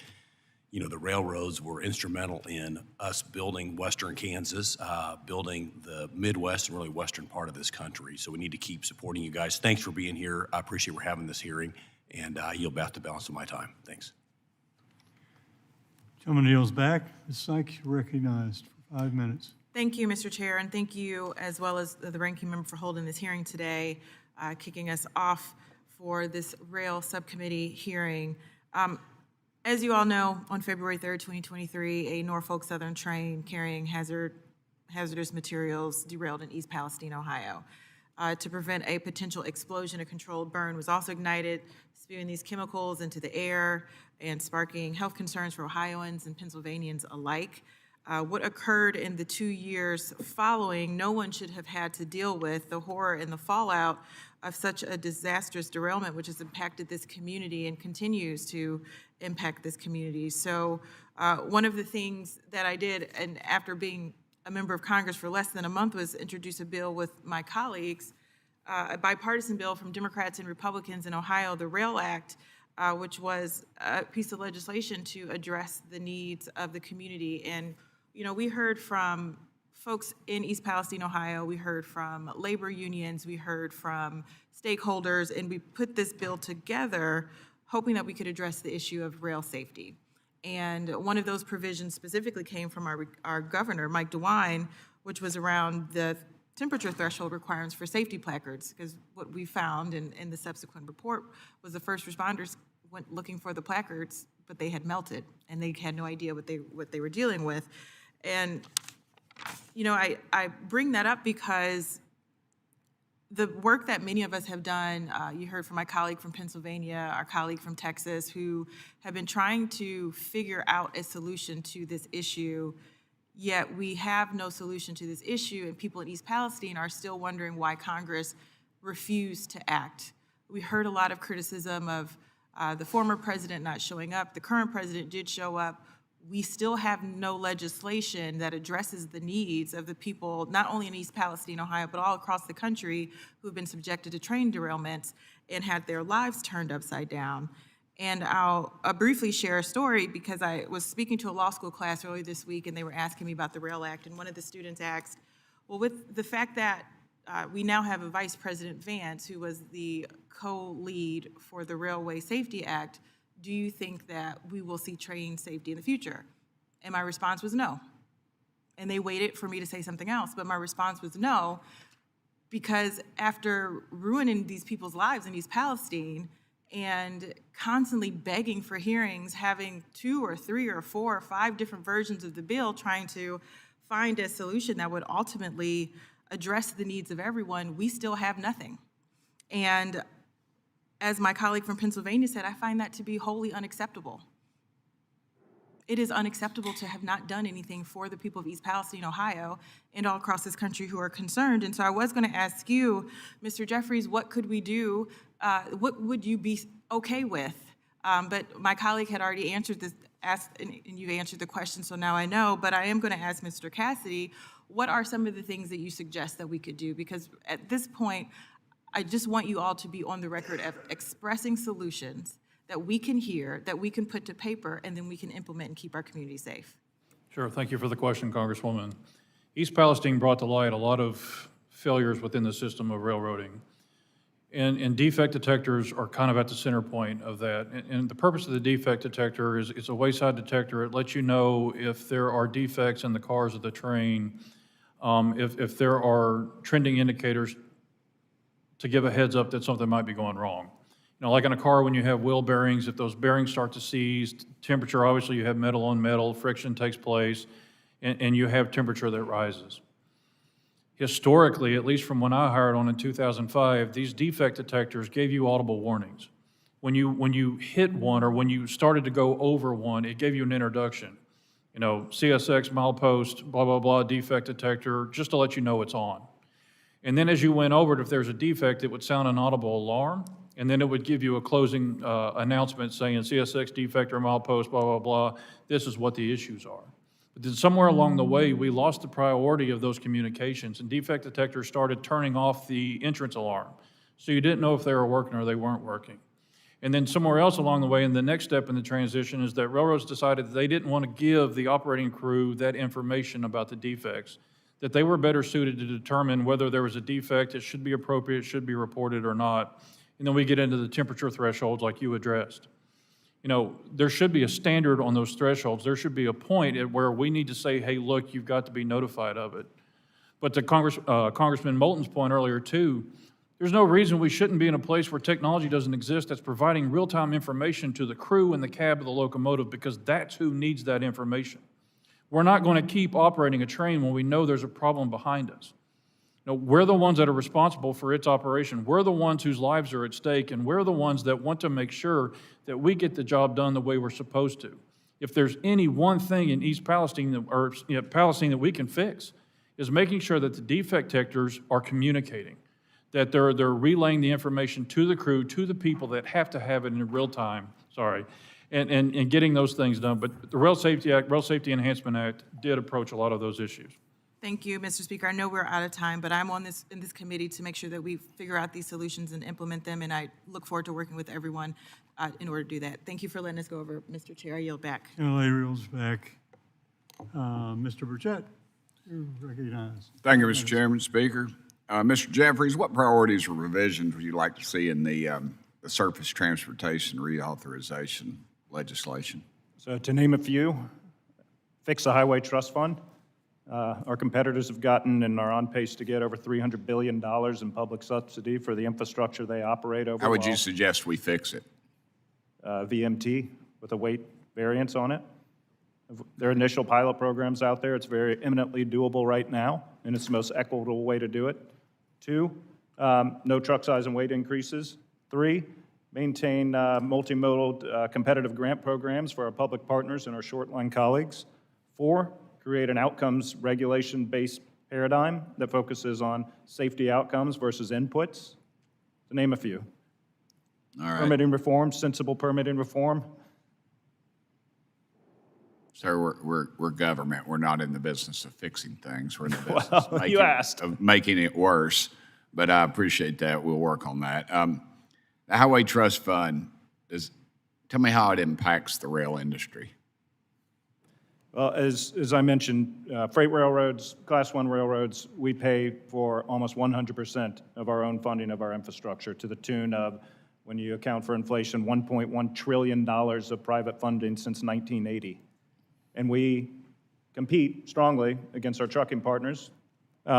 the railroads were instrumental in us building Western Kansas, building the Midwest and really Western part of this country. So we need to keep supporting you guys. Thanks for being here. I appreciate we're having this hearing, and I yield back the balance of my time. Thanks. Gentleman yields back. Ms. Sykes, you're recognized for 5 minutes. Thank you, Mr. Chair, and thank you as well as the ranking member for holding this hearing today, kicking us off for this rail subcommittee hearing. As you all know, on February 3rd, 2023, a Norfolk Southern train carrying hazardous materials derailed in East Palestine, Ohio. To prevent a potential explosion, a controlled burn was also ignited, spewing these chemicals into the air and sparking health concerns for Ohioans and Pennsylvanians alike. What occurred in the 2 years following, no one should have had to deal with the horror and the fallout of such a disastrous derailment, which has impacted this community and continues to impact this community. So one of the things that I did, and after being a member of Congress for less than a month, was introduce a bill with my colleagues, a bipartisan bill from Democrats and Republicans in Ohio, the RAIL Act, which was a piece of legislation to address the needs of the community. And we heard from folks in East Palestine, Ohio, we heard from labor unions, we heard from stakeholders, and we put this bill together hoping that we could address the issue of rail safety. And one of those provisions specifically came from our governor, Mike DeWine, which was around the temperature threshold requirements for safety placards, because what we found in the subsequent report was the first responders went looking for the placards, but they had melted, and they had no idea what they were dealing with. And I bring that up because the work that many of us have done, you heard from my colleague from Pennsylvania, our colleague from Texas, who have been trying to figure out a solution to this issue, yet we have no solution to this issue, and people in East Palestine are still wondering why Congress refused to act. We heard a lot of criticism of the former president not showing up. The current president did show up. We still have no legislation that addresses the needs of the people, not only in East Palestine, Ohio, but all across the country who have been subjected to train derailments and had their lives turned upside down. And I'll briefly share a story because I was speaking to a law school class earlier this week, and they were asking me about the RAIL Act, and one of the students asked, well, with the fact that we now have a Vice President Vance, who was the co-lead for the Railway Safety Act, do you think that we will see train safety in the future? And my response was no. And they waited for me to say something else, but my response was no, because after ruining these people's lives in East Palestine and constantly begging for hearings, having 2 or 3 or 4 or 5 different versions of the bill, trying to find a solution that would ultimately address the needs of everyone, we still have nothing. And as my colleague from Pennsylvania said, I find that to be wholly unacceptable. It is unacceptable to have not done anything for the people of East Palestine, Ohio, and all across this country who are concerned. And so I was going to ask you, Mr. Jeffries, what could we do? What would you be okay with? But my colleague had already answered this, and you answered the question, so now I know. But I am going to ask Mr. Cassidy, what are some of the things that you suggest that we could do? Because at this point, I just want you all to be on the record of expressing solutions that we can hear, that we can put to paper, and then we can implement and keep our community safe. Sure, thank you for the question, Congresswoman. East Palestine brought to light a lot of failures within the system of railroading. And defect detectors are kind of at the center point of that. And the purpose of the defect detector is it's a wayside detector. It lets you know if there are defects in the cars of the train, if there are trending indicators to give a heads up that something might be going wrong. You know, like in a car when you have wheel bearings, if those bearings start to seize, temperature, obviously you have metal on metal, friction takes place, and you have temperature that rises. Historically, at least from when I hired on in 2005, these defect detectors gave you audible warnings. When you hit one or when you started to go over one, it gave you an introduction. You know, CSX, milepost, blah, blah, blah, defect detector, just to let you know it's on. And then as you went over it, if there's a defect, it would sound an audible alarm, and then it would give you a closing announcement saying CSX defect or milepost, blah, blah, blah, this is what the issues are. But then somewhere along the way, we lost the priority of those communications, and defect detectors started turning off the entrance alarm. So you didn't know if they were working or they weren't working. And then somewhere else along the way, and the next step in the transition is that railroads decided that they didn't want to give the operating crew that information about the defects, that they were better suited to determine whether there was a defect, it should be appropriate, it should be reported or not. And then we get into the temperature thresholds like you addressed. You know, there should be a standard on those thresholds. There should be a point at where we need to say, hey, look, you've got to be notified of it. But to Congressman Moulton's point earlier too, there's no reason we shouldn't be in a place where technology doesn't exist that's providing real-time information to the crew in the cab of the locomotive, because that's who needs that information. We're not going to keep operating a train when we know there's a problem behind us. No, we're the ones that are responsible for its operation. We're the ones whose lives are at stake, and we're the ones that want to make sure that we get the job done the way we're supposed to. If there's any one thing in East Palestine Palestine that we can fix, is making sure that the defect detectors are communicating, that they're relaying the information to the crew, to the people that have to have it in real time. And getting those things done. But the Rail Safety Act, Rail Safety Enhancement Act, did approach a lot of those issues. Thank you, Mr. Speaker. I know we're out of time, but I'm in this committee to make sure that we figure out these solutions and implement them, and I look forward to working with everyone in order to do that. Thank you for letting us go over, Mr. Chair. I yield back. Kelly reels back. Mr. Burchett, you're recognized. Thank you, Mr. Chairman, Speaker. Mr. Jeffries, what priorities or revisions would you like to see in the surface transportation reauthorization legislation? So to name a few, fix the Highway Trust Fund. Our competitors have gotten and are on pace to get over $300 billion in public subsidy for the infrastructure they operate overall. How would you suggest we fix it? VMT with a weight variance on it. There are initial pilot programs out there. It's very eminently doable right now, and it's the most equitable way to do it. 2, no truck size and weight increases. 3, maintain multimodal competitive grant programs for our public partners and our short line colleagues. 4, create an outcomes regulation-based paradigm that focuses on safety outcomes versus inputs, to name a few. All right. Permitting reform, sensible permitting reform. Sir, we're government. We're not in the business of fixing things. We're in the business Well, of making it worse. But I appreciate that. We'll work on that. The Highway Trust Fund, tell me how it impacts the rail industry. Well, as I mentioned, freight railroads, Class 1 railroads, we pay for almost 100% of our own funding of our infrastructure, to the tune of, when you account for inflation, $1.1 trillion of private funding since 1980. And we compete strongly against our trucking partners. They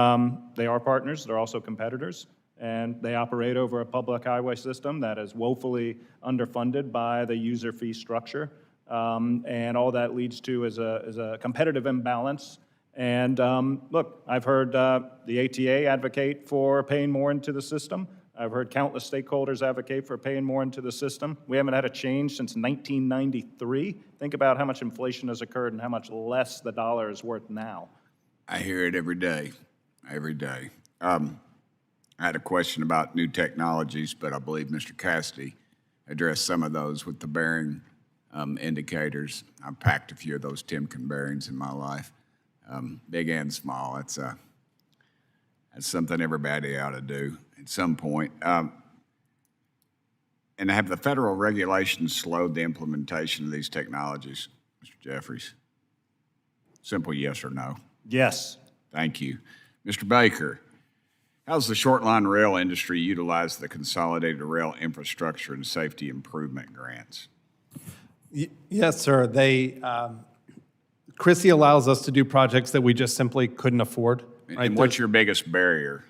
are partners, they're also competitors, and they operate over a public highway system that is woefully underfunded by the user fee structure. And all that leads to is a competitive imbalance. And look, I've heard the ATA advocate for paying more into the system. I've heard countless stakeholders advocate for paying more into the system. We haven't had a change since 1993. Think about how much inflation has occurred and how much less the dollar is worth now. I hear it every day, every day. I had a question about new technologies, but I believe Mr. Cassidy addressed some of those with the bearing indicators. I've packed a few of those Timken bearings in my life, big and small. That's something everybody ought to do at some point. And have the federal regulations slowed the implementation of these technologies, Mr. Jeffries? Simple yes or no. Yes. Thank you. Mr. Baker, How's the short line rail industry utilize the Consolidated Rail Infrastructure and Safety Improvement Grants? Yes, sir. CRISI allows us to do projects that we just simply couldn't afford. Right? And what's your biggest barrier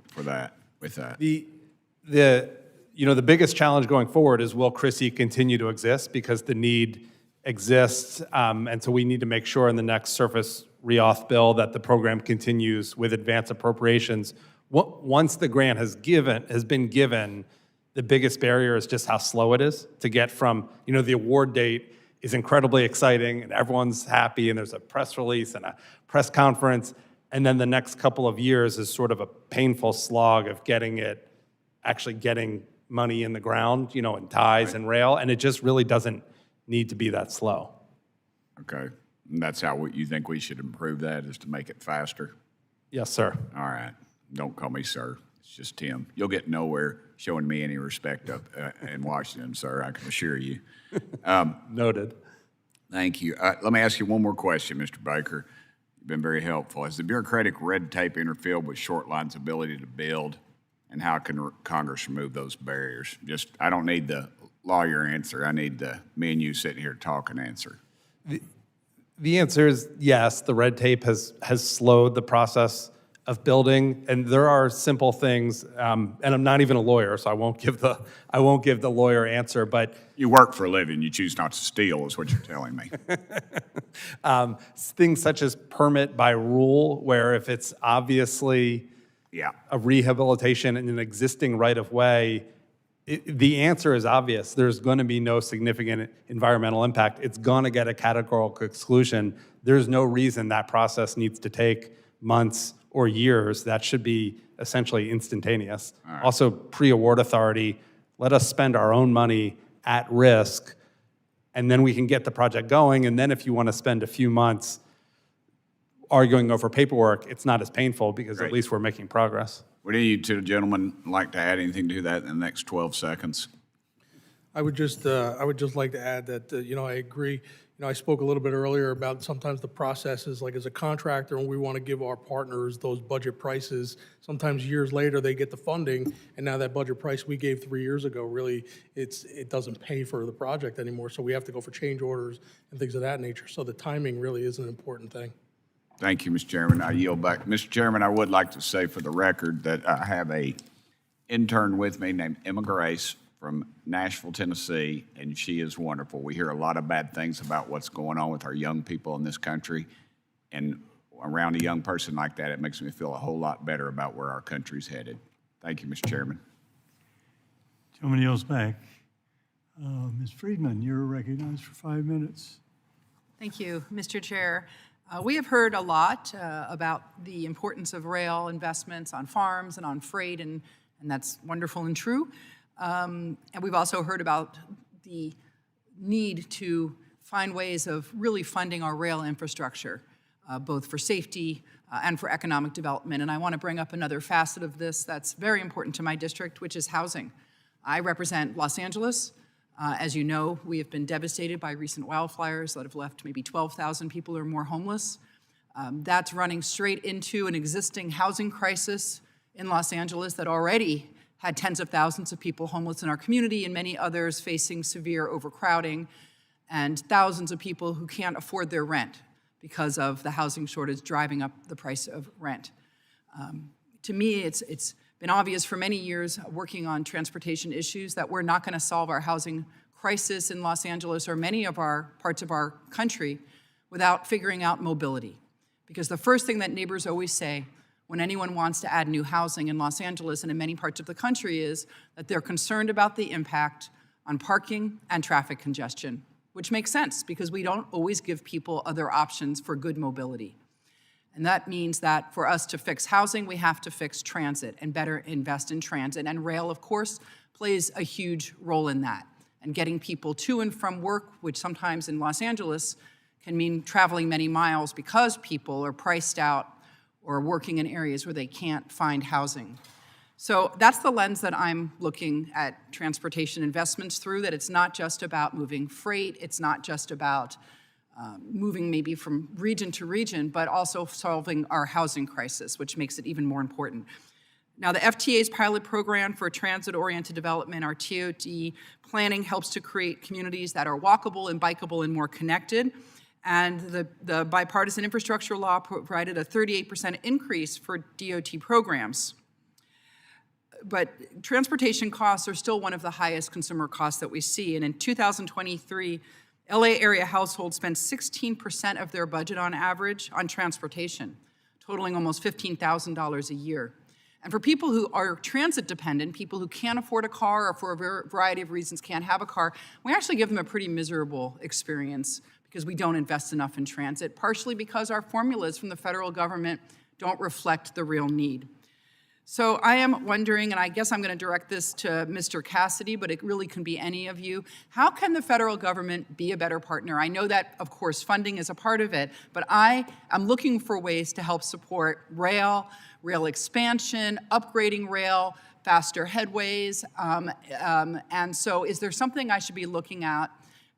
for that, with that? The biggest challenge going forward is, will CRISI continue to exist? Because the need exists, and so we need to make sure in the next surface reauth bill that the program continues with advance appropriations. Once the grant has been given, the biggest barrier is just how slow it is to get from, the award date is incredibly exciting and everyone's happy and there's a press release and a press conference, and then the next couple of years is sort of a painful slog of actually getting money in the ground, in ties and rail, and it just really doesn't need to be that slow. Okay. And that's how you think we should improve that, is to make it faster? Yes, sir. All right. Don't call me sir. It's just Tim. You'll get nowhere showing me any respect up in Washington, sir, I can assure you. Noted. Thank you. Let me ask you one more question, Mr. Baker. You've been very helpful. Has the bureaucratic red tape interfered with short line's ability to build, and how can Congress remove those barriers? I don't need the lawyer answer. I need me and you sitting here talking answer. The answer is yes. The red tape has slowed the process of building, and there are simple things. And I'm not even a lawyer, so I won't give the lawyer answer. But you work for a living. You choose not to steal, is what you're telling me. Things such as permit by rule, where if it's obviously a rehabilitation in an existing right-of-way, the answer is obvious. There's going to be no significant environmental impact. It's going to get a categorical exclusion. There's no reason that process needs to take months or years. That should be essentially instantaneous. Right. Also, pre-award authority, let us spend our own money at risk, and then we can get the project going. And then if you want to spend a few months arguing over paperwork, it's not as painful because Great. At least we're making progress. Would any of you two gentlemen like to add anything to that in the next 12 seconds? I would just like to add that, I agree. I spoke a little bit earlier about sometimes the processes, like as a contractor, and we want to give our partners those budget prices. Sometimes years later, they get the funding, and now that budget price we gave 3 years ago, really, it doesn't pay for the project anymore. So we have to go for change orders and things of that nature. So the timing really is an important thing. Thank you, Mr. Chairman. I yield back. Mr. Chairman, I would like to say for the record that I have an intern with me named Emma Grace from Nashville, Tennessee, and she is wonderful. We hear a lot of bad things about what's going on with our young people in this country, and around a young person like that, it makes me feel a whole lot better about where our country's headed. Thank you, Mr. Chairman. Gentleman yields back. Ms. Friedman, you're recognized for 5 minutes. Thank you, Mr. Chair. We have heard a lot about the importance of rail investments on farms and on freight, and that's wonderful and true. And we've also heard about the need to find ways of really funding our rail infrastructure, both for safety and for economic development. And I want to bring up another facet of this that's very important to my district, which is housing. I represent Los Angeles. As you know, we have been devastated by recent wildfires that have left maybe 12,000 people or more homeless. That's running straight into an existing housing crisis in Los Angeles that already had tens of thousands of people homeless in our community and many others facing severe overcrowding, and thousands of people who can't afford their rent because of the housing shortage driving up the price of rent. To me, it's been obvious for many years working on transportation issues that we're not going to solve our housing crisis in Los Angeles or many of our parts of our country without figuring out mobility. Because the first thing that neighbors always say when anyone wants to add new housing in Los Angeles and in many parts of the country is that they're concerned about the impact on parking and traffic congestion, which makes sense because we don't always give people other options for good mobility. And that means that for us to fix housing, we have to fix transit and better invest in transit. And rail, of course, plays a huge role in that. And getting people to and from work, which sometimes in Los Angeles can mean traveling many miles because people are priced out or working in areas where they can't find housing. So that's the lens that I'm looking at transportation investments through, that it's not just about moving freight, it's not just about moving maybe from region to region, but also solving our housing crisis, which makes it even more important. Now, the FTA's pilot program for transit-oriented development, our TOD planning, helps to create communities that are walkable and bikeable and more connected. And the bipartisan infrastructure law provided a 38% increase for DOT programs. But transportation costs are still one of the highest consumer costs that we see. And in 2023, LA area households spent 16% of their budget on average on transportation, totaling almost $15,000 a year. And for people who are transit dependent, people who can't afford a car or for a variety of reasons can't have a car, we actually give them a pretty miserable experience because we don't invest enough in transit, partially because our formulas from the federal government don't reflect the real need. So I am wondering, and I guess I'm going to direct this to Mr. Cassidy, but it really can be any of you, how can the federal government be a better partner? I know that, of course, funding is a part of it, but I am looking for ways to help support rail expansion, upgrading rail, faster headways, and so is there something I should be looking at,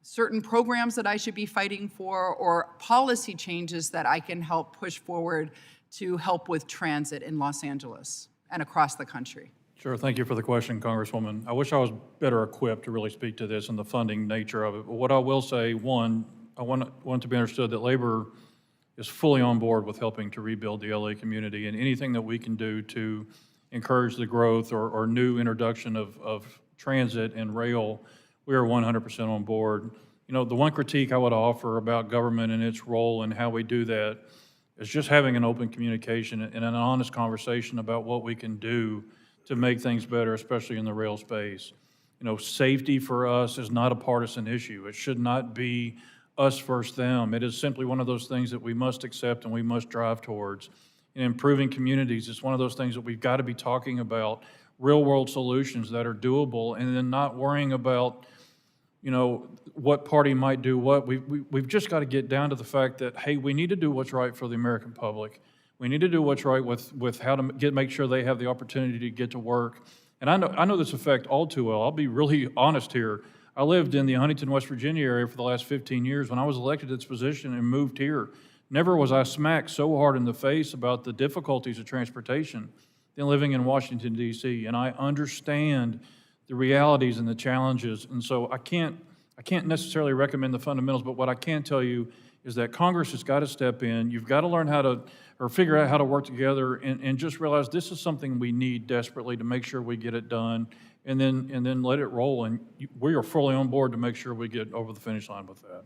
certain programs that I should be fighting for, or policy changes that I can help push forward to help with transit in Los Angeles and across the country? Sure, thank you for the question, Congresswoman. I wish I was better equipped to really speak to this and the funding nature of it. But what I will say, one, I want to be understood that labor is fully on board with helping to rebuild the LA community, and anything that we can do to encourage the growth or new introduction of transit and rail, we are 100% on board. You know, the one critique I would offer about government and its role and how we do that is just having an open communication and an honest conversation about what we can do to make things better, especially in the rail space. You know, safety for us is not a partisan issue. It should not be us versus them. It is simply one of those things that we must accept and we must drive towards. And improving communities is one of those things that we've got to be talking about, real-world solutions that are doable, and then not worrying about, you know, what party might do what. We've just got to get down to the fact that, hey, we need to do what's right for the American public. We need to do what's right with how to make sure they have the opportunity to get to work. And I know this affects all too well. I'll be really honest here. I lived in the Huntington, West Virginia area for the last 15 years. When I was elected to this position and moved here, never was I smacked so hard in the face about the difficulties of transportation than living in Washington, D.C. And I understand the realities and the challenges. And so I can't necessarily recommend the fundamentals, but what I can tell you is that Congress has got to step in. You've got to learn how to, or figure out how to work together and just realize this is something we need desperately to make sure we get it done, and then let it roll. And we are fully on board to make sure we get over the finish line with that.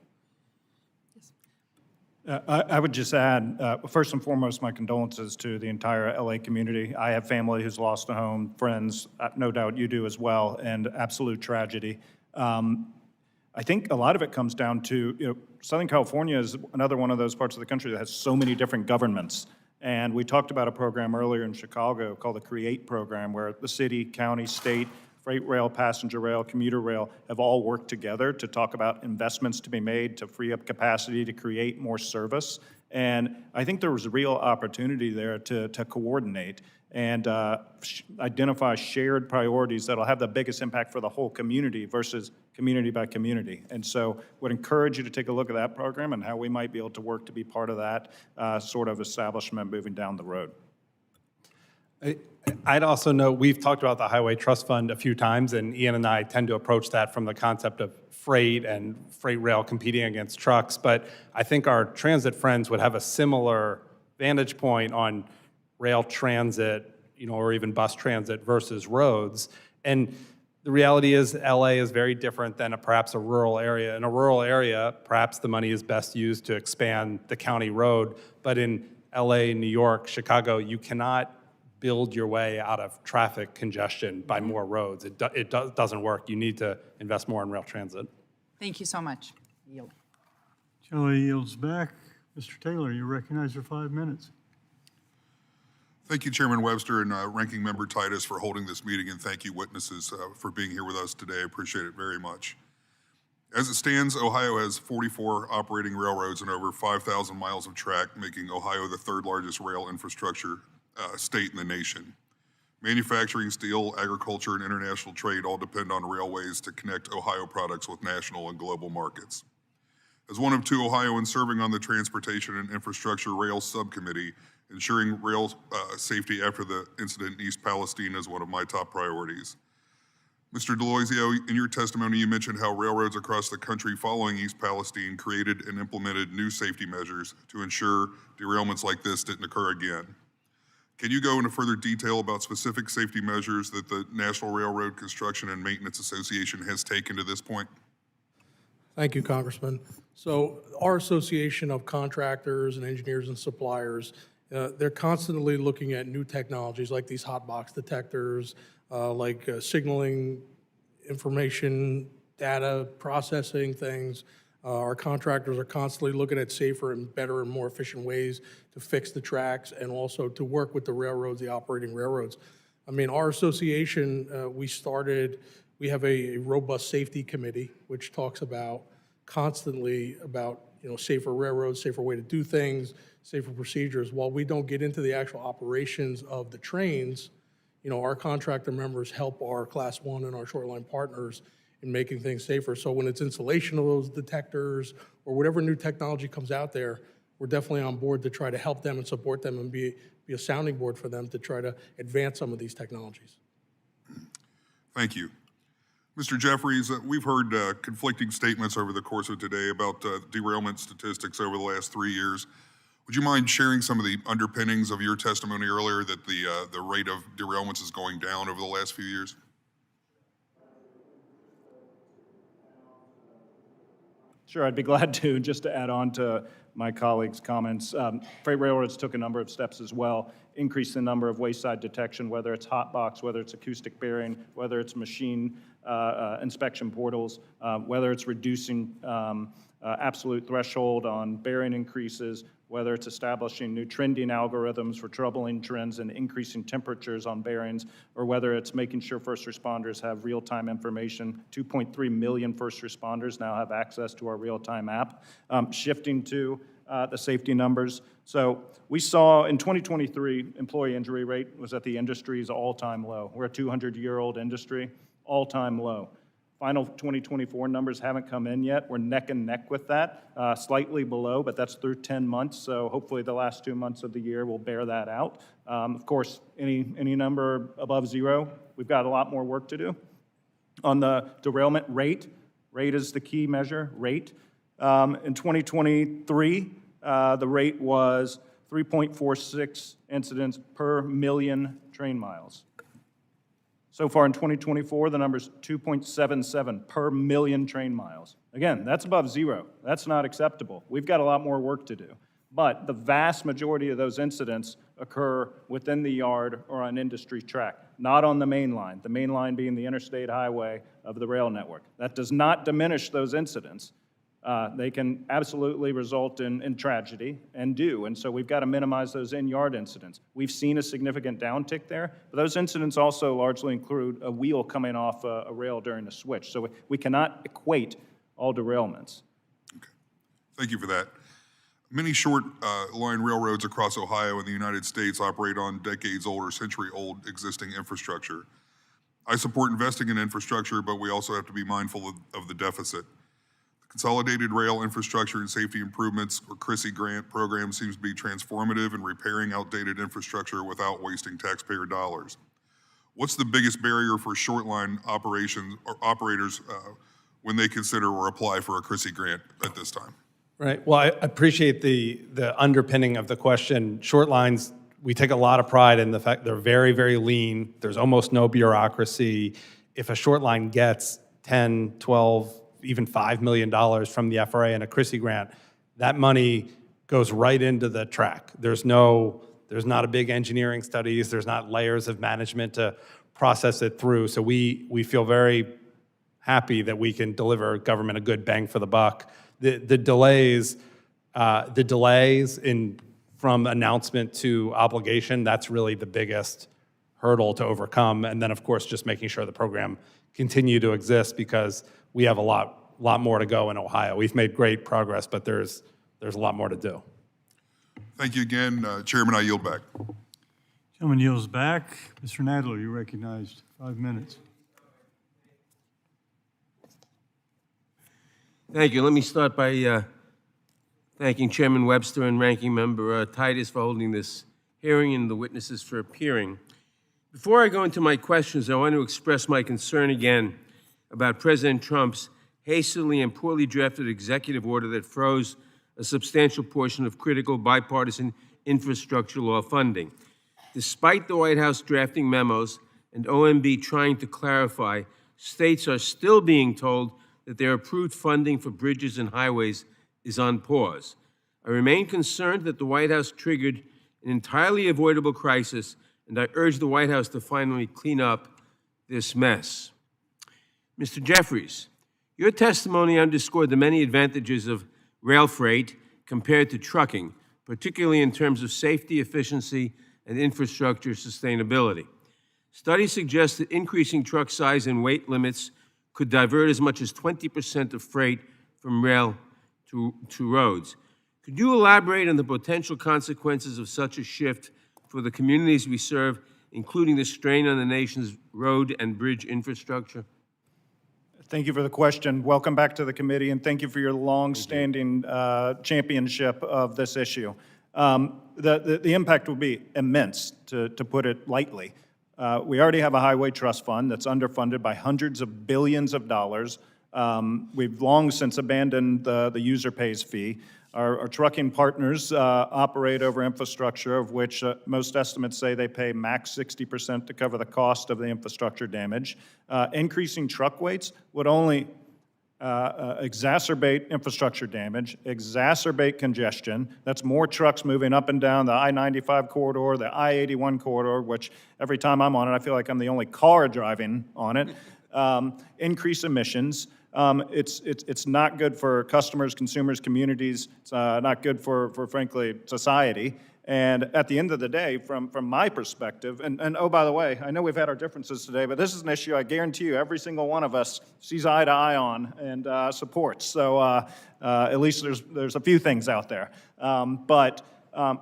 I would just add, first and foremost, my condolences to the entire LA community. I have family who's lost a home, friends, no doubt you do as well, and absolute tragedy. I think a lot of it comes down to, you know, Southern California is another one of those parts of the country that has so many different governments. And we talked about a program earlier in Chicago called the CREATE program, where the city, county, state, freight rail, passenger rail, commuter rail have all worked together to talk about investments to be made to free up capacity to create more service. And I think there was a real opportunity there to coordinate and identify shared priorities that'll have the biggest impact for the whole community versus community by community. And so would encourage you to take a look at that program and how we might be able to work to be part of that sort of establishment moving down the road. I'd also note, we've talked about the Highway Trust Fund a few times, and Ian and I tend to approach that from the concept of freight and freight rail competing against trucks, but I think our transit friends would have a similar vantage point on rail transit, you know, or even bus transit versus roads. And the reality is LA is very different than perhaps a rural area. In a rural area, perhaps the money is best used to expand the county road, but in LA, New York, Chicago, you cannot build your way out of traffic congestion by more roads. It doesn't work. You need to invest more in rail transit. Thank you so much. Yield. Shelley yields back. Mr. Taylor, you're recognized for 5 minutes. Thank you, Chairman Webster and Ranking Member Titus, for holding this meeting, and thank you, witnesses, for being here with us today. I appreciate it very much. As it stands, Ohio has 44 operating railroads and over 5,000 miles of track, making Ohio the third largest rail infrastructure state in the nation. Manufacturing, steel, agriculture, and international trade all depend on railways to connect Ohio products with national and global markets. As one of two Ohioans serving on the Transportation and Infrastructure Rail Subcommittee, Ensuring rail safety after the incident in East Palestine is one of my top priorities. Mr. D'Aloisio, in your testimony, you mentioned how railroads across the country following East Palestine created and implemented new safety measures to ensure derailments like this didn't occur again. Can you go into further detail about specific safety measures that the National Railroad Construction and Maintenance Association has taken to this point? Thank you, Congressman. So our Association of Contractors and Engineers and Suppliers, they're constantly looking at new technologies like these hot box detectors, like signaling information, data processing things. Our contractors are constantly looking at safer and better and more efficient ways to fix the tracks and also to work with the railroads, the operating railroads. I mean, our association, we have a robust safety committee, which talks about constantly about, safer railroads, safer way to do things, safer procedures. While we don't get into the actual operations of the trains, our contractor members help our Class 1 and our short line partners in making things safer. So when it's installation of those detectors or whatever new technology comes out there, we're definitely on board to try to help them and support them and be a sounding board for them to try to advance some of these technologies. Thank you. Mr. Jeffries, we've heard conflicting statements over the course of today about derailment statistics over the last 3 years. Would you mind sharing some of the underpinnings of your testimony earlier that the rate of derailments is going down over the last few years? Sure, I'd be glad to. Just to add on to my colleague's comments, freight railroads took a number of steps as well, increased the number of wayside detection, whether it's hot box, whether it's acoustic bearing, whether it's machine inspection portals, whether it's reducing absolute threshold on bearing increases, whether it's establishing new trending algorithms for troubling trends and increasing temperatures on bearings, or whether it's making sure first responders have real-time information. 2.3 million first responders now have access to our real-time app. Shifting to the safety numbers. So we saw in 2023, employee injury rate was at the industry's all-time low. We're a 200-year-old industry, all-time low. Final 2024 numbers haven't come in yet. We're neck and neck with that, slightly below, but that's through 10 months. So hopefully the last 2 months of the year will bear that out. Of course, any number above zero, we've got a lot more work to do. On the derailment rate is the key measure, rate. In 2023, the rate was 3.46 incidents per million train miles. So far in 2024, the number's 2.77 per million train miles. Again, that's above zero. That's not acceptable. We've got a lot more work to do. But the vast majority of those incidents occur within the yard or on industry track, not on the main line being the interstate highway of the rail network. That does not diminish those incidents. They can absolutely result in tragedy, and do, and so we've got to minimize those in-yard incidents. We've seen a significant downtick there, but those incidents also largely include a wheel coming off a rail during a switch, so we cannot equate all derailments. Okay. Thank you for that. Many short line railroads across Ohio and the United States operate on decades-old or century-old existing infrastructure. I support investing in infrastructure, but we also have to be mindful of the deficit. Consolidated Rail Infrastructure and Safety Improvements, or CRISI grant program, seems to be transformative in repairing outdated infrastructure without wasting taxpayer dollars. What's the biggest barrier for short line operations or operators when they consider or apply for a CRISI grant at this time? Right. Well, I appreciate the underpinning of the question. Short lines, we take a lot of pride in the fact they're very, very lean. There's almost no bureaucracy. If a short line gets 10, 12, even $5 million from the FRA and a CRISI grant, that money goes right into the track. There's not a big engineering studies, there's not layers of management to process it through. So we feel very happy that we can deliver government a good bang for the buck. The delays from announcement to obligation, that's really the biggest hurdle to overcome. And then, of course, just making sure the program continue to exist, because we have a lot more to go in Ohio. We've made great progress, but there's a lot more to do. Thank you again. Chairman, I yield back. Gentleman yields back. Mr. Nadler, you're recognized. 5 minutes. Thank you. Let me start by thanking Chairman Webster and Ranking Member Titus for holding this hearing and the witnesses for appearing. Before I go into my questions, I want to express my concern again about President Trump's hastily and poorly drafted executive order that froze a substantial portion of critical bipartisan infrastructure law funding. Despite the White House drafting memos and OMB trying to clarify, states are still being told that their approved funding for bridges and highways is on pause. I remain concerned that the White House triggered an entirely avoidable crisis, and I urge the White House to finally clean up this mess. Mr. Jeffries, your testimony underscored the many advantages of rail freight compared to trucking, particularly in terms of safety, efficiency, and infrastructure sustainability. Studies suggest that increasing truck size and weight limits could divert as much as 20% of freight from rail to roads. Could you elaborate on the potential consequences of such a shift for the communities we serve, including the strain on the nation's road and bridge infrastructure? Thank you for the question. Welcome back to the committee, and thank you for your long-standing championship of this issue. The impact will be immense, to put it lightly. We already have a highway trust fund that's underfunded by hundreds of billions of dollars. We've long since abandoned the user pays fee. Our trucking partners operate over infrastructure, of which most estimates say they pay max 60% to cover the cost of the infrastructure damage. Increasing truck weights would only exacerbate infrastructure damage, exacerbate congestion. That's more trucks moving up and down the I-95 corridor, the I-81 corridor, which every time I'm on it, I feel like I'm the only car driving on it. Increase emissions. It's not good for customers, consumers, communities. It's not good for frankly, society. And at the end of the day, from my perspective, and oh, by the way, I know we've had our differences today, but this is an issue I guarantee you every single one of us sees eye to eye on and supports. So at least there's a few things out there. But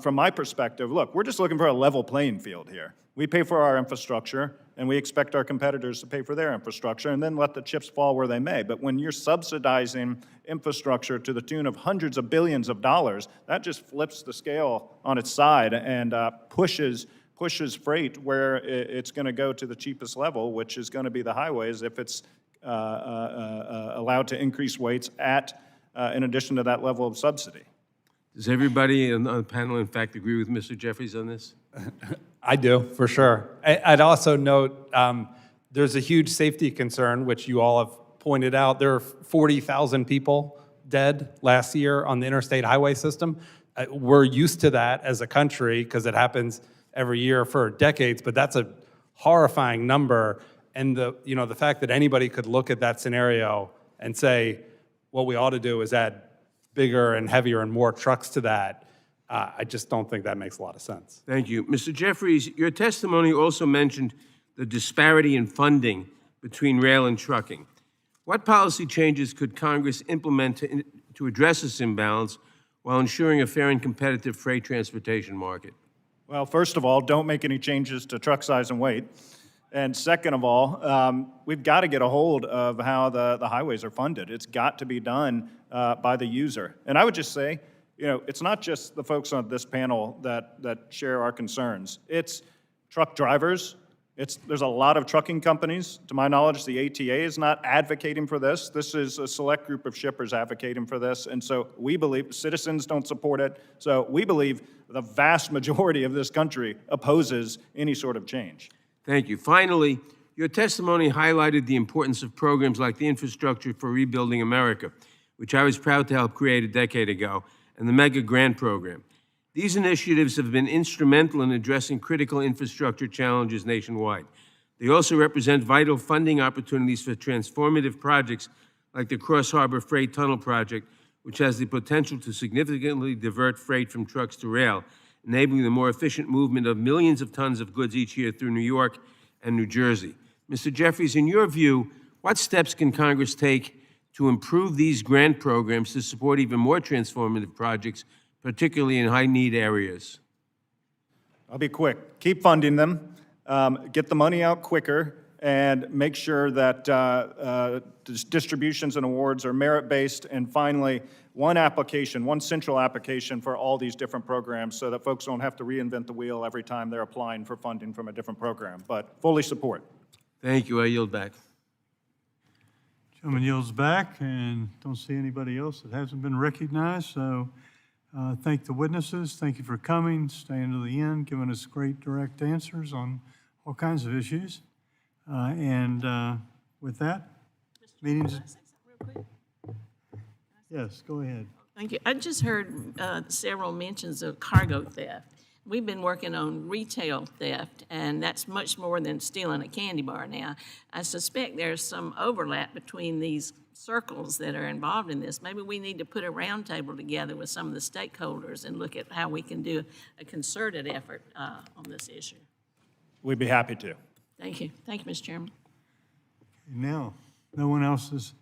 from my perspective, look, we're just looking for a level playing field here. We pay for our infrastructure, and we expect our competitors to pay for their infrastructure, and then let the chips fall where they may. But when you're subsidizing infrastructure to the tune of hundreds of billions of dollars, that just flips the scale on its side and pushes freight where it's going to go to the cheapest level, which is going to be the highways if it's allowed to increase weights in addition to that level of subsidy. Does everybody on the panel, in fact, agree with Mr. Jeffries on this? I do, for sure. I'd also note there's a huge safety concern, which you all have pointed out. There are 40,000 people dead last year on the interstate highway system. We're used to that as a country because it happens every year for decades, but that's a horrifying number. And the fact that anybody could look at that scenario and say, what we ought to do is add bigger and heavier and more trucks to that, I just don't think that makes a lot of sense. Thank you. Mr. Jeffries, your testimony also mentioned the disparity in funding between rail and trucking. What policy changes could Congress implement to address this imbalance while ensuring a fair and competitive freight transportation market? Well, first of all, don't make any changes to truck size and weight. And second of all, we've got to get a hold of how the highways are funded. It's got to be done by the user. And I would just say, it's not just the folks on this panel that share our concerns. It's truck drivers. There's a lot of trucking companies. To my knowledge, the ATA is not advocating for this. This is a select group of shippers advocating for this. And so we believe citizens don't support it. So we believe the vast majority of this country opposes any sort of change. Thank you. Finally, your testimony highlighted the importance of programs like the Infrastructure for Rebuilding America, which I was proud to help create a decade ago, and the Mega Grant Program. These initiatives have been instrumental in addressing critical infrastructure challenges nationwide. They also represent vital funding opportunities for transformative projects like the Cross Harbor Freight Tunnel Project, which has the potential to significantly divert freight from trucks to rail, enabling the more efficient movement of millions of tons of goods each year through New York and New Jersey. Mr. Jeffries, in your view, what steps can Congress take to improve these grant programs to support even more transformative projects, particularly in high-need areas? I'll be quick. Keep funding them, get the money out quicker, and make sure that distributions and awards are merit-based, and finally, one application, one central application for all these different programs so that folks don't have to reinvent the wheel every time they're applying for funding from a different program, but fully support. Thank you. I yield back. Gentleman yields back, and don't see anybody else that hasn't been recognized, so thank the witnesses. Thank you for coming, staying to the end, giving us great direct answers on all kinds of issues. With that, meetings. Yes, go ahead. Thank you. I just heard several mentions of cargo theft. We've been working on retail theft, and that's much more than stealing a candy bar now. I suspect there's some overlap between these circles that are involved in this. Maybe we need to put a roundtable together with some of the stakeholders and look at how we can do a concerted effort on this issue. We'd be happy to. Thank you. Thank you, Mr. Chairman. Now, no one else is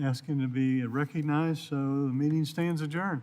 asking to be recognized, so the meeting stands adjourned.